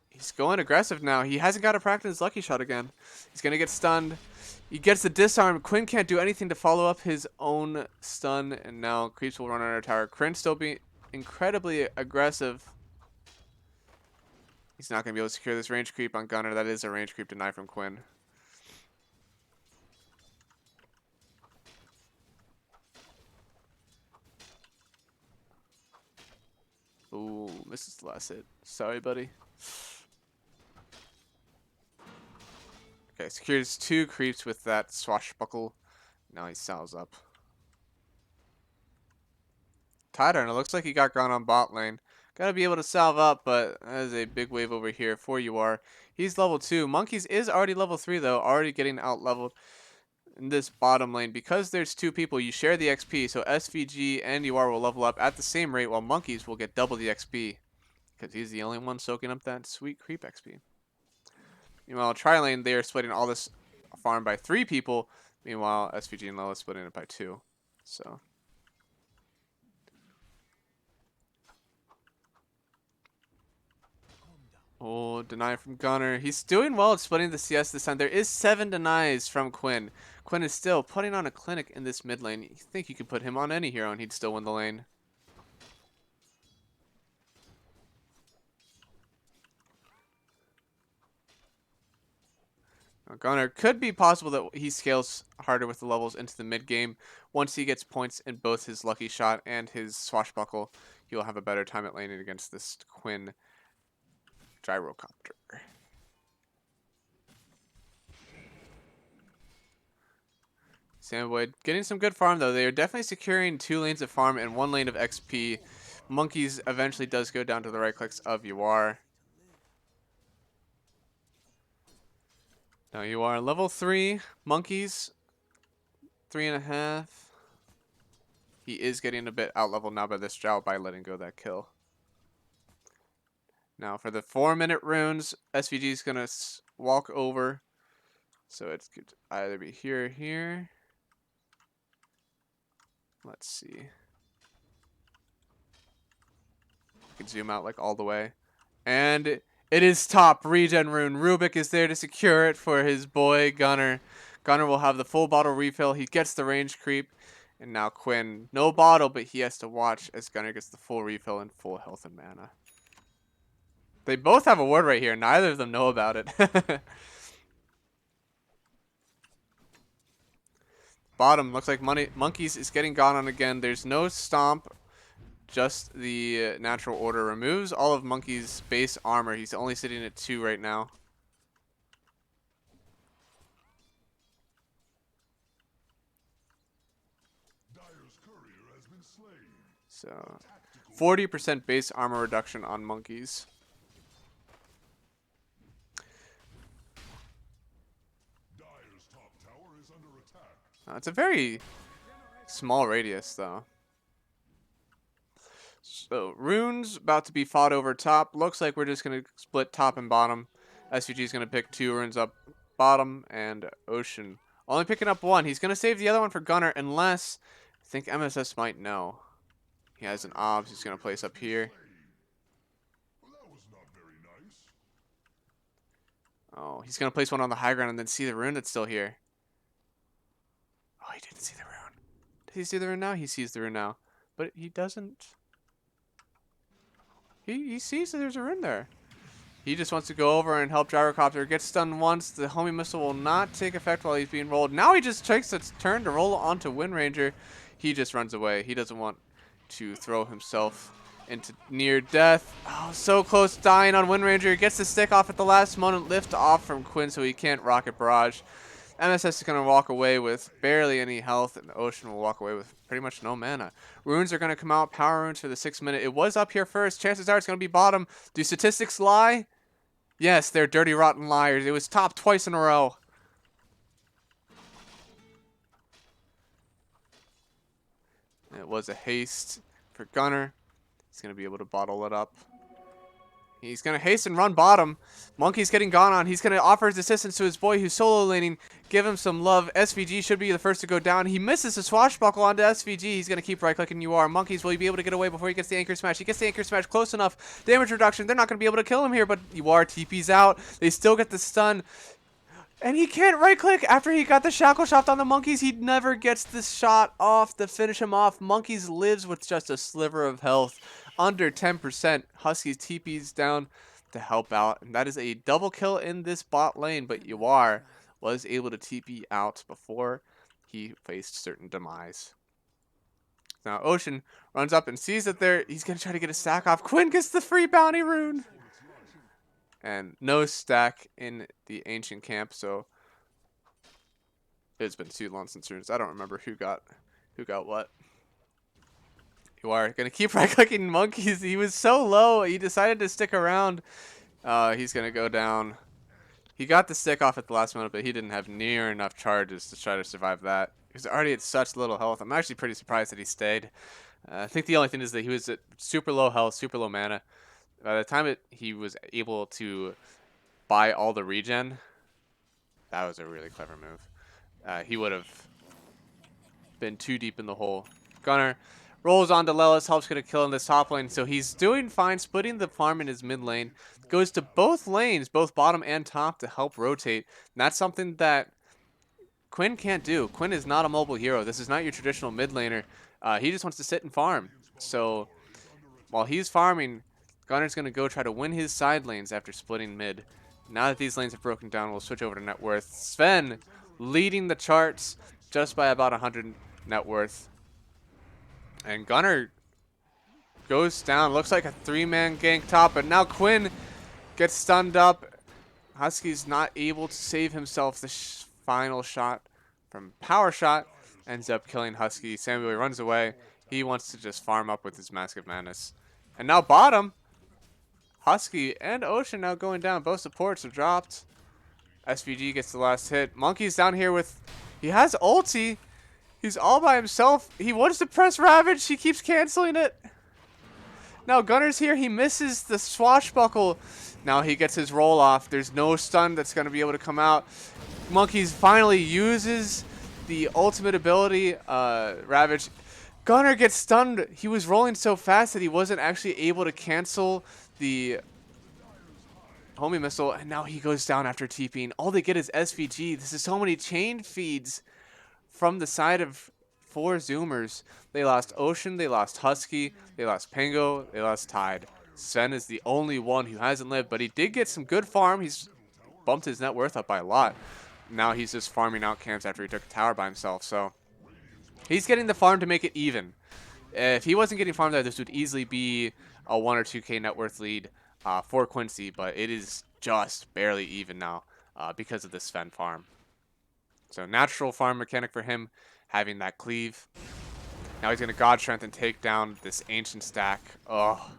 He's going aggressive now. He hasn't got to practice his Lucky Shot again. He's going to get stunned. He gets the disarm. Quinn can't do anything to follow up his own stun. And now creeps will run under tower. Quinn still be incredibly aggressive. He's not going to be able to secure this range creep on Gunner. That is a range creep deny from Quinn. Ooh, misses the last hit. Sorry, buddy. Okay, secures 2 creeps with that swashbuckle. Now he salves up. Tidehunter, it looks like he got gone on bot lane. Gotta be able to salve up, but that is a big wave over here for UR. He's level 2. Monkeys is already level 3, though. Already getting out-leveled in this bottom lane. Because there's 2 people, you share the XP. So SVG and UR will level up at the same rate, while Monkeys will get double the XP. Because he's the only one soaking up that sweet creep XP. Meanwhile, tri-lane, they are splitting all this farm by 3 people. Meanwhile, SVG and Lola splitting it by 2. So... Oh, deny from Gunner. He's doing well at splitting the CS this time. There is 7 denies from Quinn. Quinn is still putting on a clinic in this mid lane. You think you could put him on any hero and he'd still win the lane. Now, Gunner could be possible that he scales harder with the levels into the mid game. Once he gets points in both his lucky shot and his swashbuckle, he'll have a better time at laning against this Quinn gyrocopter. Sandboy getting some good farm though. They are definitely securing 2 lanes of farm and 1 lane of XP. Monkeys eventually does go down to the right clicks of Yuar. Now you are level 3. Monkeys 3.5. He is getting a bit out leveled now by this Drow by letting go that kill. Now for the 4-minute runes, SVG is gonna walk over. So it could either be here or here. Let's see. I can zoom out like all the way. And it is top regen rune. Rubik is there to secure it for his boy Gunner. Gunner will have the full bottle refill. He gets the range creep. And now Quinn, no bottle, but he has to watch as Gunner gets the full refill and full health and mana. They both have a ward right here. Neither of them know about it. Bottom, looks like Monkeys is getting gone on again. There's no stomp. Just the natural order removes all of Monkey's base armor. He's only sitting at 2 right now. Dyer's courier has been slain. So 40% base armor reduction on Monkeys. Dyer's top tower is under attack. It's a very small radius though. So runes about to be fought over top. Looks like we're just gonna split top and bottom. SVG is gonna pick 2 runes up bottom, and Ocean only picking up 1. He's gonna save the other one for Gunner unless I think MSS might know. He has an obs he's gonna place up here. Well, that was not very nice. Oh, he's gonna place one on the high ground and then see the rune that's still here. Oh, he didn't see the rune. Did he see the rune now? He sees the rune now. But he doesn't. He sees that there's a rune there. He just wants to go over and help Gyrocopter. Gets stunned once. The homing missile will not take effect while he's being rolled. Now he just takes its turn to roll onto Wind Ranger. He just runs away. He doesn't want to throw himself into near death. Oh, so close dying on Wind Ranger. Gets the stick off at the last moment. Lift off from Quinn so he can't rocket barrage. MSS is going to walk away with barely any health, and the Ocean will walk away with pretty much no mana. Runes are going to come out. Power runes for the 6 minute. It was up here first. Chances are it's going to be bottom. Do statistics lie? Yes, they're dirty, rotten liars. It was top twice in a row. It was a haste for Gunner. He's going to be able to bottle it up. He's going to haste and run bottom. Monkey's getting gone on. He's going to offer his assistance to his boy who's solo laning. Give him some love. SVG should be the first to go down. He misses a swashbuckle onto SVG. He's going to keep right-clicking UR. Monkeys, will he be able to get away before he gets the anchor smash? He gets the anchor smash close enough. Damage reduction. They're not going to be able to kill him here, but UR TP's out. They still get the stun. And he can't right-click after he got the shackle shot on the Monkeys. He never gets the shot off to finish him off. Monkeys lives with just a sliver of health. Under 10%. Huskies TP's down to help out. And that is a double kill in this bot lane. But Yuar was able to TP out before he faced certain demise. Now Ocean runs up and sees that he's going to try to get a stack off. Quinn gets the free bounty rune. And no stack in the ancient camp, so it's been too long since runes. I don't remember who got what. You are gonna keep right-clicking Monkeys. He was so low, he decided to stick around. He's gonna go down. He got the stick off at the last minute, but he didn't have near enough charges to try to survive that. He was already at such little health. I'm actually pretty surprised that he stayed. I think the only thing is that he was at super low health, super low mana. By the time he was able to buy all the regen, that was a really clever move. He would have been too deep in the hole. Gunner rolls on to Lelis, helps get a kill in this top lane, so he's doing fine, splitting the farm in his mid lane. Goes to both lanes, both bottom and top, to help rotate. And that's something that Quinn can't do. Quinn is not a mobile hero. This is not your traditional mid laner. He just wants to sit and farm. So while he's farming, Gunner's going to go try to win his side lanes after splitting mid. Now that these lanes have broken down, we'll switch over to net worth. Sven leading the charts just by about 100 net worth. And Gunnar goes down. Looks like a 3-man gank top, but now Quinn gets stunned up. Husky's not able to save himself. The final shot from Power Shot ends up killing Husky. Samuel runs away. He wants to just farm up with his Mask of Madness. And now bottom, Husky and Ocean now going down. Both supports have dropped. SVG gets the last hit. Monkey's down here with... He has ulti. He's all by himself. He wants to press Ravage. He keeps canceling it. Now Gunnar's here. He misses the swashbuckle. Now he gets his roll off. There's no stun that's going to be able to come out. Monkeys finally uses the ultimate ability, Ravage. Gunnar gets stunned. He was rolling so fast that he wasn't actually able to cancel the homie missile, and now he goes down after TPing. All they get is SVG. This is so many chain feeds from the side of 4Zoomers. They lost Ocean, they lost Husky, they lost Pango, they lost Tide. Sven is the only one who hasn't lived, but he did get some good farm. He's bumped his net worth up by a lot. Now he's just farming out camps after he took a tower by himself. So he's getting the farm to make it even. If he wasn't getting farmed there, this would easily be a 1 or 2k net worth lead for Quincy, but it is just barely even now because of this Sven farm. So natural farm mechanic for him, having that cleave. Now he's going to God Strength and take down this ancient stack. Oh,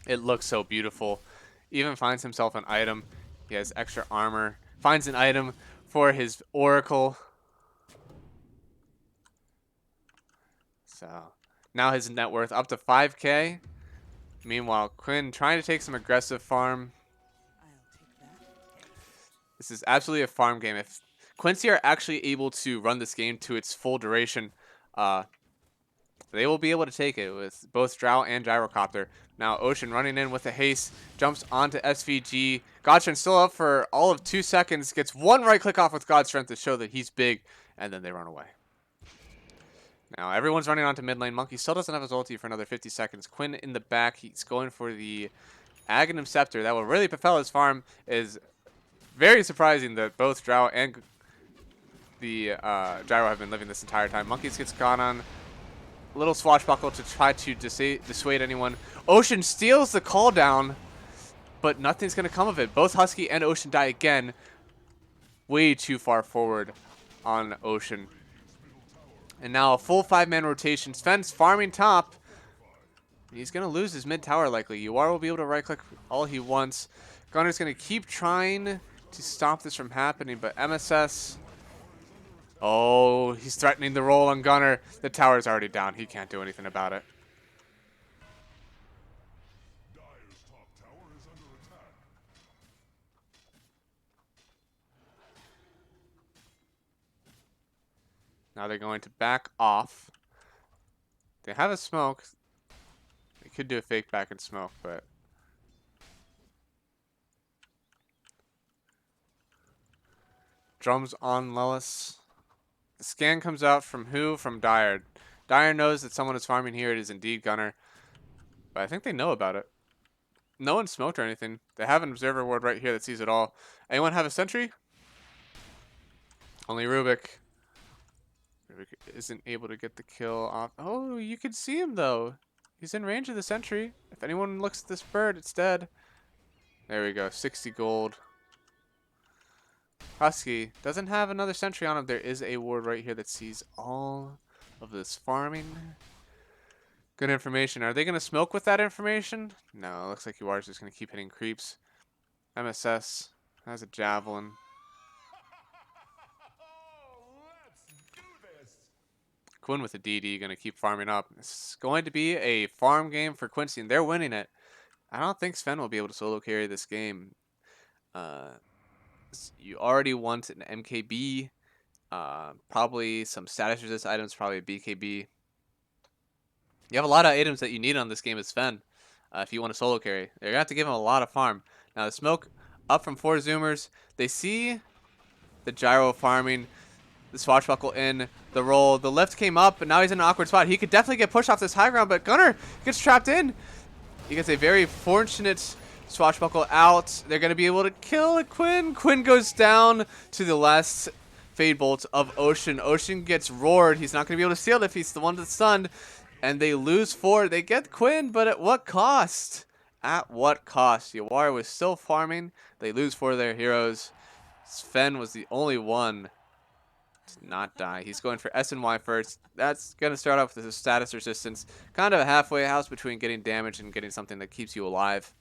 it looks so beautiful. Even finds himself an item. He has extra armor. Finds an item for his Oracle. So now his net worth up to 5k. Meanwhile, Quinn trying to take some aggressive farm. This is absolutely a farm game. If Quincy are actually able to run this game to its full duration, they will be able to take it with both Drow and Gyrocopter. Now Ocean running in with a haste, jumps onto SVG. Godstrength still up for all of 2 seconds, gets one right click off with Godstrength to show that he's big, and then they run away. Now everyone's running onto mid lane. Monkey still doesn't have his ulti for another 50 seconds. Quinn in the back, he's going for the Aghanim Scepter. That will really propel his farm. Is very surprising that both Drow and the Gyro have been living this entire time. Monkeys gets caught on a little swashbuckle to try to dissuade anyone. Ocean steals the call down, but nothing's going to come of it. Both Husky and Ocean die again. Way too far forward on Ocean. And now a full 5-man rotation. Sven's farming top. He's going to lose his mid tower likely. UR will be able to right click all he wants. Gunnar's going to keep trying to stop this from happening, but MSS... Oh, he's threatening the roll on Gunnar. The tower's already down. He can't do anything about it. Dire's top tower is under attack. Now they're going to back off. They have a smoke. They could do a fake back and smoke, but... Drums on Lellis. The scan comes out from who? From Dire. Dire knows that someone is farming here. It is indeed Gunnar. But I think they know about it. No one smoked or anything. They have an observer ward right here that sees it all. Anyone have a sentry? Only Rubik. Rubik isn't able to get the kill off. Oh, you can see him though. He's in range of the sentry. If anyone looks at this bird, it's dead. There we go. 60 gold. Husky doesn't have another sentry on him. There is a ward right here that sees all of this farming. Good information. Are they going to smoke with that information? No, it looks like UR is just going to keep hitting creeps. MSS has a javelin. Quinn with a DD going to keep farming up. It's going to be a farm game for Quincy, and they're winning it. I don't think Sven will be able to solo carry this game. You already want an MKB, probably some status resist items, probably a BKB. You have a lot of items that you need on this game as Sven if you want to solo carry. You're going to have to give him a lot of farm. Now the smoke up from 4Zoomers. They see the gyro farming, the swashbuckle in, the roll. The lift came up, and now he's in an awkward spot. He could definitely get pushed off this high ground, but Gunnar gets trapped in. He gets a very fortunate Swashbuckle out. They're going to be able to kill Quinn. Quinn goes down to the last Fade Bolt of Ocean. Ocean gets roared. He's not going to be able to steal it if he's the one that's stunned. And they lose 4. They get Quinn, but at what cost? At what cost? Yawar was still farming. They lose 4 of their heroes. Sven was the only one to not die. He's going for S and Y first. That's going to start off with a status resistance. Kind of a halfway house between getting damage and getting something that keeps you alive.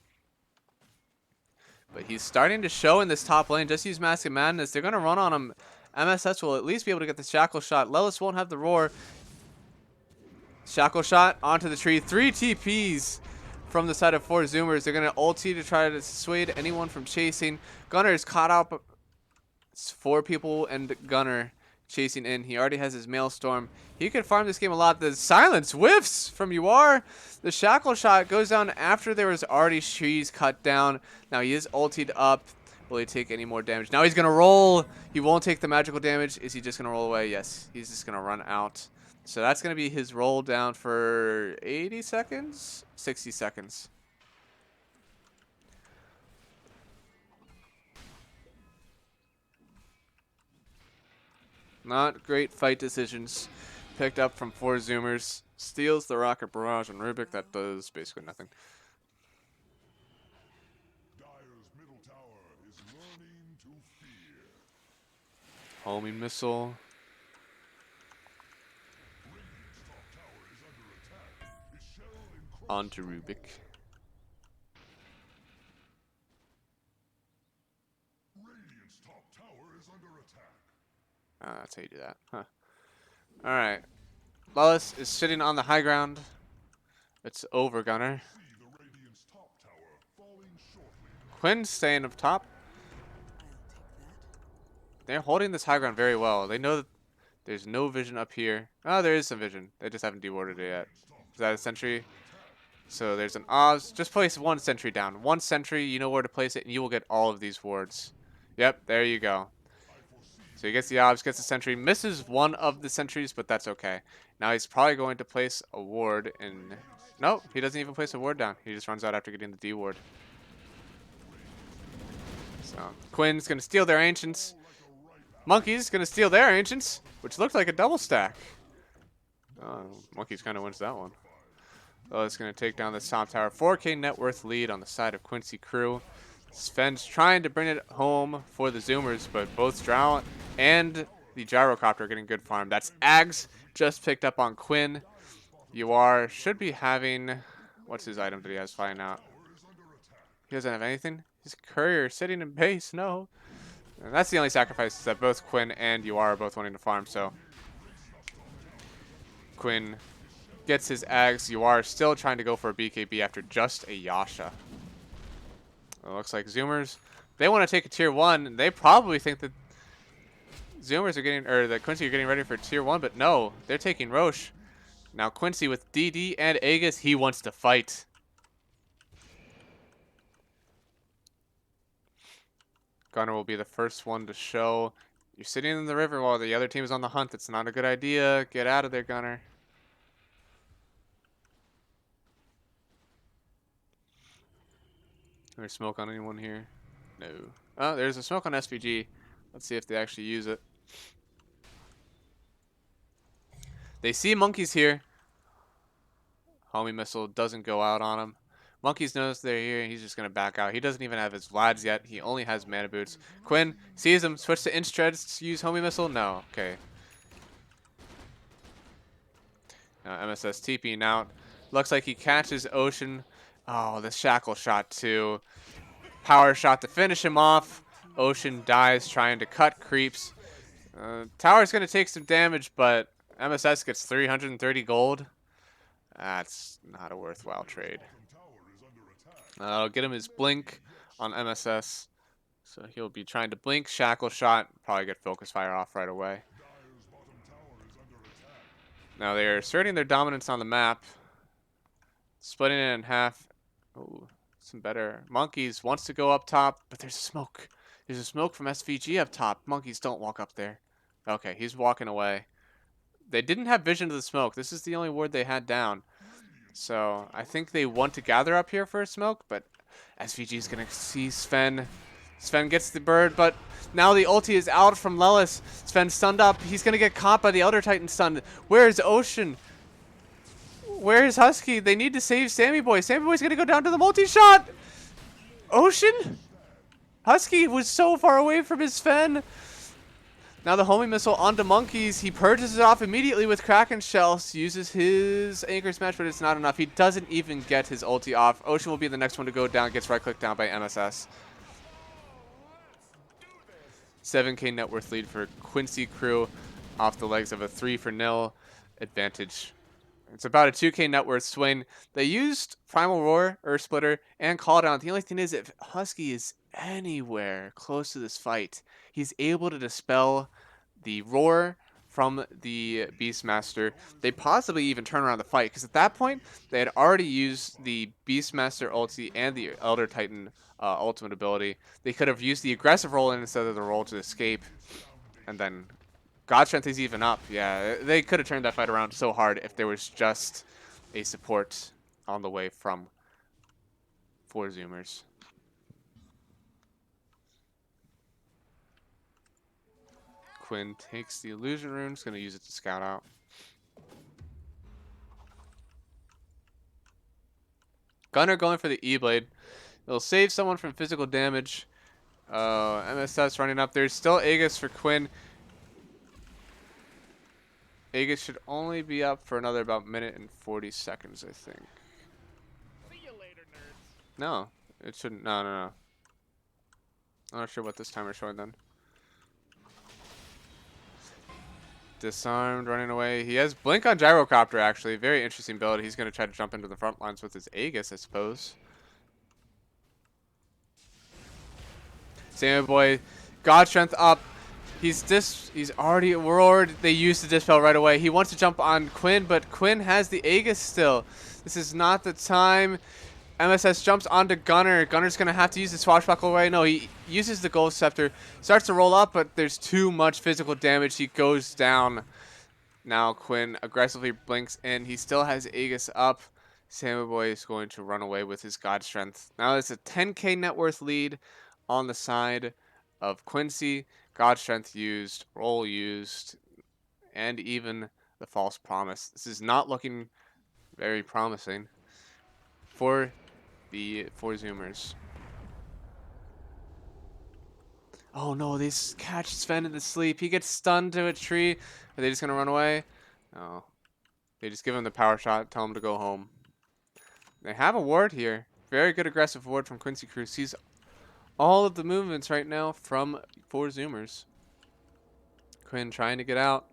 But he's starting to show in this top lane. Just use Mask of Madness. They're going to run on him. MSS will at least be able to get the Shackle Shot. Lelis won't have the Roar. Shackle Shot onto the tree. 3 TPs from the side of 4Zoomers. They're going to ulti to try to dissuade anyone from chasing. Gunner is caught up. It's 4 people and Gunner chasing in. He already has his Maelstrom. He could farm this game a lot. The silence whiffs from UR. The Shackle Shot goes down after there was already trees cut down. Now he is ultied up. Will he take any more damage? Now he's going to roll. He won't take the magical damage. Is he just going to roll away? Yes. He's just going to run out. So that's going to be his roll down for 80 seconds? 60 seconds. Not great fight decisions picked up from 4Zoomers. Steals the Rocket Barrage on Rubik. That does basically nothing. Dyer's middle tower is learning to fear. Homing Missile. Onto Rubik. Radiant's top tower is under attack. That's how you do that. Huh. Alright. Lelis is sitting on the high ground. It's over, Gunner. See the Radiant's top tower falling shortly. Quinn's staying up top. They're holding this high ground very well. They know that there's no vision up here. Oh, there is some vision. They just haven't dewarded it yet. Is that a sentry? So there's an Oz. Just place 1 sentry down. 1 sentry, you know where to place it, and you will get all of these wards. Yep, there you go. So he gets the Oz, gets the sentry, misses 1 of the sentries, but that's okay. Now he's probably going to place a ward in... No, he doesn't even place a ward down. He just runs out after getting the D ward. So Quinn's going to steal their Ancients. Monkey's going to steal their Ancients, which looked like a double stack. Oh, Monkey's kind of wins that one. Oh, it's going to take down this top tower. 4K net worth lead on the side of Quincy crew. Sven's trying to bring it home for the Zoomers, but both Drow and the Gyrocopter are getting good farm. That's Ags just picked up on Quinn. UR should be having... What's his item that he has flying out? He doesn't have anything? His courier sitting in base. No. And that's the only sacrifice that both Quinn and UR are both wanting to farm, so... Quinn gets his Ags. UR still trying to go for a BKB after just a Yasha. It looks like Zoomers, they want to take a tier 1. And they probably think that Zoomers are getting, or that Quincy are getting ready for tier 1, but no, they're taking Roche. Now Quincy with DD and Aegis, he wants to fight. Gunner will be the first one to show. You're sitting in the river while the other team is on the hunt. That's not a good idea. Get out of there, Gunner. There's smoke on anyone here? No. Oh, there's a smoke on SVG. Let's see if they actually use it. They see monkeys here. Homing Missile doesn't go out on him. Monkeys knows they're here. He's just going to back out. He doesn't even have his Vlads yet. He only has Mana Boots. Quinn sees him. Switch to Inch Treads to use Homing Missile. No. Okay. Now MSS TPing out. Looks like he catches Ocean. Oh, the Shackle Shot too. Power Shot to finish him off. Ocean dies trying to cut creeps. Tower's going to take some damage, but MSS gets 330 gold. That's not a worthwhile trade. I'll get him his Blink on MSS. So he'll be trying to Blink, Shackle Shot, probably get Focus Fire off right away. Now they're asserting their dominance on the map. Splitting it in half. Ooh, some better. Monkeys wants to go up top, but there's smoke. There's a smoke from SVG up top. Monkeys don't walk up there. Okay, he's walking away. They didn't have vision to the smoke. This is the only ward they had down. So I think they want to gather up here for a smoke, but SVG is gonna see Sven. Sven gets the bird, but now the ulti is out from Lelis. Sven stunned up. He's gonna get caught by the Elder Titan stun. Where is Ocean? Where is Husky? They need to save Sammy Boy. Sammy Boy's gonna go down to the multi-shot. Ocean? Husky was so far away from his Sven. Now the homing missile onto Monkeys. He purges it off immediately with Kraken Shells. Uses his Anchor Smash, but it's not enough. He doesn't even get his ulti off. Ocean will be the next one to go down. Gets right-clicked down by MSS. 7K net worth lead for Quincy crew off the legs of a 3-0 advantage. It's about a 2K net worth swing. They used Primal Roar, Earth Splitter, and Call Down. The only thing is, if Husky is anywhere close to this fight, he's able to dispel the Roar from the Beastmaster. They possibly even turn around the fight, because at that point, they had already used the Beastmaster ulti and the Elder Titan ultimate ability. They could have used the aggressive roll instead of the roll to escape, and then God Strength is even up. Yeah, they could have turned that fight around so hard if there was just a support on the way from 4Zoomers. Quinn takes the illusion rune. He's going to use it to scout out. Gunner going for the E-Blade. It'll save someone from physical damage. MSS running up. There's still Aegis for Quinn. Aegis should only be up for another about minute and 40 seconds, I think. See you later, nerds. No, it shouldn't. No, no, no. I'm not sure what this timer's showing then. Disarmed, running away. He has Blink on Gyrocopter, actually. Very interesting build. He's going to try to jump into the front lines with his Aegis, I suppose. Sammy Boy, God Strength up. He's already roared. They used the Dispel right away. He wants to jump on Quinn, but Quinn has the Aegis still. This is not the time. MSS jumps onto Gunner. Gunner's going to have to use the Swashbuckle away. No, he uses the Gold Scepter. Starts to roll up, but there's too much physical damage. He goes down. Now Quinn aggressively blinks in. He still has Aegis up. Sammy Boy is going to run away with his God Strength. Now it's a 10K net worth lead on the side of Quincy. God Strength used, roll used, and even the False Promise. This is not looking very promising for the 4Zoomers. Oh no, they catch Sven in the sleep. He gets stunned to a tree. Are they just going to run away? No. They just give him the power shot, tell him to go home. They have a ward here. Very good aggressive ward from Quincy Crew. Sees all of the movements right now from 4Zoomers. Quinn trying to get out.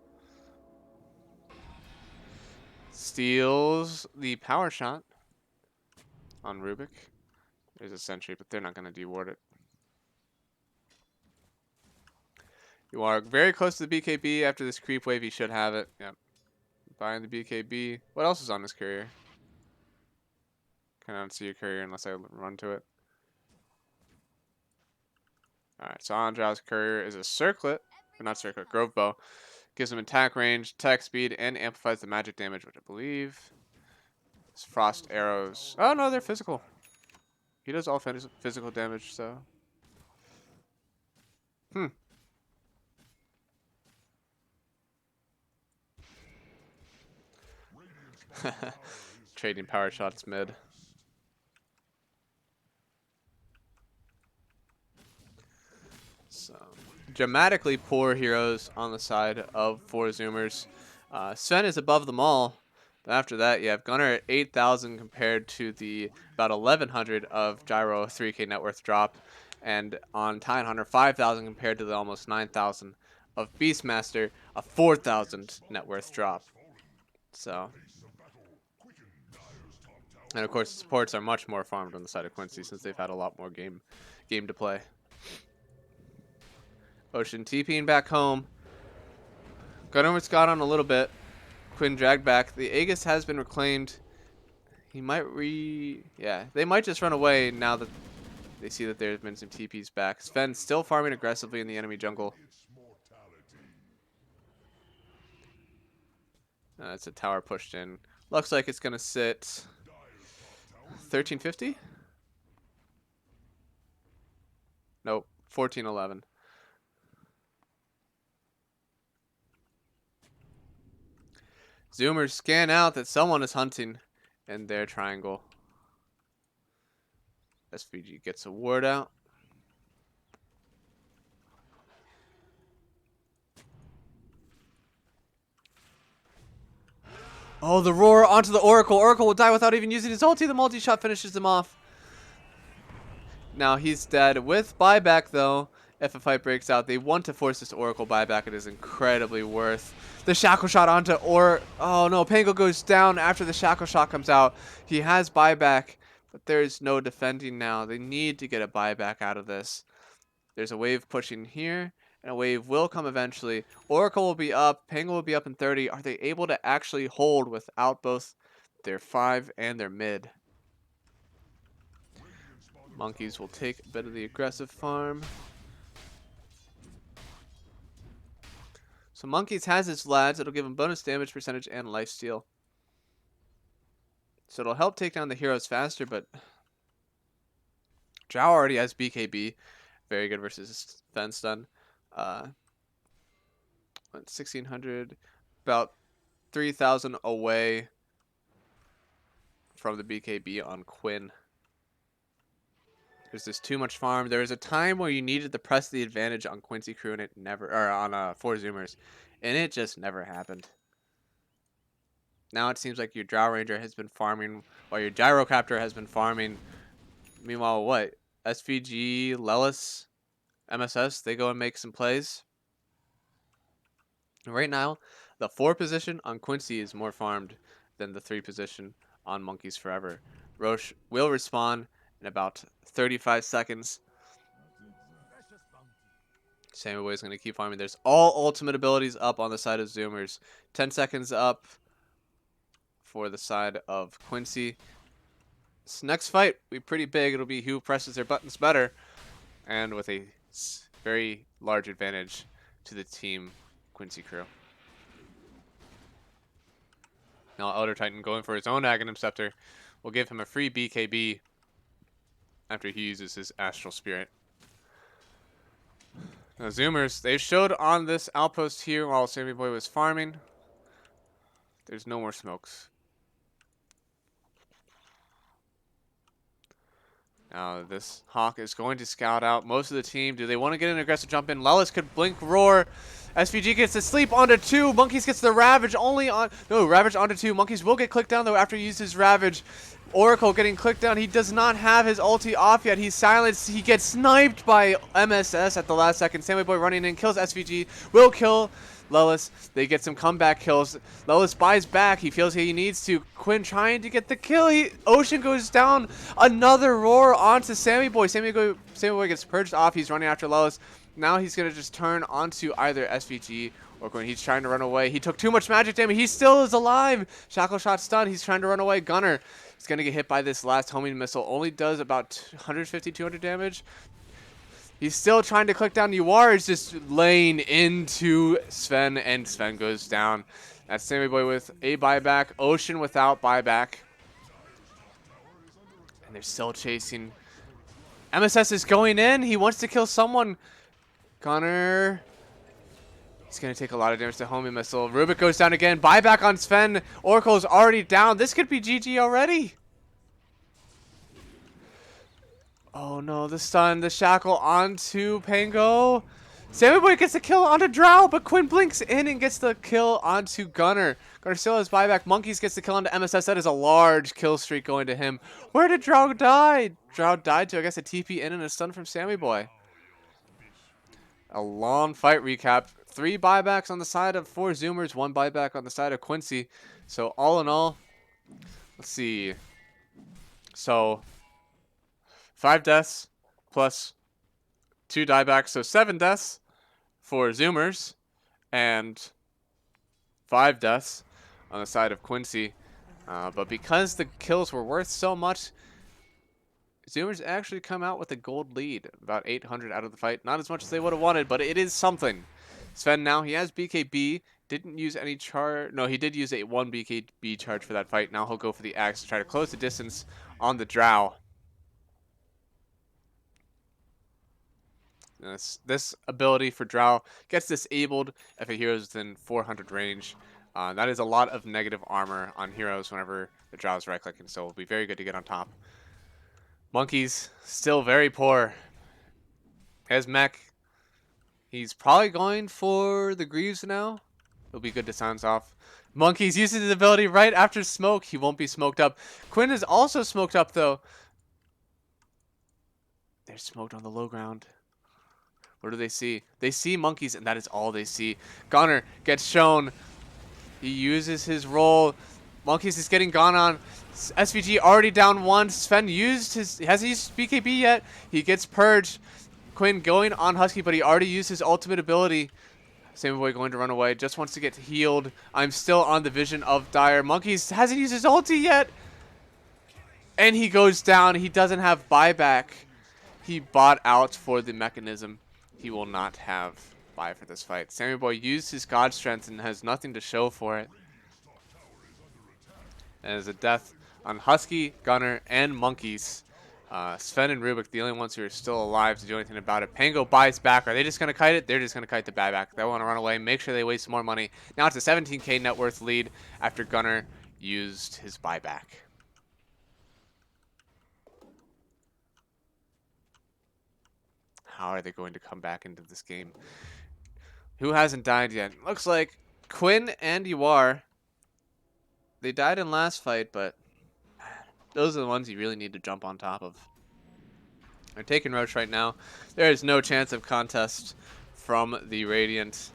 Steals the power shot on Rubik. There's a sentry, but they're not going to deward it. You are very close to the BKB. After this creep wave, you should have it. Yep. Buying the BKB. What else is on this courier? Cannot see your courier unless I run to it. Alright, so Andra's courier is a circlet. Or not circlet, Grove Bow. Gives him attack range, attack speed, and amplifies the magic damage, which I believe is frost arrows. Oh no, they're physical. He does all physical damage, so. Trading power shots mid. So, dramatically poor heroes on the side of 4Zoomers. Sven is above them all. But after that, you have Gunner at 8,000 compared to the about 1,100 of Gyro 3K net worth drop. And on Titan Hunter, 5,000 compared to the almost 9,000 of Beastmaster, a 4,000 net worth drop. So, and of course, the supports are much more farmed on the side of Quincy since they've had a lot more game to play. Ocean TPing back home. Gunner was got on a little bit. Quinn dragged back. The Aegis has been reclaimed. He might yeah, they might just run away now that they see that there's been some TPs back. Sven still farming aggressively in the enemy jungle. That's a tower pushed in. Looks like it's going to sit 1350? Nope. 14-11. Zoomers scan out that someone is hunting in their triangle. SVG gets a ward out. Oh, the roar onto the Oracle. Oracle will die without even using his ulti. The multi-shot finishes him off. Now he's dead with buyback, though. If a fight breaks out, they want to force this Oracle buyback. It is incredibly worth. The shackle shot onto oh no, Pango goes down after the shackle shot comes out. He has buyback, but there is no defending now. They need to get a buyback out of this. There's a wave pushing here, and a wave will come eventually. Oracle will be up. Pango will be up in 30. Are they able to actually hold without both their 5 and their mid? Monkeys will take a bit of the aggressive farm. So Monkeys has his lads. It'll give him bonus damage percentage and lifesteal. So it'll help take down the heroes faster, but Drow already has BKB. Very good versus Fen stun. 1600, about 3000 away from the BKB on Quinn. There's just too much farm. There was a time where you needed to press the advantage on Quincy crew and it never, or on 4Zoomers, and it just never happened. Now it seems like your Drow Ranger has been farming while your Gyrocopter has been farming. Meanwhile, what? SVG, Lelis, MSS, they go and make some plays. Right now, the 4 position on Quincy is more farmed than the 3 position on Monkeys Forever. Roche will respawn in about 35 seconds. Sammy Boy is going to keep farming. There's all ultimate abilities up on the side of Zoomers. 10 seconds up for the side of Quincy. This next fight will be pretty big. It'll be who presses their buttons better, and with a very large advantage to the team Quincy crew. Now Elder Titan going for his own Aghanim Scepter will give him a free BKB after he uses his Astral Spirit. Now Zoomers, they showed on this outpost here while Sammy Boy was farming. There's no more smokes. Now this Hawk is going to scout out most of the team. Do they want to get an aggressive jump in? Lelis could blink roar. SVG gets to sleep onto 2. Monkeys gets the Ravage only on... No, Ravage onto 2. Monkeys will get clicked down, though, after he uses Ravage. Oracle getting clicked down. He does not have his ulti off yet. He's silenced. He gets sniped by MSS at the last second. Sammy Boy running in, kills SVG. Will kill Lelis. They get some comeback kills. Lelis buys back. He feels he needs to. Quinn trying to get the kill. Ocean goes down. Another roar onto Sammy Boy. Sammy Boy gets purged off. He's running after Lelis. Now he's going to just turn onto either SVG or Quinn. He's trying to run away. He took too much magic damage. He still is alive. Shackle shot stun. He's trying to run away. Gunner is going to get hit by this last homing missile. Only does about 150, 200 damage. He's still trying to click down. Yuar is just laying into Sven, and Sven goes down. That's Sammy Boy with a buyback. Ocean without buyback. And they're still chasing. MSS is going in. He wants to kill someone. Connor. He's going to take a lot of damage to homing missile. Rubik goes down again. Buyback on Sven. Oracle is already down. This could be GG already. Oh no, the stun, the shackle onto Pango. Sammy Boy gets the kill onto Drow, but Quinn blinks in and gets the kill onto Gunner. Gunner still has buyback. Monkeys gets the kill onto MSS. That is a large kill streak going to him. Where did Drow die? Drow died to, I guess, a TP in and a stun from Sammy Boy. A long fight recap. 3 buybacks on the side of 4Zoomers, 1 buyback on the side of Quincy. So all in all, let's see. So 5 deaths plus 2 diebacks, so 7 deaths for Zoomers and 5 deaths on the side of Quincy. But because the kills were worth so much, Zoomers actually come out with a gold lead, about 800 out of the fight. Not as much as they would have wanted, but it is something. Sven now, he has BKB, didn't use any charge. No, he did use a 1 BKB charge for that fight. Now he'll go for the axe to try to close the distance on the Drow. This ability for Drow gets disabled if a hero is within 400 range. That is a lot of negative armor on heroes whenever the Drow is right clicking, so it'll be very good to get on top. Monkeys still very poor. His mech, he's probably going for the Greaves now. It'll be good to silence off. Monkeys uses his ability right after smoke. He won't be smoked up. Quinn is also smoked up though. They're smoked on the low ground. What do they see? They see monkeys, and that is all they see. Gunner gets shown. He uses his roll. Monkeys is getting gone on. SVG already down one. Sven hasn't used BKB yet. He gets purged. Quinn going on Husky, but he already used his ultimate ability. Same boy going to run away. Just wants to get healed. I'm still on the vision of Dire. Monkeys hasn't used his ulti yet. And he goes down. He doesn't have buyback. He bought out for the mechanism. He will not have buy for this fight. Sammy Boy used his God Strength and has nothing to show for it. And as a death on Husky, Gunner, and Monkeys. Sven and Rubik, the only ones who are still alive to do anything about it. Pango buys back. Are they just going to kite it? They're just going to kite the buyback. They want to run away. Make sure they waste some more money. Now it's a 17k net worth lead after Gunner used his buyback. How are they going to come back into this game? Who hasn't died yet? Looks like Quinn and Yuar. They died in last fight, but those are the ones you really need to jump on top of. They're taking Roach right now. There is no chance of contest from the Radiant.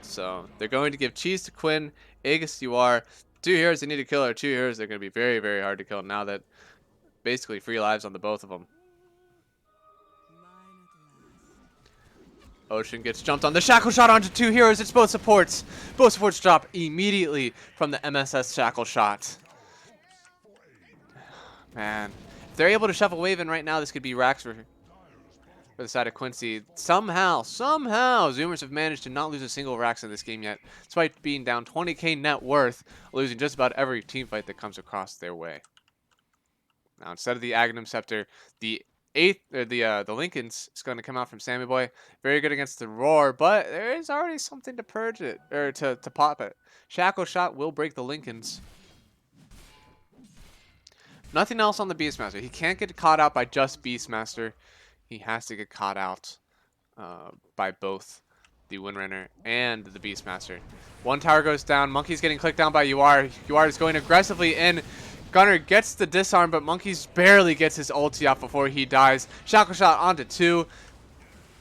So they're going to give Cheese to Quinn, Aegis to Yuar. Two heroes they need to kill are two heroes. They're going to be very, very hard to kill now that basically free lives on the both of them. Ocean gets jumped on. The Shackle Shot onto two heroes. It's both supports. Both supports drop immediately from the MSS Shackle Shot. Man. If they're able to shuffle Wave in right now, this could be racks for the side of Quincy. Somehow, Zoomers have managed to not lose a single Rax in this game yet, despite being down 20k net worth, losing just about every team fight that comes across their way. Now, instead of the Aghanim Scepter, the Lincolns is going to come out from Sammy Boy. Very good against the Roar, but there is already something to purge it, or to pop it. Shackle Shot will break the Lincolns. Nothing else on the Beastmaster. He can't get caught out by just Beastmaster. He has to get caught out by both the Windrunner and the Beastmaster. One tower goes down. Monkey's getting clicked down by UR. UR is going aggressively in. Gunner gets the disarm, but Monkeys barely gets his ulti off before he dies. Shackle Shot onto two.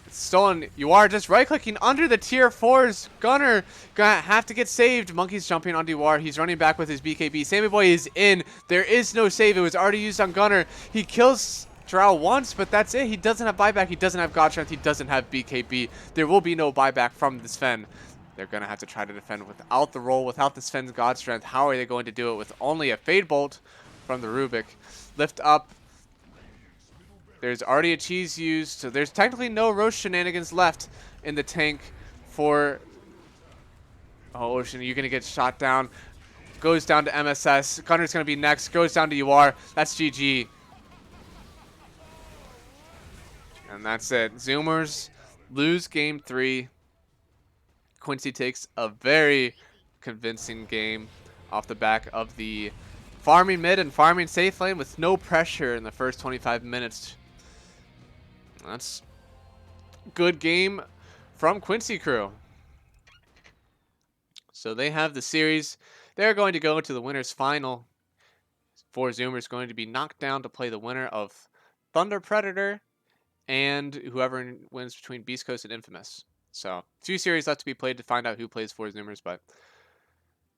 It's stolen. UR just right-clicking under the tier 4s. Gunner gonna have to get saved. Monkey's jumping onto UR. He's running back with his BKB. Sammy Boy is in. There is no save. It was already used on Gunner. He kills Drow once, but that's it. He doesn't have buyback. He doesn't have God Strength. He doesn't have BKB. There will be no buyback from the Sven. They're going to have to try to defend without the roll, without the Sven's God Strength. How are they going to do it with only a Fade Bolt from the Rubik? Lift up. There's already a cheese used, so there's technically no Roche shenanigans left in the tank for... Oh, Ocean, you're going to get shot down. Goes down to MSS. Gunner's going to be next. Goes down to UR. That's GG. And that's it. Zoomers lose game 3. Quincy takes a very convincing game off the back of the farming mid and farming safe lane with no pressure in the first 25 minutes. That's a good game from Quincy crew. So they have the series. They're going to go into the winner's final. 4Zoomers going to be knocked down to play the winner of Thunder Predator and whoever wins between Beast Coast and Infamous. So, 2 series left to be played to find out who plays 4Zoomers, but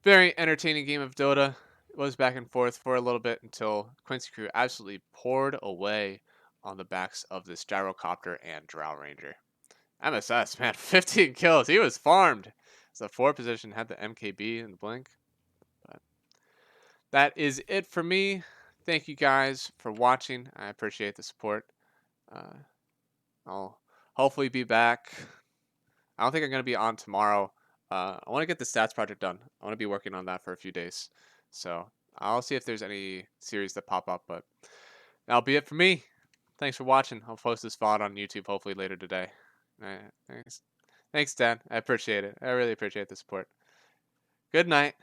very entertaining game of Dota. It was back and forth for a little bit until Quincy crew absolutely poured away on the backs of this Gyrocopter and Drow Ranger. MSS, man, 15 kills. He was farmed. It's the 4 position, had the MKB and the blink. But that is it for me. Thank you guys for watching. I appreciate the support. I'll hopefully be back. I don't think I'm going to be on tomorrow. I want to get the stats project done. I want to be working on that for a few days. So I'll see if there's any series that pop up, but that'll be it for me. thanks for watching. I'll post this VOD on YouTube hopefully later today. Thanks, thanks, Dan. I appreciate it. I really appreciate the support. Good night.